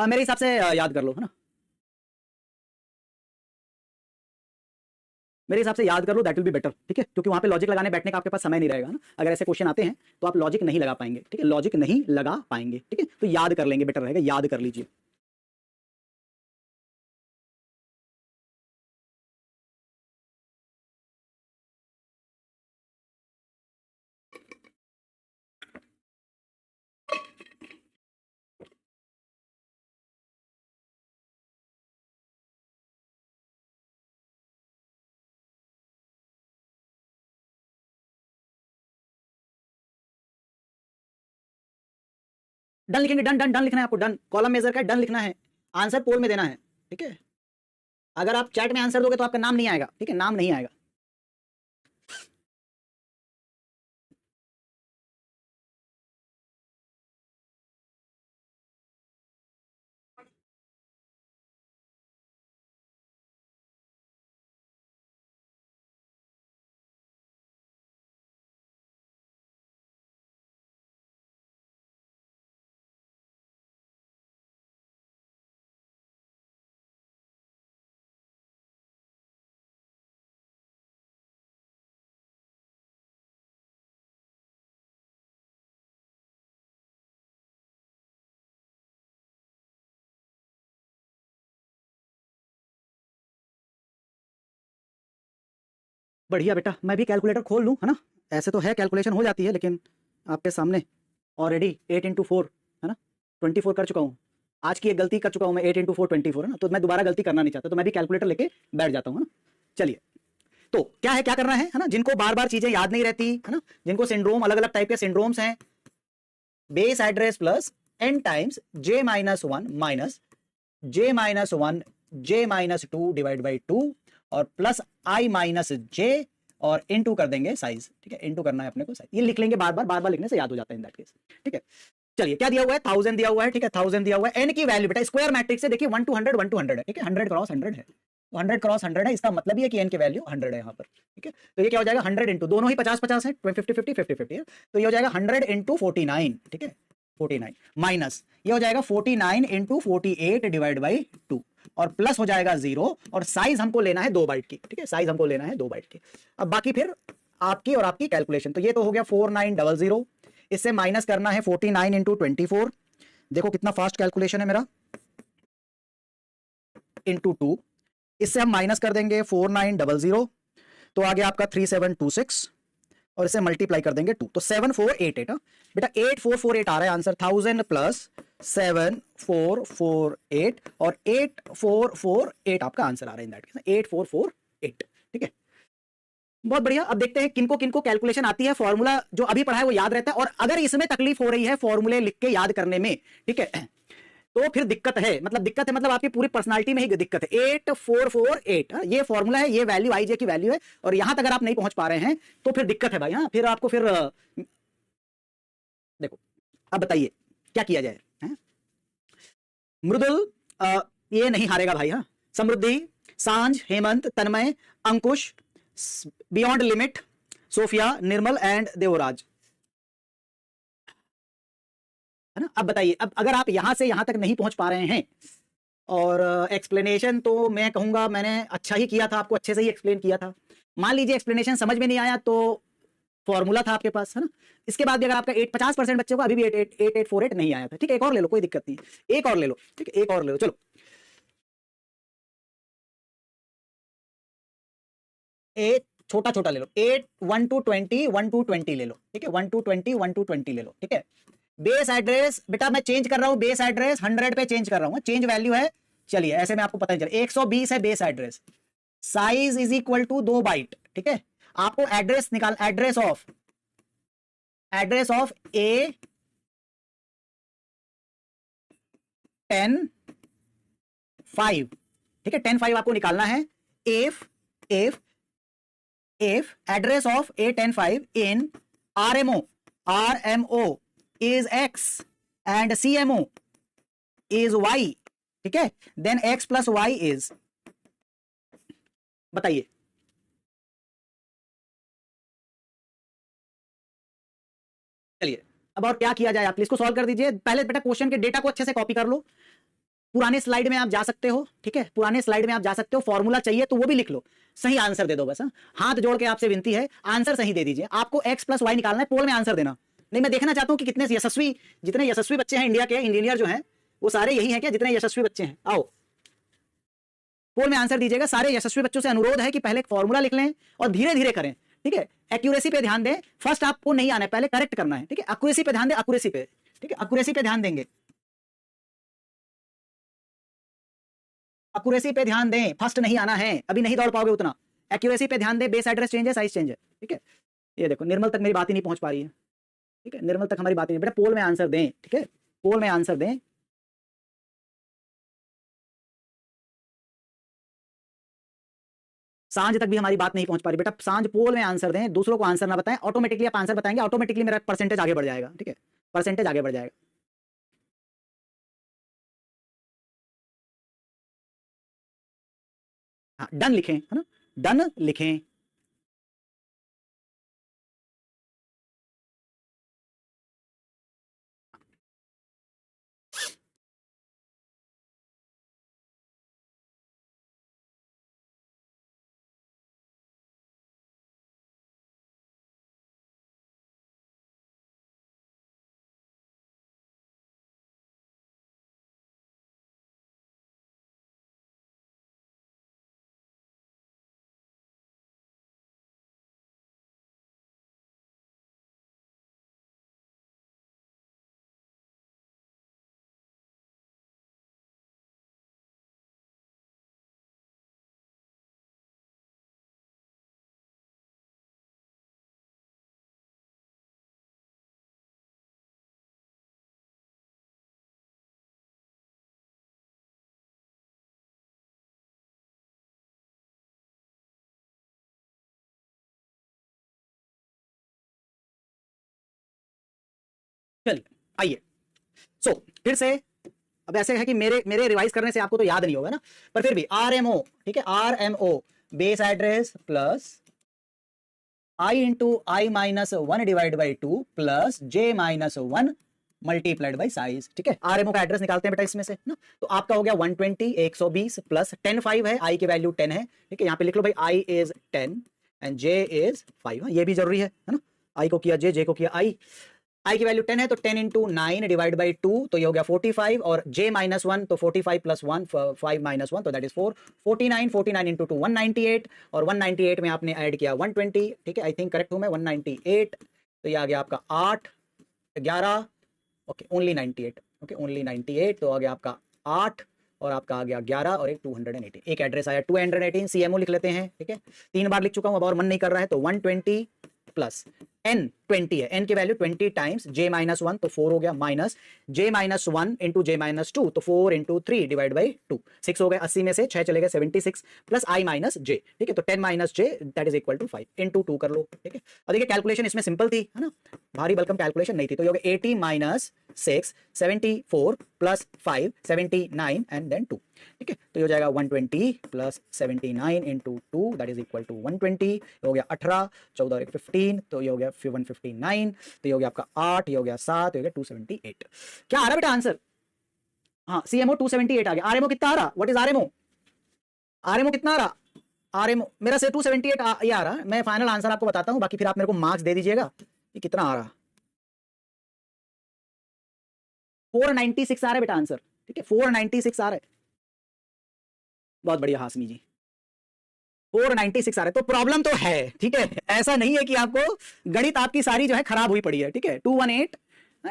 मेरे हिसाब से याद कर लो, है ना, मेरे हिसाब से याद कर लो दैट विल बी बेटर, ठीक है, क्योंकि वहां पे लॉजिक लगाने बैठने का आपके पास समय नहीं रहेगा ना, अगर ऐसे क्वेश्चन आते हैं तो आप लॉजिक नहीं लगा पाएंगे, ठीक है, लॉजिक नहीं लगा पाएंगे, ठीक है, तो याद कर लेंगे, बेटर रहेगा, याद कर लीजिए। डन लिखेंगे, डन डन डन लिखना है आपको, डन कॉलम मेजर का डन लिखना है, आंसर पोल में देना है, ठीक है। अगर आप चैट में आंसर दोगे तो आपका नाम नहीं आएगा, ठीक है, नाम नहीं आएगा। बढ़िया बेटा, मैं भी कैलकुलेटर खोल लूँ, है ना। ऐसे तो है कैलकुलेशन हो जाती है, लेकिन आपके सामने ऑलरेडी 8 इंटू 4 है ना, 24 कर चुका हूँ। आज की एक गलती कर चुका हूँ मैं, 8 इंटू 4 24 है ना, तो मैं दोबारा गलती करना नहीं चाहता, तो मैं भी कैलकुलेटर लेके बैठ जाता हूँ, है ना। चलिए, तो क्या है, क्या करना है ना, जिनको बार बार चीजें याद नहीं रहती है ना, जिनको सिंड्रोम, अलग अलग टाइप के सिंड्रोम्स हैं, base address plus n times j minus 1 minus j minus 1 j minus 2 divide by 2 और प्लस i माइनस j और इनटू कर देंगे साइज, ठीक है, इनटू करना है अपने को साइज, ये लिख लेंगे, बार बार लिखने से याद हो जाता है इन दैट केस, ठीक है। चलिए, क्या दिया हुआ है, 1000 दिया हुआ है, ठीक है, 1000 दिया हुआ है, n की वैल्यू बेटा स्क्वायर मैट्रिक्स से देखिए 1 to 100 1 to 100 है, ठीक है, 100 क्रॉस 100 है, तो 100 क्रॉस 100 है, इसका मतलब ये कि n की वैल्यू 100 है यहाँ पर, ठीक है। तो ये क्या हो जाएगा, 100 इंटू, दोनों ही 50-50 है, 50-50 है, तो ये हो जाएगा 100 इंटू 49, ठीक है, 49 माइनस ये हो जाएगा 49 इंटू 48 डिवाइड बाई 2 और प्लस हो जाएगा 0 और साइज हमको लेना है 2 बाइट की, ठीक है, साइज हमको लेना है 2 बाइट की। अब बाकी फिर आपकी और आपकी कैलकुलेशन, तो ये तो हो गया 4900, इससे माइनस करना है 49 इंटू 24, देखो कितना फास्ट कैलकुलेशन है मेरा, इंटू 2, इससे हम माइनस कर देंगे 4900, तो आगे आपका 3726 और इसे मल्टीप्लाई कर देंगे 2, तो 7488, बेटा 8448 आ रहा है आंसर, 1000 प्लस 7448 और 8448 आपका आंसर आ रहा है इन दैट केस, 8448, ठीक है। बहुत बढ़िया। अब देखते हैं किनको किनको कैलकुलेशन आती है, फॉर्मूला जो अभी पढ़ा है वो याद रहता है, और अगर इसमें तकलीफ हो रही है फॉर्मूले लिख के याद करने में, ठीक है, तो फिर दिक्कत है, मतलब आपकी पूरी पर्सनालिटी में ही दिक्कत है। 8448 ये फॉर्मूला है, ये वैल्यू आई जे की वैल्यू है, और यहां तक अगर आप नहीं पहुंच पा रहे हैं तो फिर दिक्कत है भाई। हाँ, फिर आपको फिर देखो, अब बताइए क्या किया जाए। मृदुल ये नहीं हारेगा भाई। हाँ, Samriddhi, Sanjh, Hemant, Tanmay, Ankush, beyond limit, Sophia, Nirmal and Devraj, है ना। अब बताइए, अब अगर आप यहां से यहां तक नहीं पहुंच पा रहे हैं, और एक्सप्लेनेशन तो मैं कहूंगा मैंने अच्छा ही किया था, आपको अच्छे से ही एक्सप्लेन किया था। मान लीजिए एक्सप्लेनेशन समझ में नहीं आया तो फॉर्मूला था आपके पास, है ना। इसके बाद भी अगर आपका 50% बच्चों को अभी भी 8848 नहीं आया था, ठीक है, एक और ले लो, कोई दिक्कत नहीं, एक और ले लो, ठीक है, एक और ले लो। चलो, एक छोटा छोटा ले लो, 8 1 to 20 1 to 20 ले लो, ठीक है, 1 to 20 1 to 20 ले लो, ठीक है। बेस एड्रेस बेटा मैं चेंज कर रहा हूं, बेस एड्रेस 100 पे चेंज कर रहा हूं, चेंज वैल्यू है, चलिए ऐसे में आपको पता नहीं चले, 120 है base address, size is equal to 2 byte, ठीक है। आपको एड्रेस निकाल, एड्रेस ऑफ ए 10 5, ठीक है, 10 5 आपको निकालना है। If address of A 10 5 in RMO is x and CMO is y, ठीक है, then x plus y is, बताइए। चलिए, अब और क्या किया जाए, आप इसको सॉल्व कर दीजिए। पहले बेटा क्वेश्चन के डेटा को अच्छे से कॉपी कर लो, पुराने स्लाइड में आप जा सकते हो, ठीक है, पुराने स्लाइड में आप जा सकते हो, फॉर्मूला चाहिए तो वो भी लिख लो, सही आंसर दे दो बस। हाथ जोड़ के आपसे विनती है, आंसर सही दे दीजिए। आपको x प्लस वाई निकालना है, पोल में आंसर देना नहीं, मैं देखना चाहता हूं कि कितने यशस्वी, जितने यशस्वी बच्चे हैं इंडिया के इंजीनियर जो हैं वो सारे यही हैं क्या, जितने यशस्वी बच्चे हैं, आओ पोल में आंसर दीजिएगा। सारे यशस्वी बच्चों से अनुरोध है कि पहले फॉर्मूला लिख लें और धीरे धीरे करें, ठीक है। एक्यूरेसी पे ध्यान दें, फर्स्ट आपको नहीं आना है, पहले करेक्ट करना है, ठीक है। एक्यूरेसी पे ध्यान दें, एक्यूरेसी पे, ठीक है, एक्यूरेसी पे ध्यान देंगे, एक्यूरेसी पे ध्यान दें, फर्स्ट नहीं आना है, अभी नहीं दौड़ पाओगे उतना। एक्यूरेसी पे ध्यान दें, बेस एड्रेस चेंज है, साइज चेंज है, ठीक है। ये देखो निर्मल तक मेरी बात ही नहीं पहुंच पा रही है, ठीक है, निर्मल तक हमारी बात नहीं, बेटा पोल में आंसर दें, ठीक है। पोल में आंसर दें। सांझ तक भी हमारी बात नहीं पहुंच पा रही बेटा, सांझ पोल में आंसर दें, दूसरों को आंसर ना बताएं, ऑटोमेटिकली आप आंसर बताएंगे, ऑटोमेटिकली मेरा परसेंटेज आगे बढ़ जाएगा, ठीक है, परसेंटेज आगे बढ़ जाएगा। हाँ डन लिखें, है ना, डन लिखें। चलिए आइए, सो फिर से, अब ऐसे है कि मेरे मेरे रिवाइज करने से आपको तो याद नहीं होगा ना, पर फिर भी RMO, ठीक है, RMO base address plus I into I minus one divide by two plus J minus one multiplied by size, ठीक है। RMO का एड्रेस निकालते हैं बेटा इसमें से ना, तो आपका हो गया 120 120 प्लस 10 5 है, I की वैल्यू 10 है, ठीक है, यहाँ पे लिख लो भाई I is 10 and J is 5, ये भी जरूरी है ना, I को किया J को किया I की वैल्यू 10 है तो 10 इंटू 9 डिवाइड बाई 2, तो ये हो गया 45, और J माइनस 1 तो 45 प्लस 1 5 माइनस 1 तो दैट इज 4, 49 49 इंटू 2 198, और 198 में आपने ऐड किया 120, ठीक है, आई थिंक करेक्ट हूं मैं, 198, तो ये आ गया आपका 8 11, ओके ओनली 98, ओके ओनली 98, तो आ गया आपका 8 और आपका आ गया 11 और एक 218, एक एड्रेस आया 218, CMO लिख लेते हैं, ठीक है, 3 बार लिख चुका हूं, अब और मन नहीं कर रहा है, तो 120 प्लस n 20 है, n की वैल्यू 20 टाइम्स J माइनस 1 तो 4 हो गया, minus J minus 1 into J minus 2 तो 4 इंटू 3 डिवाइड बाई 2 6 हो गए, 80 में से 6 चले गए 76 प्लस I माइनस J, ठीक है, तो 10 minus J that is equal to 5 into 2 कर लो, ठीक है। और देखिए कैलकुलेशन इसमें सिंपल थी, है ना, भारी भरकम कैलकुलेशन नहीं थी, तो ये हो गया 80 माइनस 6 74 प्लस 5 79 एंड देन 2, ठीक है, तो ये हो जाएगा 120 plus 79 into 2 that is equal to 120, हो गया 18 14 और 15 तो ये हो गया 159, तो ये हो गया आपका 8, ये हो गया 7, ये हो गया 278। क्या आ रहा है बेटा आंसर? हाँ CMO 278 आ गया। RMO कितना आ रहा? What is RMO? RMO कितना आ रहा? RMO मेरा से 278 ये आ रहा है, मैं फाइनल आंसर आपको बताता हूं, बाकी फिर आप मेरे को मार्क्स दे दीजिएगा कि कितना आ रहा। 496 आ रहा है बेटा आंसर, ठीक है, 496 आ रहा है, बहुत बढ़िया हाशमी जी, 496 आ रहा है, तो प्रॉब्लम तो है, ठीक है, ऐसा नहीं है कि आपको गणित आपकी सारी जो है खराब हुई पड़ी है, ठीक है, 218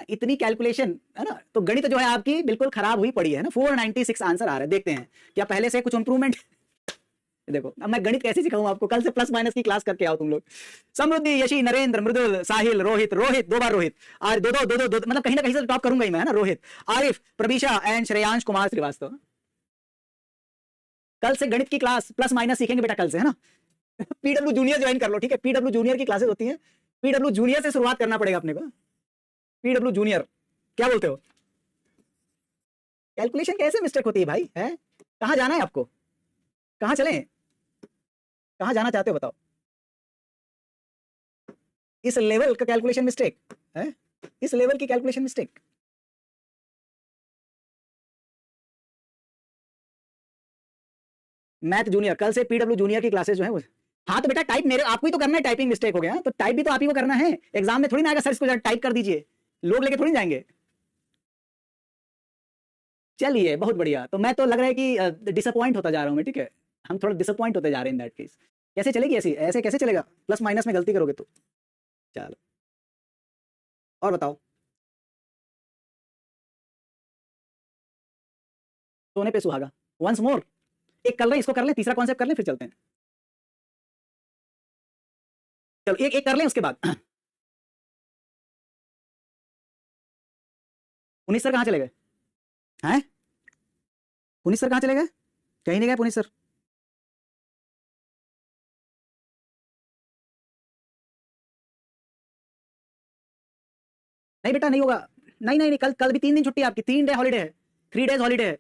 इतनी कैलकुलेशन है ना, तो गणित जो है आपकी बिल्कुल खराब हुई पड़ी है ना, 496 आंसर आ रहा है। देखते हैं क्या पहले से कुछ इंप्रूवमेंट देखो अब मैं गणित कैसे सिखाऊं आपको, कल से प्लस माइनस की क्लास करके आओ तुम लोग। समृद्धि यशी नरेंद्र मृदुल साहिल रोहित रोहित 2 बार रोहित, और दो मतलब कहीं ना कहीं से टॉप करूंगा ही मैं, है ना, रोहित आरिफ प्रवीषा एंड श्रेयांश कुमार श्रीवास्तव। कल से गणित की क्लास प्लस माइनस सीखेंगे बेटा कल से, है ना। पीडब्ल्यू जूनियर ज्वाइन कर लो, ठीक है, पीडब्ल्यू जूनियर की क्लासेस होती हैं, पीडब्ल्यू जूनियर से शुरुआत करना पड़ेगा अपने को, पीडब्ल्यू जूनियर, क्या बोलते हो? कैलकुलेशन कैसे मिस्टेक होती है भाई, है कहां जाना है आपको, कहां चलें, कहां जाना चाहते हो बताओ? इस लेवल का कैलकुलेशन मिस्टेक है, इस लेवल की कैलकुलेशन मिस्टेक। मैथ जूनियर कल से पीडब्ल्यू जूनियर की क्लासेस जो है वो, हाँ तो बेटा टाइप मेरे आपको ही तो करना है, टाइपिंग मिस्टेक हो गया तो टाइप भी तो आप ही को करना है, एग्जाम में थोड़ी ना आएगा सर इसको टाइप कर दीजिए, लोग लेके थोड़ी जाएंगे। चलिए बहुत बढ़िया, तो मैं तो लग रहा है कि डिसअपॉइंट होता जा रहा हूँ मैं, ठीक है, हम थोड़ा डिसअपॉइंट होते जा रहे हैं इन दैट केस। कैसे चलेगी ऐसी, ऐसे कैसे चलेगा, प्लस माइनस में गलती करोगे तो। चलो और बताओ, सोने पे सुहागा, वंस मोर, एक कर लें इसको, कर लें तीसरा कॉन्सेप्ट कर लें फिर चलते हैं। चलो एक एक कर लें उसके बाद पुनीत सर कहाँ चले गए हैं? पुनीत सर कहाँ चले गए? कहीं नहीं गए पुनीत सर। नहीं बेटा नहीं होगा, नहीं नहीं नहीं, कल कल भी 3 दिन छुट्टी है आपकी, 3 डे हॉलीडे है, 3 डेज हॉलीडे है,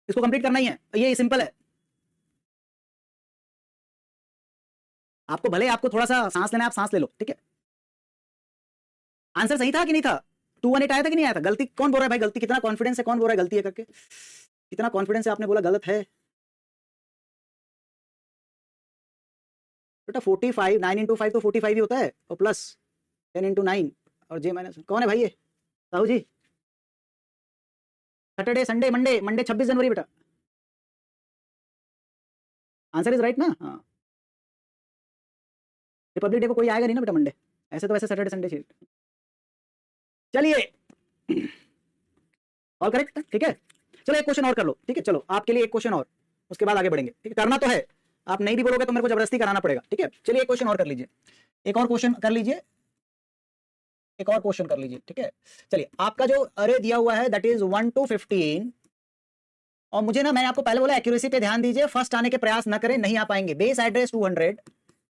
इसको कंप्लीट करना ही है, ये सिंपल है। आपको भले आपको थोड़ा सा सांस लेना है, आप सांस ले लो, ठीक है। आंसर सही था कि नहीं था? 218 आया था कि नहीं आया था? गलती कौन बोल रहा है भाई? गलती कितना कॉन्फिडेंस है, कौन बोल रहा है गलती है करके? कितना कॉन्फिडेंस है आपने बोला गलत है? बेटा 45, 9 इंटू 5 तो 45 ही होता है, और प्लस 10 इंटू 9 और जे माइनस। कौन है भाई ये? साहू जी। सैटरडे संडे मंडे, मंडे 26 जनवरी बेटा। आंसर इज राइट ना? हाँ, रिपब्लिक डे को कोई आएगा नहीं ना बेटा मंडे, ऐसे तो वैसे सैटरडे संडे चाहिए। चलिए और करेक्ट, ठीक है। चलो एक क्वेश्चन और कर लो, ठीक है। चलो आपके लिए एक क्वेश्चन और, उसके बाद आगे बढ़ेंगे, ठीक है। करना तो है, आप नहीं भी बोलोगे तो मेरे को जबरदस्ती कराना पड़ेगा, ठीक है। चलिए एक क्वेश्चन और कर लीजिए, एक और क्वेश्चन कर लीजिए, एक और क्वेश्चन कर लीजिए, ठीक है। चलिए आपका जो अरे दिया हुआ है दैट इज 1 to 15, और मुझे ना, मैंने आपको पहले बोला एक्यूरेसी पे ध्यान दीजिए, फर्स्ट आने के प्रयास न करें, नहीं आ पाएंगे। बेस एड्रेस 200,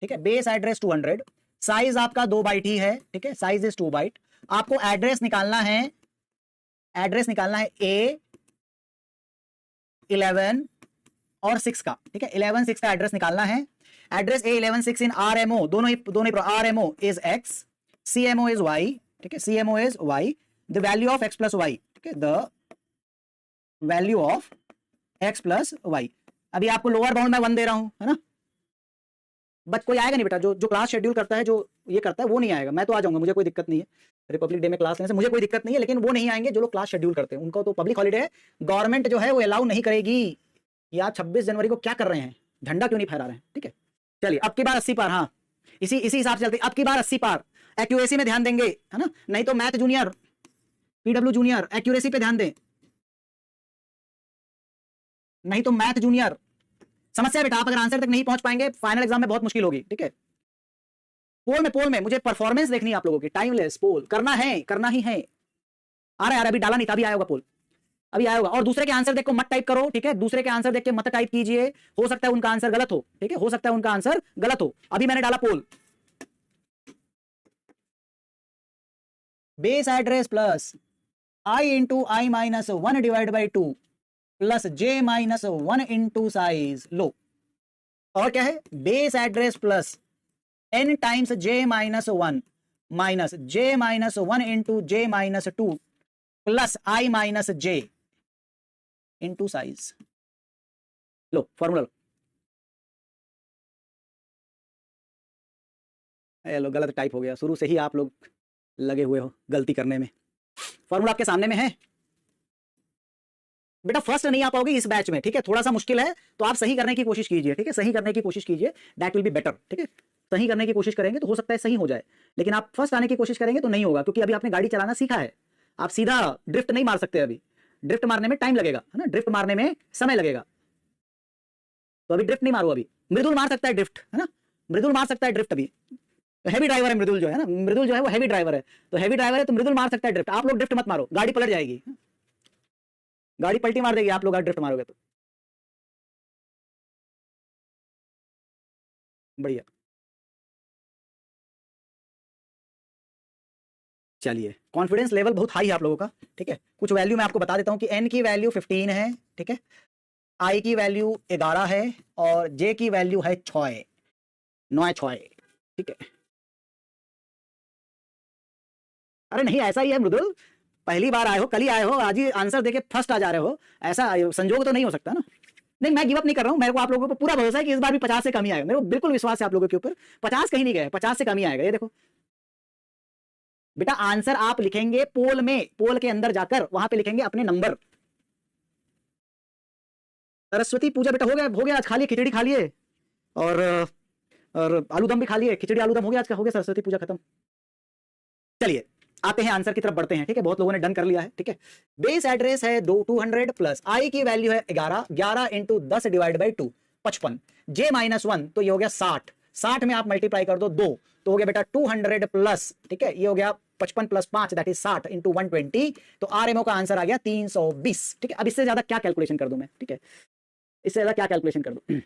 ठीक है, बेस एड्रेस 200, साइज आपका 2 बाइट ही है, ठीक है, साइज इज 2 बाइट। आपको एड्रेस निकालना है, एड्रेस निकालना है A11 और 6 का, ठीक है, 11 6 का एड्रेस निकालना है। एड्रेस A11 6 इन RMO, दोनों ही RMO is X, CMO is Y, ठीक है, CMO is Y, the value of X plus Y, ठीक है, the value of X plus Y। अभी आपको लोअर बाउंड में 1 दे रहा हूं, है ना। बट कोई आएगा नहीं बेटा, जो क्लास शेड्यूल करता है, जो ये करता है वो नहीं आएगा, मैं तो आ जाऊंगा, मुझे कोई दिक्कत नहीं है। रिपब्लिक डे में क्लास लेने से मुझे कोई दिक्कत नहीं है, लेकिन वो नहीं आएंगे जो लोग क्लास शेड्यूल करते हैं, उनको तो पब्लिक हॉलीडे है, गवर्नमेंट जो है वो अलाउ नहीं करेगी। या 26 जनवरी को क्या कर रहे हैं, झंडा क्यों नहीं फहरा रहे हैं, ठीक है। चलिए अब की बार 80 पार, हाँ इसी हिसाब से चलते, अब की बार 80 पार, एक्यूरेसी में ध्यान देंगे, है ना, नहीं तो math junior, PW junior accuracy पे ध्यान दें, नहीं तो मैथ जूनियर समस्या बेटा। आप अगर आंसर तक नहीं पहुंच पाएंगे फाइनल एग्जाम में बहुत मुश्किल होगी, ठीक है। पोल में मुझे परफॉर्मेंस देखनी है आप लोगों की, टाइमलेस पोल करना है, करना ही है। आ रहा है, अभी डाला नहीं था, अभी आया होगा पोल, अभी आया होगा। और दूसरे के आंसर देख को मत टाइप करो, ठीक है, दूसरे के आंसर देख के मत टाइप कीजिए, हो सकता है उनका आंसर गलत हो, ठीक है, हो सकता है उनका आंसर गलत हो। अभी मैंने डाला poll, base address plus I into I minus 1 divide by 2 plus J minus 1 into size लो, और क्या है, base address plus n times J minus 1 minus J minus 1 into J minus 2 plus I minus J into size लो, फॉर्मूला लो। लो गलत टाइप हो गया, शुरू से ही आप लोग लगे हुए हो गलती करने में। फॉर्मूला आपके सामने में है बेटा, फर्स्ट नहीं आ पाओगे इस बैच में, ठीक है, थोड़ा सा मुश्किल है, तो आप सही करने की कोशिश कीजिए, ठीक है, सही करने की कोशिश कीजिए, दैट विल बी बेटर, ठीक है। सही करने की कोशिश करेंगे तो हो सकता है सही हो जाए, लेकिन आप फर्स्ट आने की कोशिश करेंगे तो नहीं होगा, क्योंकि अभी आपने गाड़ी चलाना सीखा है, आप सीधा ड्रिफ्ट नहीं मार सकते, अभी ड्रिफ्ट मारने में टाइम लगेगा, है ना, ड्रिफ्ट मारने में समय लगेगा, तो अभी ड्रिफ्ट नहीं मारो। अभी मृदुल मार सकता है ड्रिफ्ट, है ना, मृदुल मार सकता है ड्रिफ्ट, अभी हैवी ड्राइवर है मृदुल जो है ना, मृदुल जो है वो हैवी ड्राइवर है, तो हैवी ड्राइवर है तो मृदुल मार सकता है ड्रिफ्ट। आप लोग ड्रिफ्ट मत मारो, गाड़ी पलट जाएगी, गाड़ी पलटी मार देगी आप लोग ड्रिफ्ट मारोगे तो। बढ़िया, चलिए कॉन्फिडेंस लेवल बहुत हाई है आप लोगों का, ठीक है। कुछ वैल्यू मैं आपको बता देता हूं कि n की वैल्यू 15 है, ठीक है, i की वैल्यू 11 है, और j की वैल्यू है 6, 9 6, ठीक है। अरे नहीं ऐसा ही है मृदुल, पहली बार आए हो, कल ही आए हो, आज ही आंसर देके फर्स्ट आ जा रहे हो, ऐसा संजोग तो नहीं हो सकता ना। नहीं मैं गिव अप नहीं कर रहा हूं, मेरे को आप लोगों पर पूरा भरोसा है कि इस बार भी 50 से कम ही आएगा, मेरे को बिल्कुल विश्वास है आप लोगों के ऊपर, 50 कहीं नहीं गए, 50 से कम ही आएगा। ये देखो बेटा, आंसर आप लिखेंगे पोल में, पोल के अंदर जाकर वहां पे लिखेंगे अपने नंबर। सरस्वती पूजा बेटा हो गया, आज खा लिए, खिचड़ी खा लिए, और आलूदम भी खा लिए, खिचड़ी आलूदम हो गया आज का, हो गया सरस्वती पूजा खत्म। चलिए आते हैं आंसर की तरफ बढ़ते हैं, ठीक है, बहुत लोगों ने डन कर लिया है, ठीक है। बेस एड्रेस है 200 प्लस आई की वैल्यू है 11, 11 into 10 divide by 2 55, J minus 1 तो ये हो गया 60, 60 में आप मल्टीप्लाई कर दो 2 तो हो गया बेटा 200 प्लस, ठीक है, ये हो गया 55 प्लस 5 दैट इज 60 इंटू 120, तो आरएमओ का आंसर आ गया 320। ठीक है, अब इससे ज्यादा क्या कैलकुलेशन कर दूं मैं? ठीक है, इससे ज्यादा क्या कैलकुलेशन कर दूं?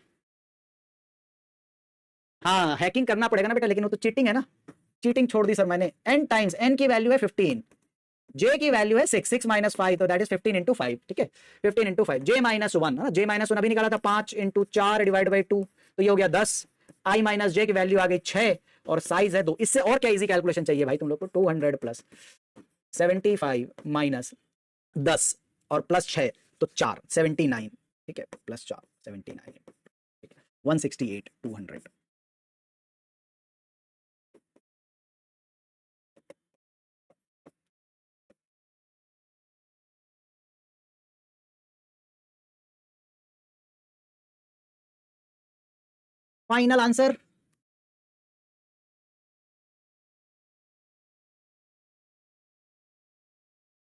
हाँ, हैकिंग करना पड़ेगा ना बेटा, लेकिन वो तो चीटिंग है ना। चीटिंग छोड़ दी सर मैंने। n टाइम्स n की वैल्यू है 15, j की वैल्यू है 6, 6 माइनस 5 तो दैट इज 15 इंटू 5। ठीक है, 15 इंटू 5, j माइनस 1 है ना, j माइनस 1 अभी निकाला था 5 इंटू 4 डिवाइड बाई 2, तो ये हो गया 10। i माइनस j की वैल्यू आ गई 6 और साइज है 2। इससे और क्या इजी कैलकुलेशन चाहिए भाई तुम लोग को? 200 प्लस 75 माइनस 10 और प्लस 6 तो 4, 79। ठीक है, प्लस 4 79। ठीक है, 168 200। फाइनल आंसर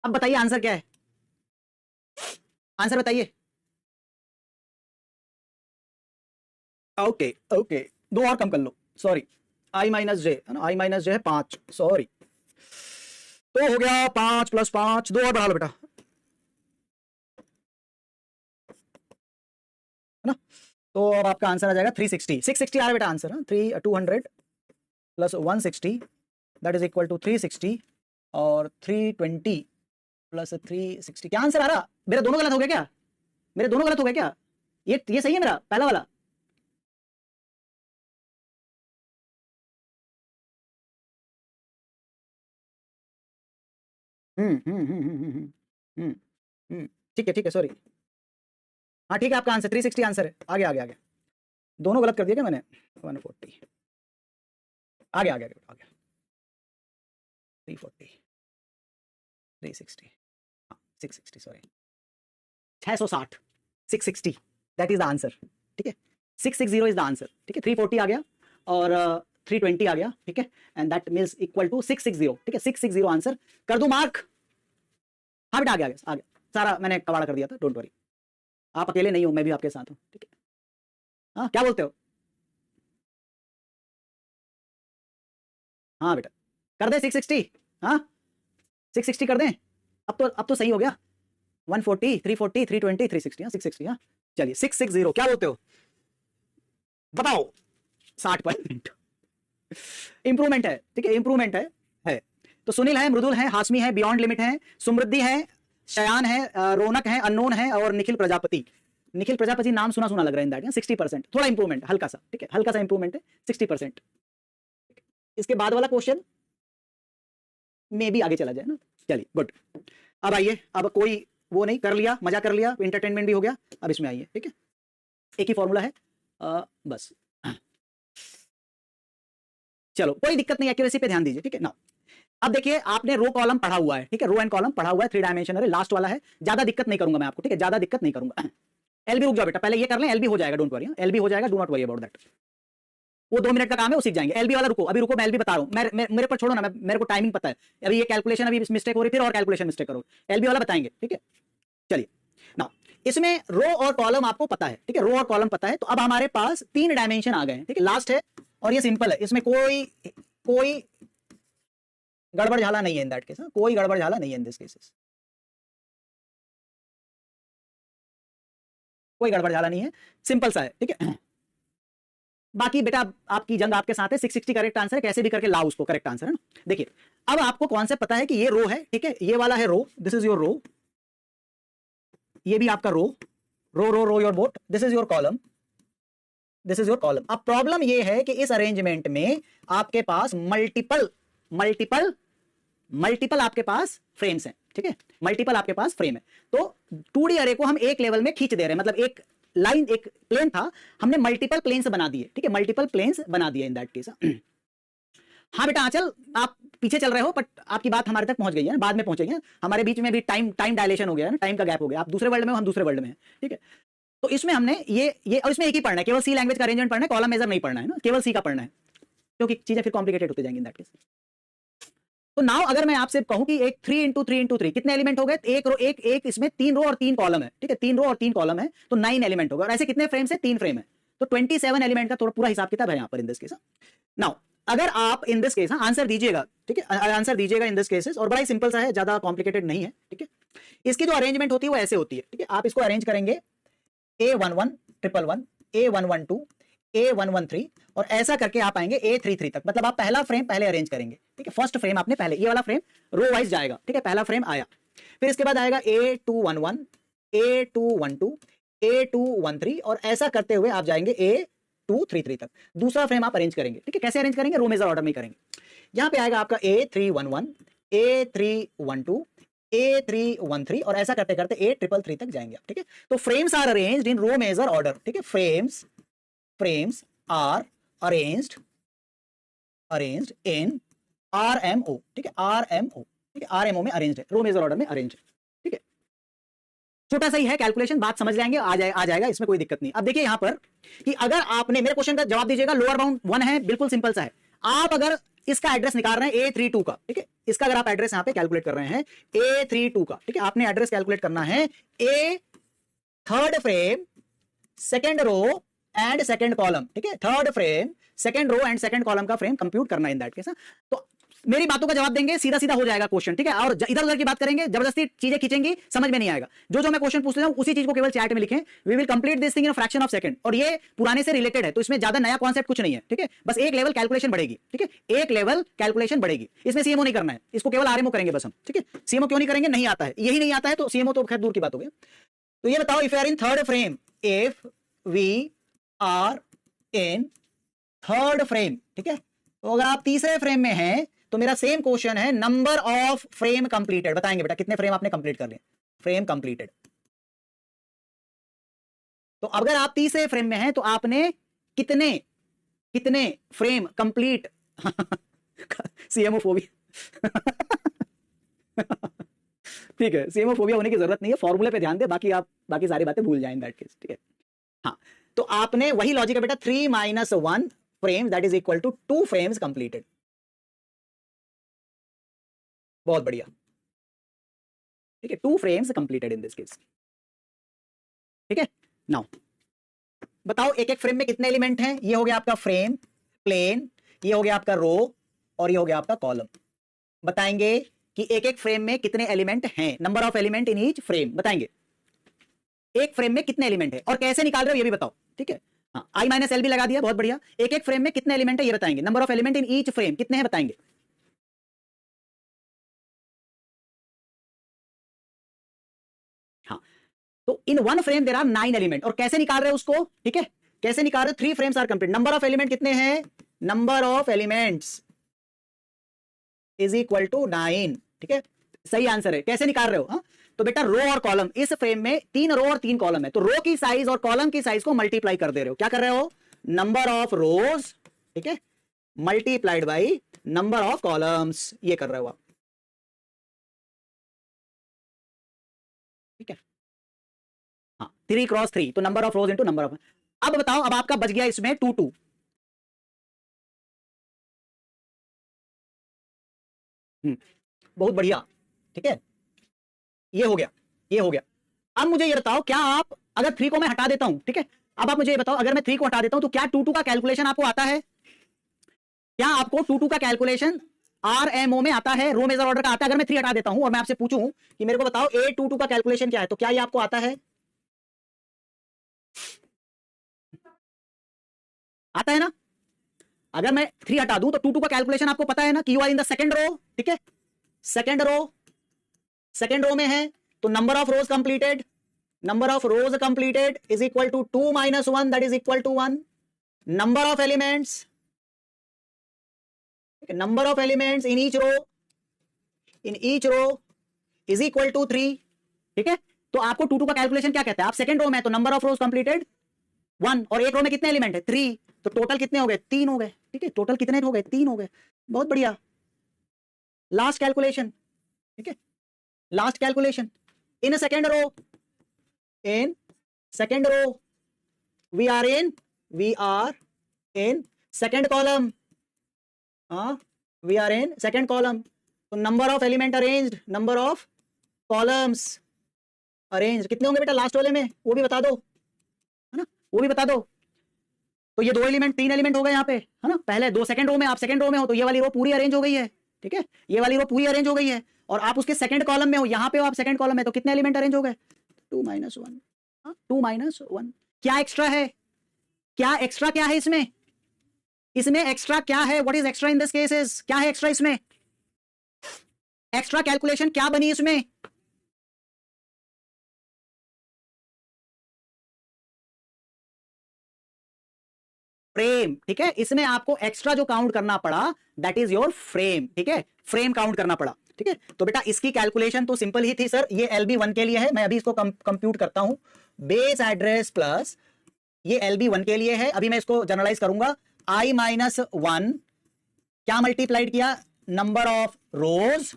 अब बताइए, आंसर क्या है? आंसर बताइए। ओके ओके, दो और कम कर लो, सॉरी। आई माइनस जे है ना, आई माइनस जे है 5, सॉरी। तो हो गया 5 प्लस 5, दो और बढ़ा लो बेटा, है ना। तो अब आपका आंसर आ जाएगा 360, 660 आ रहा है बेटा answer. 200 plus 160 that is equal to 360 और 320 प्लस 360। क्या आंसर आ रहा? मेरे दोनों गलत हो गया क्या? मेरे दोनों गलत हो गया क्या? ये सही है मेरा पहला वाला? हम्म हम्म हम्म हम्म हम्म हम्म ठीक है सॉरी। हाँ ठीक है, आपका आंसर 360 आंसर है। आगे आगे आगे, दोनों गलत कर दिया क्या मैंने? 140, आगे आगे आगे आगे, 340 360, हाँ 660 sorry, 660 660 that is the answer. ठीक है, 660 इज द आंसर। ठीक है, 340 आ गया और 320 आ गया। ठीक है, and that means equal to 660। ठीक है, 660 आंसर कर दूं मार्क? हाँ बेटा, आगे सारा मैंने कबाड़ा कर दिया था, डोंट वरी। आप अकेले नहीं हो, मैं भी आपके साथ हूँ। ठीक है, हाँ क्या बोलते हो? हाँ बेटा, कर दे 660। हाँ 660 कर दें? अब तो सही हो गया। 140 340 320 360, हाँ 660। हाँ चलिए 660, क्या बोलते हो बताओ? 60% इंप्रूवमेंट है। ठीक है, इंप्रूवमेंट है। तो सुनील है, मृदुल है, हाशमी है, बियॉन्ड लिमिट है, सुमृद्धि है, शयान है, रौनक है, अननोन है और निखिल प्रजापति। निखिल प्रजापति नाम सुना सुना लग रहा है इन दैट। 60%, थोड़ा इंप्रूवमेंट, हल्का सा। ठीक है, हल्का सा इंप्रूवमेंट है, 60%। इसके बाद वाला क्वेश्चन में भी आगे चला जाए ना। चलिए गुड। अब आइए, अब कोई वो नहीं, कर लिया, मजा कर लिया, एंटरटेनमेंट भी हो गया। अब इसमें आइए। ठीक है, एक ही फॉर्मूला है, बस। चलो कोई दिक्कत नहीं, एक्यूरेसी पे ध्यान दीजिए। ठीक है ना, अब देखिए आपने रो कॉलम पढ़ा हुआ है। ठीक है, रो एंड कॉलम पढ़ा हुआ है, 3 डायमेंशनल लास्ट वाला है। ज्यादा दिक्कत नहीं करूंगा मैं आपको। ठीक है, ज्यादा दिक्कत नहीं करूंगा। एलबी रुक जाओ बेटा, पहले ये कर लें, एलबी हो जाएगा, डोंट वरी। एलबी हो जाएगा, do not worry about that. वो 2 मिनट का काम है, वो सीख जाएंगे। एलबी वाला रुको, अभी रुको, मैं एलबी बता रहा हूँ। मेरे पर छोड़ो ना, मेरे को टाइमिंग पता है। अभी ये कैलकुलेशन अभी मिस्टेक हो रही, फिर और कैलकुलेशन मिस्टेक करो, एलबी वाला बताएंगे। ठीक है, चलिए ना, इसमें रो और कॉलम आपको पता है। ठीक है, रो और कॉलम पता है, तो अब हमारे पास 3 डायमेंशन आ गए हैं। ठीक है, लास्ट है और ये सिंपल है, इसमें कोई गड़बड़ झाला नहीं है इन दैट केस। कोई गड़बड़ झाला नहीं है इन दिस केसेस, कोई गड़बड़ झाला नहीं है, सिंपल सा है। ठीक है, बाकी बेटा आपकी जंग आपके साथ है। 660 करेक्ट आंसर है, कैसे भी करके लाओ उसको, करेक्ट आंसर है ना। देखिए अब आपको कॉन्सेप्ट पता है कि ये रो है। ठीक है, ये वाला है row, this is your row, ये भी आपका row, row your boat, this is your column, this is your column. अब प्रॉब्लम ये है कि इस अरेंजमेंट में आपके पास मल्टीपल मल्टीपल मल्टीपल आपके पास फ्रेम्स हैं। ठीक है, मल्टीपल आपके पास फ्रेम है, तो 2D अरे को हम एक लेवल में खींच दे रहे हैं, मतलब एक लाइन, एक प्लेन था, हमने मल्टीपल प्लेन्स बना दिए। ठीक है, मल्टीपल प्लेन्स बना दिए इन दैट केस। हाँ बेटा आंचल, आप पीछे चल रहे हो, बट आपकी बात हमारे तक पहुंच गई है ना, बाद में पहुंचेंगे। हमारे बीच में भी टाइम डायलेशन हो गया है ना, टाइम का गैप हो गया। आप दूसरे वर्ल्ड में हो, हम दूसरे वर्ल्ड में हैं। ठीक है, तो इसमें हमने ये और इसमें एक ही पढ़ना है, केवल सी लैंग्वेज का अरेंजमेंट पढ़ना है, कॉलम मेजर नहीं पढ़ना है ना, केवल सी का पढ़ना है, क्योंकि चीजें फिर कॉम्प्लिकेटेड होते जाएंगी इन दैट केस। तो नाउ अगर मैं आपसे कहूं कि एक 3 इंटू 3 इंटू 3 कितने एलिमेंट हो गए? एक रो, एक इसमें 3 रो और 3 कॉलम है। ठीक है, 3 रो और 3 कॉलम है, तो 9 एलिमेंट होगा। और ऐसे कितने फ्रेम्स है? 3 फ्रेम है, तो 27 एलिमेंट का थोड़ा पूरा हिसाब किताब है यहाँ पर इन दिस केस। नाउ अगर आप इन दिस केस आंसर दीजिएगा, ठीक है, आंसर दीजिएगा इन दिस केसेस, और बड़ा ही सिंपल सा है, ज्यादा कॉम्प्लिकेटेड नहीं है, ठीक है। इसकी जो अरेंजमेंट होती है वो ऐसे होती है, ठीक है। आप इसको अरेंज करेंगे A11 111 A112 A113 और ऐसा करके आप आएंगे A33 तक, मतलब आप पहला फ्रेम पहले अरेंज करेंगे, ठीक है। फर्स्ट फ्रेम आपने पहले, ये वाला फ्रेम रो वाइज जाएगा, ठीक है, पहला फ्रेम आया, फिर इसके बाद आएगा A211 A212 A213 और ऐसा करते हुए आप जाएंगे A233 तक, दूसरा फ्रेम आप अरेंज करेंगे, ठीक है। कैसे अरेंज करेंगे? रो मेजर ऑर्डर में करेंगे। यहां पे आएगा आपका A311 A312 A313 और ऐसा करते करते A333 तक जाएंगे आप, ठीक है। तो frames are arranged in row major order, ठीक है। Frames are arranged in RMO, ठीक है, RMO, ठीक है, RMO में अरेंज्ड है, रो मेजर ऑर्डर में अरेंज्ड है, ठीक है। छोटा सा ही है कैलकुलेशन, बात समझ जाएंगे, आ जाएगा, इसमें कोई दिक्कत नहीं। अब देखिए यहां पर कि अगर आपने मेरे क्वेश्चन का जवाब दीजिएगा, लोअर बाउंड 1 है, बिल्कुल सिंपल सा है। आप अगर इसका एड्रेस निकाल रहे हैं A32 का, ठीक है, इसका अगर आप एड्रेस यहां पे कैलकुलेट कर रहे हैं A32 का, ठीक है, आपने एड्रेस कैलकुलेट करना है A third frame second row and second column, ठीक है, third frame second row and second column का फ्रेम कंप्यूट करना इन दैट केस। तो मेरी बातों का जवाब देंगे, सीधा सीधा हो जाएगा क्वेश्चन, ठीक है। और इधर उधर की बात करेंगे, जबरदस्ती चीजें खींचेंगी, समझ में नहीं आएगा। जो मैं क्वेश्चन पूछ रहा हूं उसी चीज को केवल चैट में लिखें, we will complete this thing in fraction of second. और ये पुराने से रिलेटेड है, तो इसमें ज्यादा नया कॉन्सेप्ट कुछ नहीं है, ठीक है, बस एक लेवल कैलकुलेशन बढ़ेगी, ठीक है, एक लेवल कैलकुलेशन बढ़ेगी। इसमें सीएमओ नहीं करना है, इसको केवल आरएमओ करेंगे बस हम, ठीक है। सीएमओ क्यों नहीं करेंगे? नहीं आता है, यही नहीं आता है, तो सीएमओ तो खैर दूर की बात हो गई। तो ये बताओ, if you are in third frame, if we are in third frame, ठीक है, तो अगर आप तीसरे फ्रेम में हैं तो मेरा सेम क्वेश्चन है, नंबर ऑफ फ्रेम कंप्लीटेड, बताएंगे बेटा कितने फ्रेम आपने कंप्लीट कर लिए, फ्रेम कंप्लीटेड। तो अगर आप तीसरे फ्रेम में हैं तो आपने कितने फ्रेम कंप्लीट सीएमओफोबिया ठीक है, सीएमओफोबिया होने की जरूरत नहीं है, फॉर्मूले पे ध्यान दे, बाकी आप बाकी सारी बातें भूल जाएं दैट केस, ठीक है। हाँ, तो आपने वही लॉजिक है बेटा, 3 - 1 frame that is equal to 2 frames completed. बहुत बढ़िया, ठीक है, 2 frames completed in this case, ठीक है। नाउ बताओ एक एक फ्रेम में कितने एलिमेंट हैं? ये हो गया आपका फ्रेम प्लेन, ये हो गया आपका रो और ये हो गया आपका कॉलम। बताएंगे कि एक एक फ्रेम में कितने एलिमेंट हैं, number of element in each frame, बताएंगे एक फ्रेम में कितने एलिमेंट है और कैसे निकाल रहे हो ये भी बताओ, ठीक है। हाँ, I - L भी लगा दिया, बहुत बढ़िया। एक एक फ्रेम में कितने एलिमेंट है ये बताएंगे, number of element in each frame कितने हैं बताएंगे। हाँ, तो in one frame there are 9 element, और कैसे निकाल रहे हो उसको, ठीक है, कैसे निकाल रहे हो? 3 frames are complete, number of element कितने हैं, number of elements is equal to 9, ठीक है, सही आंसर है। कैसे निकाल रहे हो? हा? तो बेटा रो और कॉलम, इस फ्रेम में 3 रो और 3 कॉलम है, तो रो की साइज और कॉलम की साइज को मल्टीप्लाई कर दे रहे हो। क्या कर रहे हो? नंबर ऑफ रोज, ठीक है, multiplied by number of columns, ये कर रहे हो आप, ठीक है। हाँ, 3 क्रॉस 3, तो number of rose into number of. अब बताओ, अब आपका बच गया इसमें 2 2, बहुत बढ़िया, ठीक है, ये हो गया, ये हो गया। अब मुझे ये बताओ, क्या आप, अगर 3 को मैं हटा देता हूं, ठीक है, अब आप मुझे ये बताओ, अगर मैं 3 को हटा देता हूं तो क्या 2 2 का कैलकुलेशन आपको आता है? क्या आपको 2 2 का कैलकुलेशन RMO में आता है, रो मेजर ऑर्डर का आता है? अगर मैं 3 हटा देता हूं और मैं आपसे पूछूं कि मेरे को बताओ A22 का कैलकुलेशन क्या है, तो क्या ये आपको आता है? आता है ना? अगर मैं 3 हटा दूं तो 2 2 का कैलकुलेशन आपको पता है ना, कि you are in the second row, ठीक है, सेकंड रो में है, तो number of rows completed, number of rows completed is equal to 2 - 1 that is equal to 1, number of elements, number of elements in each row is equal to 3, ठीक है। तो आपको 2 2 का कैलकुलेशन क्या कहता है? आप सेकंड रो में, तो नंबर ऑफ रोज कंप्लीटेड 1, और एक रो में कितने एलिमेंट है? 3, तो टोटल कितने हो गए? 3 हो गए, ठीक है, टोटल कितने हो गए? 3 हो गए, बहुत बढ़िया। लास्ट कैलकुलेशन, ठीक है, last calculation in second row, in second row we are in second column, we are in second column, तो number of element arranged, number of columns arranged कितने होंगे बेटा लास्ट वाले में, वो भी बता दो, है ना, वो भी बता दो। तो ये 2 एलिमेंट 3 एलिमेंट हो गए यहाँ पे, है ना। पहले 2 सेकंड रो में, आप सेकंड रो में हो तो ये वाली रो पूरी अरेंज हो गई है, ठीक है, ये वाली रो पूरी अरेंज हो गई है। और आप उसके सेकंड कॉलम में हो, यहाँ पे हो आप सेकंड कॉलम में, तो कितने एलिमेंट अरेंज हो गए? 2 - 1, 2 - 1। क्या एक्स्ट्रा है? क्या एक्स्ट्रा क्या है इसमें? इसमें एक्स्ट्रा क्या है? What is extra in this cases? क्या है एक्स्ट्रा इसमें? एक्स्ट्रा कैलकुलेशन क्या बनी इसमें? फ्रेम, ठीक है। इसमें आपको एक्स्ट्रा जो काउंट करना पड़ा दैट इज योर फ्रेम, ठीक है, फ्रेम काउंट करना पड़ा, ठीक है। तो बेटा इसकी कैलकुलेशन तो सिंपल ही थी सर, ये LB1 के लिए है, मैं अभी इसको कंप्यूट करता हूं। बेस एड्रेस प्लस ये LB1 के लिए है, अभी मैं इसको जनरलाइज करूंगा। I-1 क्या मल्टीप्लाइड किया? Number of rose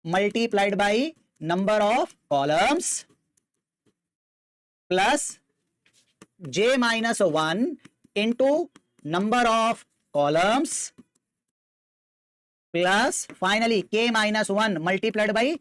multiplied by number of columns plus J-1 into number of columns plus finally K-1 multiplied by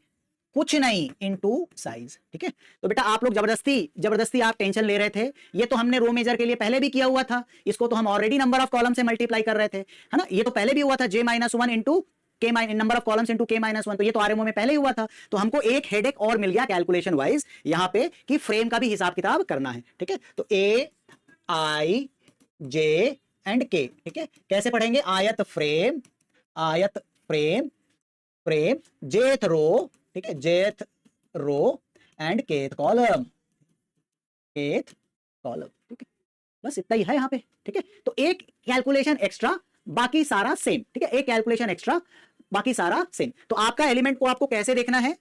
कुछ नहीं इनटू साइज, ठीक है। तो बेटा आप लोग जबरदस्ती आप टेंशन ले रहे थे, ये तो हमने रो मेजर के लिए पहले भी किया हुआ था, इसको तो हम ऑलरेडी नंबर ऑफ कॉलम से मल्टीप्लाई कर रहे थे, है ना। ये तो पहले भी हुआ था, J-1 into K number of columns into K-1, तो ये तो आरएमओ में पहले ही हुआ था। तो हमको एक हेडेक और मिल गया कैलकुलेशन वाइज यहाँ पे कि फ्रेम का भी हिसाब किताब करना है, ठीक है। तो A I J and K, ठीक है। कैसे पढ़ेंगे? आयत फ्रेम फ्रेम जेथ रो, ठीक है, जेथ रो एंड केथ कॉलम, ठीक है। बस इतना ही है यहाँ पे, ठीक है। तो एक कैलकुलेशन एक्स्ट्रा बाकी सारा सेम, ठीक है, एक कैलकुलेशन एक्स्ट्रा बाकी सारा सेम। तो आपका एलिमेंट को आपको कैसे देखना है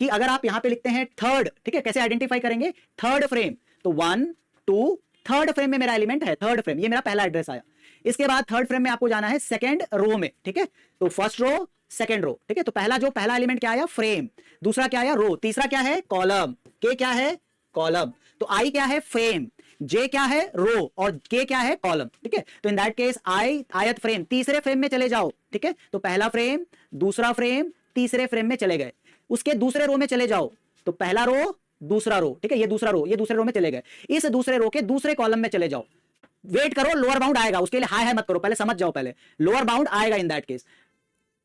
कि अगर आप यहां पे लिखते हैं थर्ड, ठीक है, कैसे आइडेंटिफाई करेंगे? थर्ड फ्रेम, तो 1 2 थर्ड फ्रेम में मेरा एलिमेंट है, थर्ड फ्रेम, ये मेरा पहला एड्रेस आया। इसके बाद थर्ड फ्रेम में आपको जाना है सेकंड रो में, ठीक है। तो फर्स्ट रो सेकंड रो, ठीक है। तो पहला एलिमेंट क्या आया? फ्रेम। दूसरा क्या आया? रो। तीसरा क्या है? कॉलम। के क्या है? कॉलम। तो आई क्या है? फ्रेम। जे क्या है? रो। और के क्या है? कॉलम, ठीक है। तो इन दैट केस आयत फ्रेम, तीसरे फ्रेम में चले जाओ, ठीक है। तो पहला फ्रेम, दूसरा फ्रेम, तीसरे फ्रेम में चले गए। उसके दूसरे रो में चले जाओ, तो पहला रो, दूसरा रो, ठीक है, ये दूसरा रो, ये दूसरे रो में चले गए। इस दूसरे रो के दूसरे कॉलम में चले जाओ, वेट करो, लोअर बाउंड आएगा, उसके लिए हाय मत करो, पहले समझ जाओ, पहले लोअर बाउंड आएगा इन दैट केस।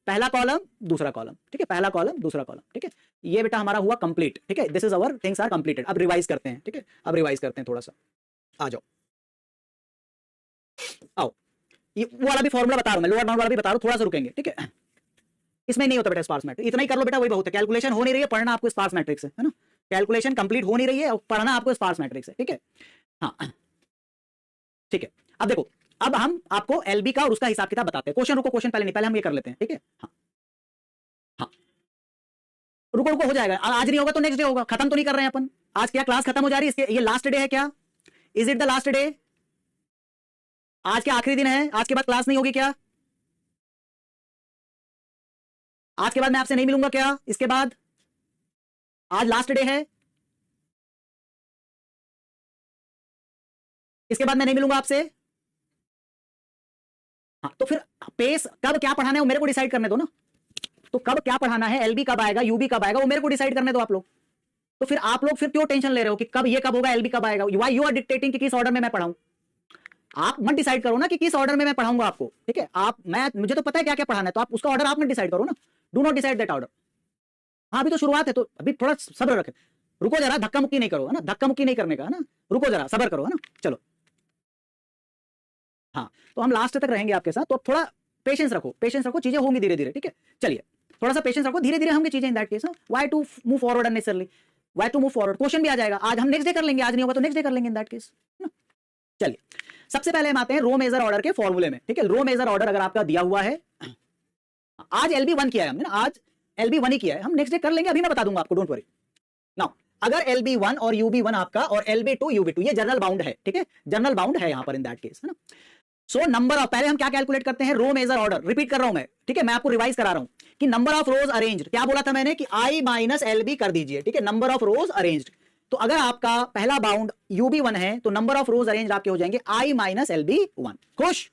पहला कॉलम दूसरा कॉलम, ठीक है, पहला कॉलम दूसरा कॉलम, ठीक है। ये बेटा हमारा हुआ कंप्लीट, ठीक है। This is our things are completed. अब रिवाइज करते हैं, ठीक है, अब रिवाइज करते हैं थोड़ा सा। आ जाओ, आओ, ये वो वाला भी फॉर्मूला बता रहा हूं मैं, लोअर बाउंड वाला भी बता रहा हूं, थोड़ा सा रुकेंगे, ठीक है। इसमें नहीं होता बेटा स्पार्स मैट्रिक्स, इतना ही कर लो बेटा, वही बहुत है। कैलकुलेशन हो नहीं रही है, पढ़ना आपको स्पार्स मैट्रिक्स है ना। कैलकुलेशन कंप्लीट हो नहीं रही है और पढ़ना आपको स्पार्स मैट्रिक्स है, ठीक है। हाँ ठीक है। अब देखो, अब हम आपको एलबी का और उसका हिसाब किताब बताते हैं। क्वेश्चन रुको, क्वेश्चन पहले नहीं, पहले हम ये कर लेते हैं, ठीक है। हाँ हाँ, रुको रुको, हो जाएगा, आज नहीं होगा तो नेक्स्ट डे होगा, खत्म तो नहीं कर रहे हैं अपन। आज क्या क्लास खत्म हो जा रही है? ये लास्ट डे है क्या? Is it the last day? आज के आखिरी दिन है, आज के बाद क्लास नहीं होगी क्या? आज के बाद मैं आपसे नहीं मिलूंगा क्या? इसके बाद आज लास्ट डे है, इसके बाद मैं नहीं मिलूंगा आपसे। हाँ, तो फिर पेस कब क्या पढ़ाना है वो मेरे को डिसाइड करने दो ना। तो कब क्या पढ़ाना है, एलबी कब आएगा, यूबी कब आएगा, वो मेरे को डिसाइड करने दो आप लोग। तो फिर आप लोग फिर क्यों टेंशन ले रहे हो कि कब ये कब होगा, एलबी कब आएगा? व्हाई यू आर डिक्टेटिंग कि किस ऑर्डर में मैं पढ़ाऊं? आप मत डिसाइड करो ना कि किस ऑर्डर में मैं पढ़ाऊंगा आपको, ठीक है। मुझे तो पता है क्या क्या पढ़ाना है, तो आप उसका ऑर्डर आप मत डिसाइड करो ना। Do not decide that order. हाँ, अभी तो शुरुआत है, तो अभी थोड़ा सब्र रखे, रुको जरा, धक्का मुक्की नहीं करो, है ना, धक्का मुक्की नहीं करने का, है ना, रुको जरा, सब्र करो, है ना। चलो, हाँ, तो हम लास्ट तक रहेंगे आपके साथ, तो थोड़ा पेशेंस रखो, पेशेंस रखो, चीजें होंगी धीरे धीरे, ठीक है। चलिए, थोड़ा सा पेशेंस रखो, धीरे धीरे होंगी चीजें in that case. Why to move forward unnecessarily, why to move forward, question भी आ जाएगा, आज हम नेक्स्ट डे कर लेंगे, आज नहीं होगा तो नेक्स्ट डे कर लेंगे इन दैट केस। चलिए, सबसे पहले हम आते हैं रो मेजर ऑर्डर के फॉर्मूले में, ठीक है। रो मेजर ऑर्डर अगर आपका दिया हुआ है, आज LB1 किया है हमने ना, आज LB1 ही किया है, हम नेक्स्ट डे कर लेंगे, अभी मैं बता दूंगा आपको, डोंट वरी। नाउ अगर LB1 और UB1 आपका और LB2 UB2 ये जनरल बाउंड है, ठीक है, जनरल बाउंड है यहां पर इन दैट केस, है ना। सो नंबर ऑफ, पहले हम क्या कैलकुलेट करते हैं, रो मेजर ऑर्डर, रिपीट कर रहा हूं मैं, ठीक है, मैं आपको रिवाइज करा रहा हूं कि नंबर ऑफ रोज अरेंज्ड, क्या बोला था मैंने कि I माइनस LB कर दीजिए, ठीक है, नंबर ऑफ रोज अरेंज्ड। तो अगर आपका पहला बाउंड UB1 है तो नंबर ऑफ रोज अरेंज्ड आपके हो जाएंगे I माइनस LB1, खुश,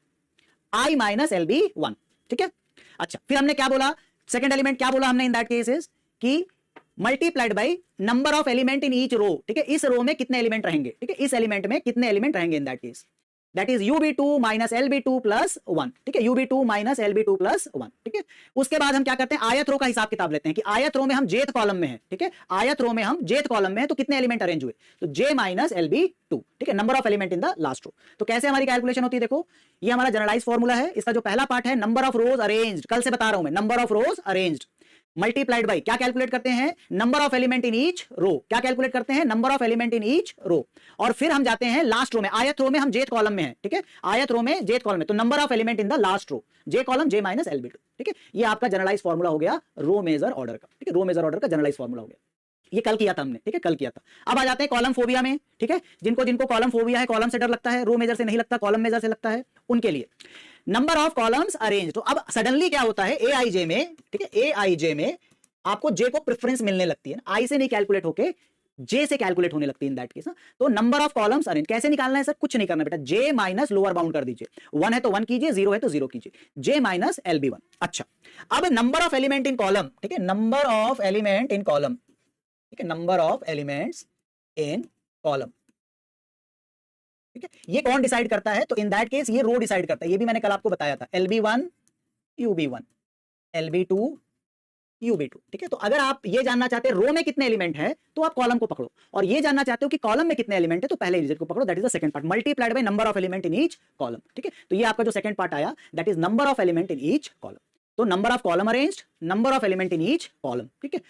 I माइनस LB1, ठीक है। अच्छा, फिर हमने क्या बोला, सेकंड एलिमेंट क्या बोला हमने इन दैट केसेस कि multiplied by number of element in each row, ठीक है, इस रो में कितने एलिमेंट रहेंगे, ठीक है, इस एलिमेंट में कितने एलिमेंट रहेंगे इन that case. That is UB2 minus LB2 plus 1, ठीक है, UB2 माइनस LB2 प्लस 1, ठीक है। उसके बाद हम क्या करते हैं, आयत रो का हिसाब किताब लेते हैं कि आयत रो में हम जेथ कॉलम में है, ठीक है, आयत रो में हम जेथ कॉलम में है, तो कितने एलिमेंट अरेंज हुए, तो J माइनस LB2, ठीक है, number of element in the last row. तो कैसे हमारी कैलकुलेशन होती है, देखो ये हमारा जनरलाइज फॉर्मूला है। इसका जो पहला पार्ट है नंबर ऑफ रोज अरेंज्ड, कल से बता रहा हूं मैं, number of rows arranged multiplied by क्या कैलकुलेट करते हैं, number of element in each row, क्या कैलकुलेट करते हैं, number of element in each row. और फिर हम जाते हैं लास्ट रो में, आयत रो में हम जेथ कॉलम में है, ठीक है, आयत रो में जेथ कॉलम में, तो number of element in the last row, J column J minus LB2, ठीक है। ये आपका जनरलाइज फॉर्मूला हो गया रो मेजर ऑर्डर का, ठीक है, रो मेजर ऑर्डर का जनरलाइज फॉर्मूला हो गया। ये कल किया था हमने, ठीक है, कल किया था। अब आ जाते हैं कॉलम फोबिया में, ठीक है, जिनको जिनको कॉलम फोबिया है, कॉलम से डर लगता है, रो मेजर से नहीं लगता, कॉलम मेजर से लगता है, उनके लिए नंबर ऑफ कॉलम्स अरेंज। तो अब सडनली क्या होता है AIJ में, ठीक है, AIJ में आपको J को प्रेफरेंस मिलने लगती है, I से नहीं कैलकुलेट होके J से कैलकुलेट होने लगती है इन दैट केस। तो नंबर ऑफ कॉलम्स अरेंज कैसे निकालना है सर, कुछ नहीं करना बेटा, J माइनस लोअर बाउंड कर दीजिए, 1 है तो 1 कीजिए, 0 है तो 0 कीजिए, J माइनस LB1। अच्छा, अब number of element in column, ठीक है, number of element in column, ठीक है, number of elements in column, ठीक है, ये कौन डिसाइड करता है, तो इन दैट केस ये रो डिसाइड करता है। ये भी मैंने कल आपको बताया था, LB1 UB1 LB2 UB2, ठीक है। तो अगर आप ये जानना चाहते हैं रो में कितने एलिमेंट है, तो आप कॉलम को पकड़ो, और ये जानना चाहते हो कि कॉलम में कितने एलिमेंट है, तो पहले डिजिट को पकड़ो, that is the second part, multiplied by number of element in each column, ठीक है। तो ये आपका जो सेकंड पार्ट आया, that is number of element in each column. तो number of column arranged, number of element in each column, ठीक है,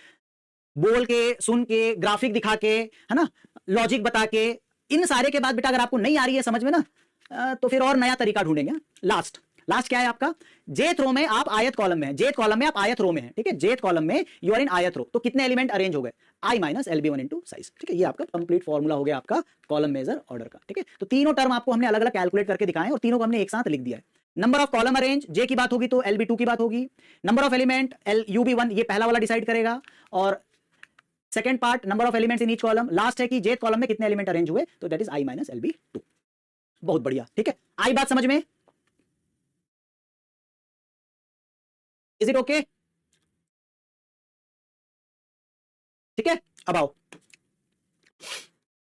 बोल के, सुन के, ग्राफिक दिखा के, है ना, लॉजिक बता के, इन सारे के बाद बेटा अगर आपको नहीं आ रही है समझ में ना, तो फिर और नया तरीका ढूंढेंगे। लास्ट क्या है आपका, जेथ रो में आप आयत कॉलम में है, जेथ कॉलम में आप आयत रो में है, ठीक है, जेथ कॉलम में you are in ith row, तो कितने एलिमेंट अरेंज हो गए, I minus LB1 into size, ठीक है। ये आपका कंप्लीट फॉर्मूला हो गया आपका कॉलम मेजर ऑर्डर का, ठीक है। तो तीनों टर्म आपको हमने अलग अलग कैलकुलेट करके दिखाए और तीनों को हमने एक साथ लिख दिया है। Number of column arrange J की बात होगी तो LB2 की बात होगी, नंबर ऑफ एलिमेंट UB1 ये पहला वाला डिसाइड करेगा, और second part number of elements in each column, last है कि जेथ कॉलम में कितने एलिमेंट अरेंज हुए, तो that is I minus LB2। बहुत बढ़िया, ठीक है, आई बात समझ में, इज इट ओके, ठीक है। अब आओ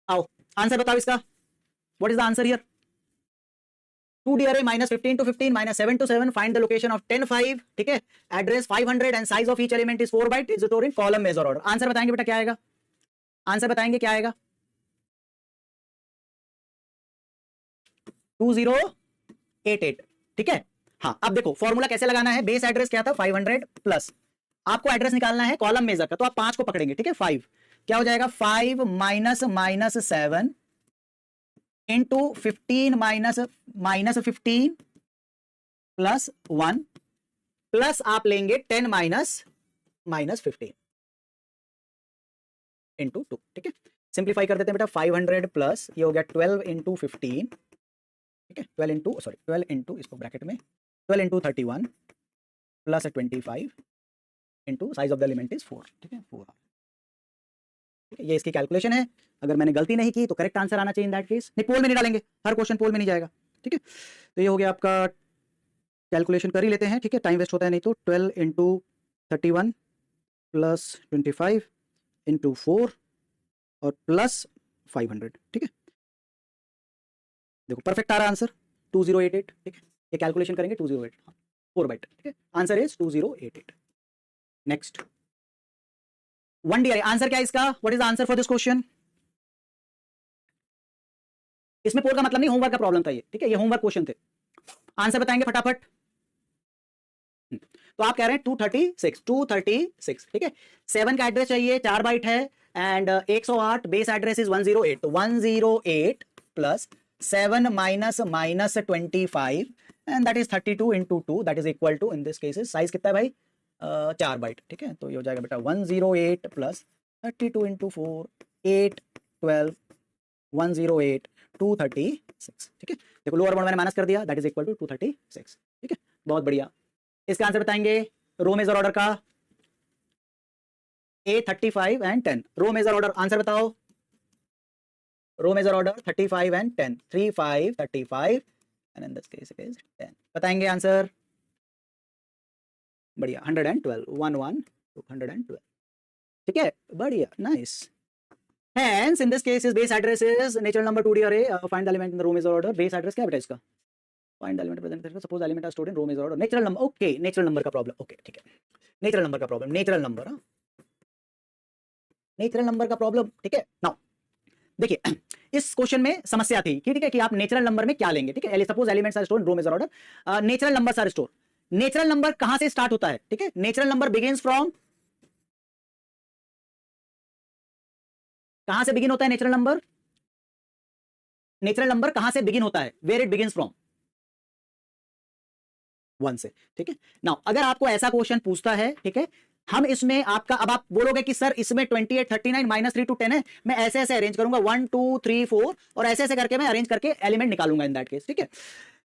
आओ आंसर बताओ इसका, what is the answer here, 2D array minus 15 to 15 minus 7 to 7, find the location of 10 5, ठीक है, address 500 and size of each element is 4 byte, is stored in column measure order। Answer बताएंगे बेटा क्या आएगा, आंसर बताएंगे क्या आएगा, 2088, ठीक है। हाँ, अब देखो फॉर्मूला कैसे लगाना है, बेस एड्रेस क्या था 500 प्लस, आपको एड्रेस निकालना है कॉलम मेजर का, तो आप 5 को पकड़ेंगे, ठीक है, 5 क्या हो जाएगा, 5 minus minus 7 into 15 minus minus 15 plus 1 plus आप लेंगे 10 माइनस माइनस 15 इंटू 2, ठीक है। सिंप्लीफाई कर देते हैं बेटा, 500 प्लस ये हो गया 12 इंटू 15, ठीक है, 12 इंटू सॉरी 12 इंटू इसको ब्रैकेट में 12 into 31 plus 25 into size of the element is 4, ठीक है, 4, ठीक है। ये इसकी कैलकुलेशन है, अगर मैंने गलती नहीं की तो करेक्ट आंसर आना चाहिए इन दैट केस, नहीं पोल में नहीं डालेंगे, हर क्वेश्चन पोल में नहीं जाएगा, ठीक है। तो ये हो गया आपका, कैलकुलेशन कर ही लेते हैं, ठीक है, टाइम वेस्ट होता है नहीं तो, 12 इंटू 31 प्लस 25 इंटू 4 और प्लस 500, ठीक है। देखो परफेक्ट आ रहा आंसर 2088, ठीक है, ये कैलकुलेशन करेंगे 208, 4 बाइट, ठीक है, answer is 2088। Next 1D array, answer क्या है इसका, what is the answer for this question, इसमें पोल का मतलब नहीं, होमवर्क का प्रॉब्लम था ये, ठीक है, ये होमवर्क क्वेश्चन थे, आंसर बताएंगे फटाफट। तो आप कह रहे हैं 236, ठीक है, 7 का एड्रेस चाहिए, 4 बाइट है, एंड 108 बेस एड्रेस इज 108, तो 108 plus 7 minus minus 25 and that is 32 into 2, that is equal to, in this case size कितना है भाई, 4 बाइट, ठीक है। तो ये हो जाएगा बेटा 108 प्लस 32 इंटू 4, 8 12 108 236, ठीक है। देखो लोअर बाउंड मैंने माइनस कर दिया, दैट इज इक्वल टू 236, ठीक है, बहुत बढ़िया। इसका आंसर बताएंगे रो मेजर ऑर्डर का, A35 and 10, row major order answer बताओ, row major order 35 and 10, 35 35 and in this case it is 10, बताएंगे आंसर, बढ़िया, 112 112, ठीक है, बढ़िया, nice. Hence, in this case, his base address is natural number 2D array. Find the element in the row major order. Base address क्या बेटा इसका? Find the element present. Suppose element are stored in row major order. Natural number. Okay, natural number का problem. Okay, ठीक है. Natural number का problem. Natural number. हाँ. Natural number का problem. ठीक है. Now, देखिए इस क्वेश्चन में समस्या थी कि ठीक है कि आप नेचुरल नंबर में क्या लेंगे. ठीक है. Suppose elements are stored in row major order. Natural numbers are stored. Natural number कहां से स्टार्ट होता है? ठीक है. नेचुरल नंबर बिगिंस फ्रॉम, कहां से बिगिन होता है नेचुरल नंबर? नेचुरल नंबर कहां से बिगिन होता है? वेयर इट बिगिंस फ्रॉम, 1 से. ठीक है. नाउ अगर आपको ऐसा क्वेश्चन पूछता है, ठीक है, हम इसमें आपका, अब आप बोलोगे कि सर इसमें 28, 39 -3 to 10 है, मैं ऐसे ऐसे अरेंज करूंगा 1 2 3 4 और ऐसे ऐसे करके मैं अरेंज करके एलिमेंट निकालूंगा इन दैट केस. ठीक है.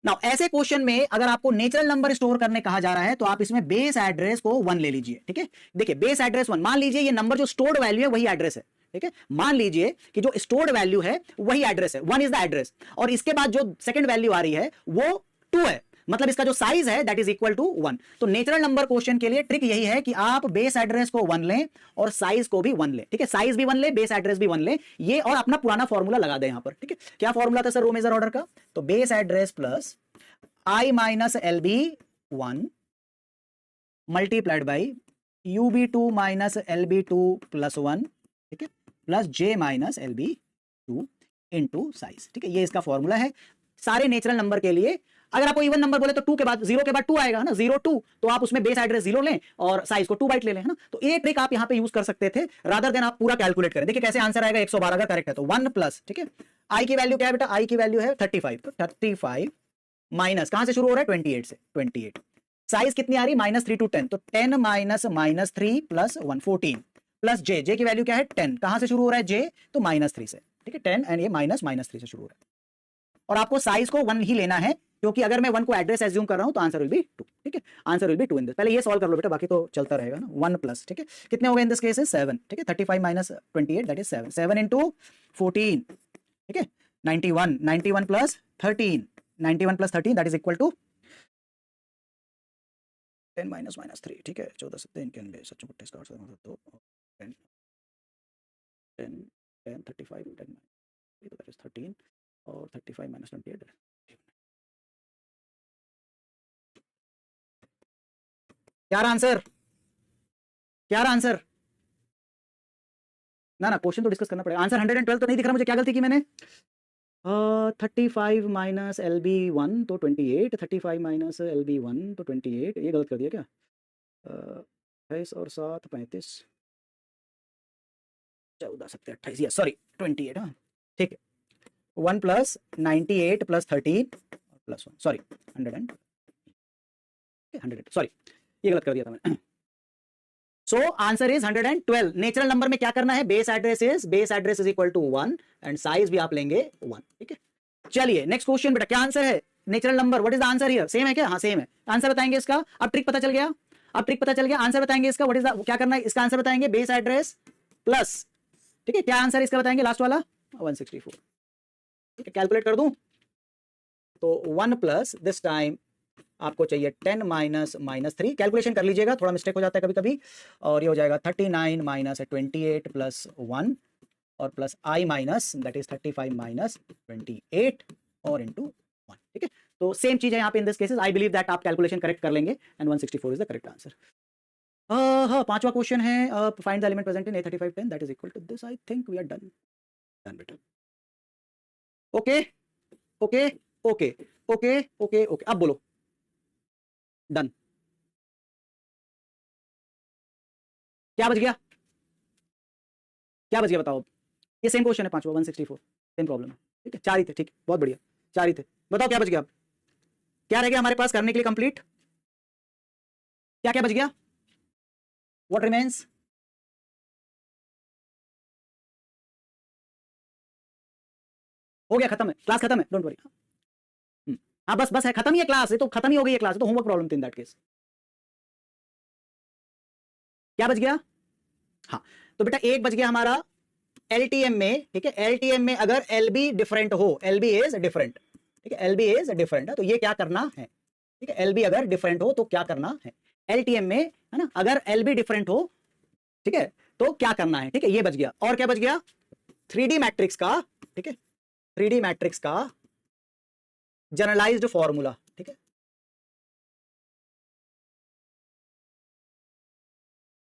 नाउ ऐसे क्वेश्चन में अगर आपको नेचुरल नंबर स्टोर करने कहा जा रहा है तो आप इसमें बेस एड्रेस को 1 ले लीजिए. ठीक है. देखिए बेस एड्रेस 1, मान लीजिए ये नंबर जो स्टोर्ड वैल्यू है वही एड्रेस है. ठीक है. मान लीजिए कि जो स्टोर्ड वैल्यू है वही एड्रेस है, 1 इज द एड्रेस, और इसके बाद जो सेकंड वैल्यू आ रही है वो 2 है, मतलब इसका जो साइज है दैट इज इक्वल टू 1. तो नेचुरल नंबर क्वेश्चन के लिए ट्रिक यही है कि आप बेस एड्रेस को 1 लें और साइज को भी 1 लें. ठीक है. साइज भी 1 लें, बेस एड्रेस भी 1 लें, ये और अपना पुराना फॉर्मूला लगा दें यहां पर. ठीक है. क्या फॉर्मूला था सर रो मेजर ऑर्डर का? तो base address plus I minus LB1 multiplied by UB2 minus LB2 plus 1, ठीक है, plus J minus LB2 into size. ठीक है. ये इसका फॉर्मूला है सारे नेचुरल नंबर के लिए. अगर आपको इवन नंबर बोले तो 2 के बाद 0 के बाद 2 आएगा ना, 0 2, तो आप उसमें बेस एड्रेस 0 लें और साइज को 2 बाइट ले लें, है ना. तो ये ट्रिक आप यहां पे यूज कर सकते थे रादर देन आप पूरा कैलकुलेट करें. देखिए कैसे आंसर आएगा. 112 अगर करेक्ट है तो 1 प्लस, ठीक है, आई की वैल्यू क्या है बेटा? आई की वैल्यू है 35, तो 35 माइनस कहां से शुरू हो रहा है? 28 से. 28 साइज कितनी आ रही? -3 to 10, तो 10 माइनस -3 प्लस 1 14 प्लस जे. जे की वैल्यू क्या है? 10. कहां से शुरू हो रहा है? जे, तो -3 से. ठीक है. 10 एंड ये -3 से शुरू हो रहा है, और आपको साइज को 1 ही लेना है क्योंकि अगर मैं 1 को एड्रेस एज्यूम कर रहा हूं तो आंसर विल बी 2. ठीक है. Answer will be 2 in this. पहले ये सॉल्व कर लो बेटा, बाकी तो चलता रहेगा ना. 1 प्लस, ठीक है, कितने हो गए इन दिस केस? 7. ठीक है. 35 माइनस 28 दैट इज 7. 7 into 14, ठीक है, 91. 91 plus 13, 91 plus 13 that is equal to 10 minus -3. ठीक है. 14 से 3 कैन बी सच मुट्ठे स्टार्ट तो 10 10 10 35 10 दैट इज 13 और 35 माइनस 28. क्या आंसर? क्या आंसर? ना क्वेश्चन तो डिस्कस करना पड़ेगा. आंसर 112 तो नहीं दिख रहा मुझे. क्या गलती की मैंने? 35 माइनस LB1 तो 28, 35 माइनस LB1 तो 28. ये गलत कर दिया क्या? 28 और 7 35, 14 7 28, सॉरी 28. हाँ ठीक है. 1 plus 98 plus 13 plus 1, sorry 100 sorry ये गलत कर दिया था मैंने. So answer is 112. Natural number में क्या करना है? Base address is equal to 1 and size भी आप लेंगे 1. ठीक है. चलिए नेक्स्ट क्वेश्चन बेटा. क्या आंसर है? Natural number. What is the answer here? Same है क्या? हाँ सेम है. आंसर बताएंगे इसका. अब ट्रिक पता चल गया. अब ट्रिक पता चल गया. आंसर बताएंगे इसका. व्हाट इज द, क्या करना है? इसका आंसर बताएंगे बेस एड्रेस प्लस, ठीक है, क्या आंसर इसका बताएंगे? लास्ट वाला 164. ठीक है. कैलकुलेट कर दूं तो 1 प्लस दिस टाइम आपको चाहिए 10 माइनस -3. कैलकुलेशन कर लीजिएगा, थोड़ा मिस्टेक हो जाता है कभी कभी. और ये हो जाएगा 39 माइनस 28 प्लस 1 और plus I minus that is 35 minus 28 और इनटू 1. ठीक है. तो सेम चीज है यहाँ पे in this cases. I believe that आप कैलकुलेशन करेक्ट कर लेंगे and 164 is the correct answer. हाँ पांचवा क्वेश्चन है. Find the element present in A35 10 that is equal to this. I think we are done. Done बेटा. Okay okay okay okay okay okay. अब बोलो डन. क्या बच गया? क्या बच गया बताओ. ये सेम क्वेश्चन है पांचवा 164. सेम प्रॉब्लम है. ठीक है. 4 ही थे. ठीक, बहुत बढ़िया. 4 ही थे. बताओ क्या बच गया. क्या रह गया हमारे पास करने के लिए कंप्लीट? क्या क्या बच गया? What remains? हो गया, खत्म है क्लास, खत्म है. Don't worry. हाँ बस बस है, खत्म ही है क्लास. ये तो खत्म ही हो गई है क्लास. तो होमवर्क प्रॉब्लम थी इन दैट केस. क्या बच गया? हाँ तो बेटा एक बच गया हमारा LTM में. ठीक है. LTM में अगर LB डिफरेंट हो, LB इज डिफरेंट, ठीक है, LB इज डिफरेंट है तो ये क्या करना है? ठीक है. LB अगर डिफरेंट हो तो क्या करना है LTM में, है ना. अगर LB डिफरेंट हो, ठीक है, तो क्या करना है? ठीक है. ये बच गया. और क्या बच गया? 3D मैट्रिक्स का, ठीक है, 3D मैट्रिक्स का जनरलाइज्ड फॉर्मूला, ठीक है।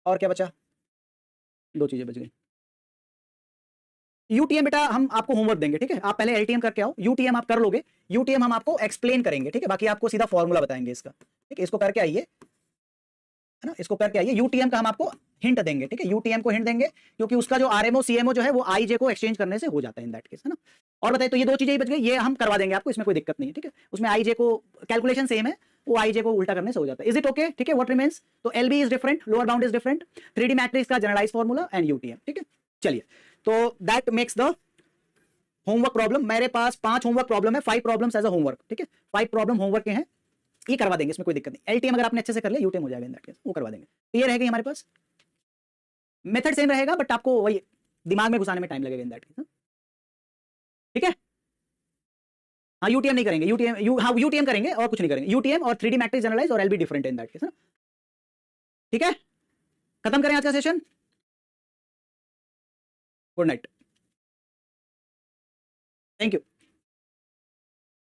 और क्या बचा? दो चीजें बच गई। यूटीएम बेटा हम आपको होमवर्क देंगे, ठीक है, आप पहले एलटीएम करके आओ, यूटीएम आप कर लोगे, यूटीएम हम आपको एक्सप्लेन करेंगे, ठीक है, बाकी आपको सीधा फॉर्मूला बताएंगे इसका, ठीक है, इसको करके आइए, है ना, इसको करके आइए। यूटीएम का हम आपको हिंट देंगे, ठीक है, यूटीएम को हिंट देंगे क्योंकि उसका जो आरएमओ सीएमओ जो है वो आईजे को एक्सचेंज करने से हो जाता है इन दैट केस, है ना। और बताइए, तो ये दो चीजें ही बच गई, ये हम करवा देंगे आपको, इसमें कोई दिक्कत नहीं है, ठीक है, उसमें आईजे को कैलकुलेशन सेम है, वो आईजे को उल्टा करने से हो जाता है। Is it okay? ठीक है, व्हाट रिमेंस, तो LB is different, lower bound is different, 3D matrix का जनरलाइज फॉर्मूला एंड यूटीएम, ठीक है। चलिए, तो that makes the homework problem. मेरे पास 5 होमवर्क प्रॉब्लम है, 5 प्रॉब्लम्स एज अ होमवर्क, ठीक है, 5 प्रॉब्लम होमवर्क के हैं, ये करवा देंगे, इसमें कोई दिक्कत नहीं। एलटीएम अगर आपने अच्छे से कर लिया, यूटीएम हो जाएगा इन दैट केस, वो करवा देंगे। क्लियर रहेगी हमारे पास, मेथड सेम रहेगा बट आपको वही दिमाग में घुसाने में टाइम लगेगा इन दैट केस, ठीक है। हाँ यूटीएम नहीं करेंगे, हाँ यूटीएम करेंगे और कुछ नहीं करेंगे, यूटीएम और 3D मैट्रिक्स जनरलाइज और LB different in that case, ठीक है। खत्म करें आज का session, good night, thank you.